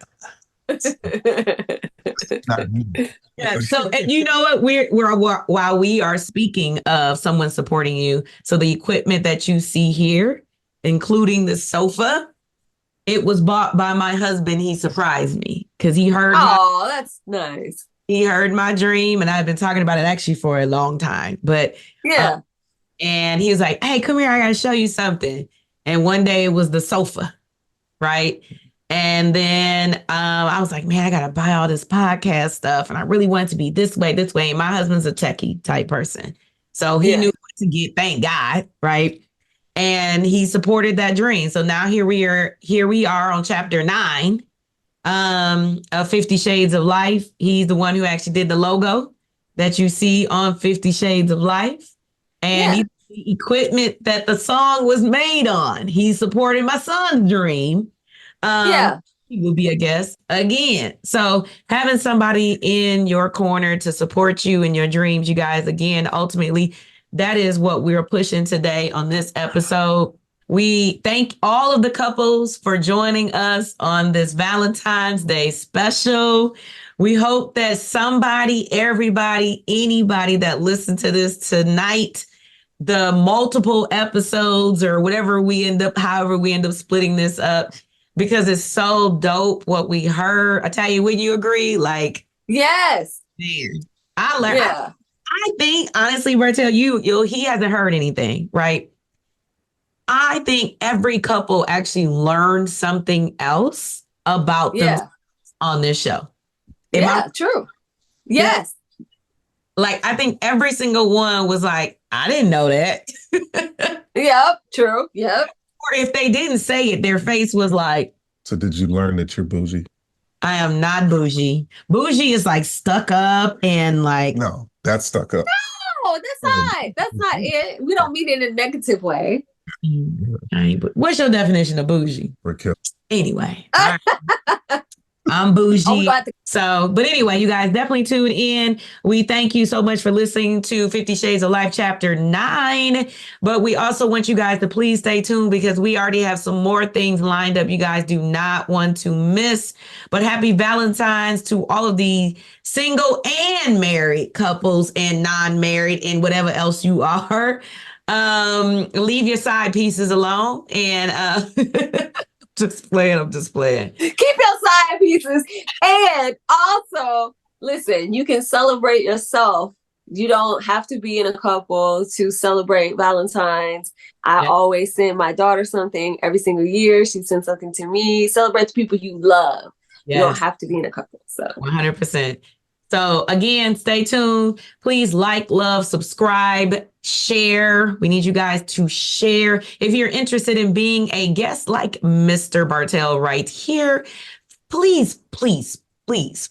Speaker 8: Not me.
Speaker 2: Yeah. So, and you know what? We're while we are speaking of someone supporting you, so the equipment that you see here, including the sofa, it was bought by my husband. He surprised me because he heard.
Speaker 7: Oh, that's nice.
Speaker 2: He heard my dream, and I've been talking about it actually for a long time. But
Speaker 7: yeah,
Speaker 2: and he was like, "Hey, come here! I got to show you something." And one day it was the sofa, right? And then I was like, man, I got to buy all this podcast stuff. And I really want it to be this way. And my husband's a techie type person. So he knew what to get, thank God, right? And he supported that dream. So now here we are on chapter 9 of 50 Shades of Life. He's the one who actually did the logo that you see on 50 Shades of Life. And he the equipment that the song was made on. He supported my son's dream. He will be a guest again. So having somebody in your corner to support you in your dreams, you guys, again, ultimately, that is what we're pushing today on this episode. We thank all of the couples for joining us on this Valentine's Day special. We hope that somebody, everybody, anybody that listened to this tonight, the multiple episodes or however we end up splitting this up, because it's so dope what we heard. I tell you, wouldn't you agree? Like,
Speaker 7: yes,
Speaker 2: man, I learned. Yeah. I think honestly, Bertel, he hasn't heard anything, right? I think every couple actually learned something else about them on this show.
Speaker 7: True. Yes.
Speaker 2: Like, I think every single one was like, I didn't know that.
Speaker 7: Yep, true. Yep.
Speaker 2: Or if they didn't say it, their face was like.
Speaker 8: So did you learn that you're bougie?
Speaker 2: I am not bougie. Bougie is like stuck up and like.
Speaker 8: No, that's stuck up.
Speaker 7: No, that's not it. We don't mean it in a negative way.
Speaker 2: What's your definition of bougie?
Speaker 8: Raquel.
Speaker 2: Anyway. I'm bougie. But anyway, you guys definitely tune in. We thank you so much for listening to 50 Shades of Life chapter 9. But we also want you guys to please stay tuned because we already have some more things lined up you guys do not want to miss. But happy Valentine's to all of the single and married couples and non-married and whatever else you are. Leave your side pieces alone and I'm just playing.
Speaker 7: Keep your side pieces. And also, listen, you can celebrate yourself. You don't have to be in a couple to celebrate Valentine's. I always send my daughter something every single year. She sends something to me. Celebrate the people you love. You don't have to be in a couple. So
Speaker 2: 100%. So again, stay tuned. Please like, love, subscribe, share. We need you guys to share. If you're interested in being a guest like Mr. Bartell right here, please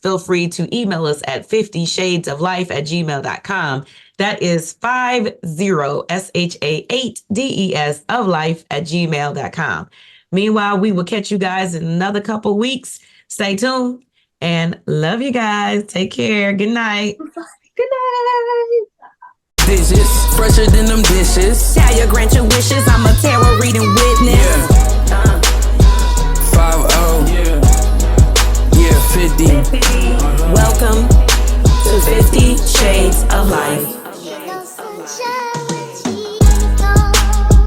Speaker 2: feel free to email us at 50shadesoflife@gmail.com. That is 50SHA8DES of life@gmail.com. Meanwhile, we will catch you guys in another couple weeks. Stay tuned and love you guys. Take care. Good night.
Speaker 7: Good night.
Speaker 1: Dishes, fresher than them dishes.
Speaker 6: Tell your grant your wishes. I'm a tarot reading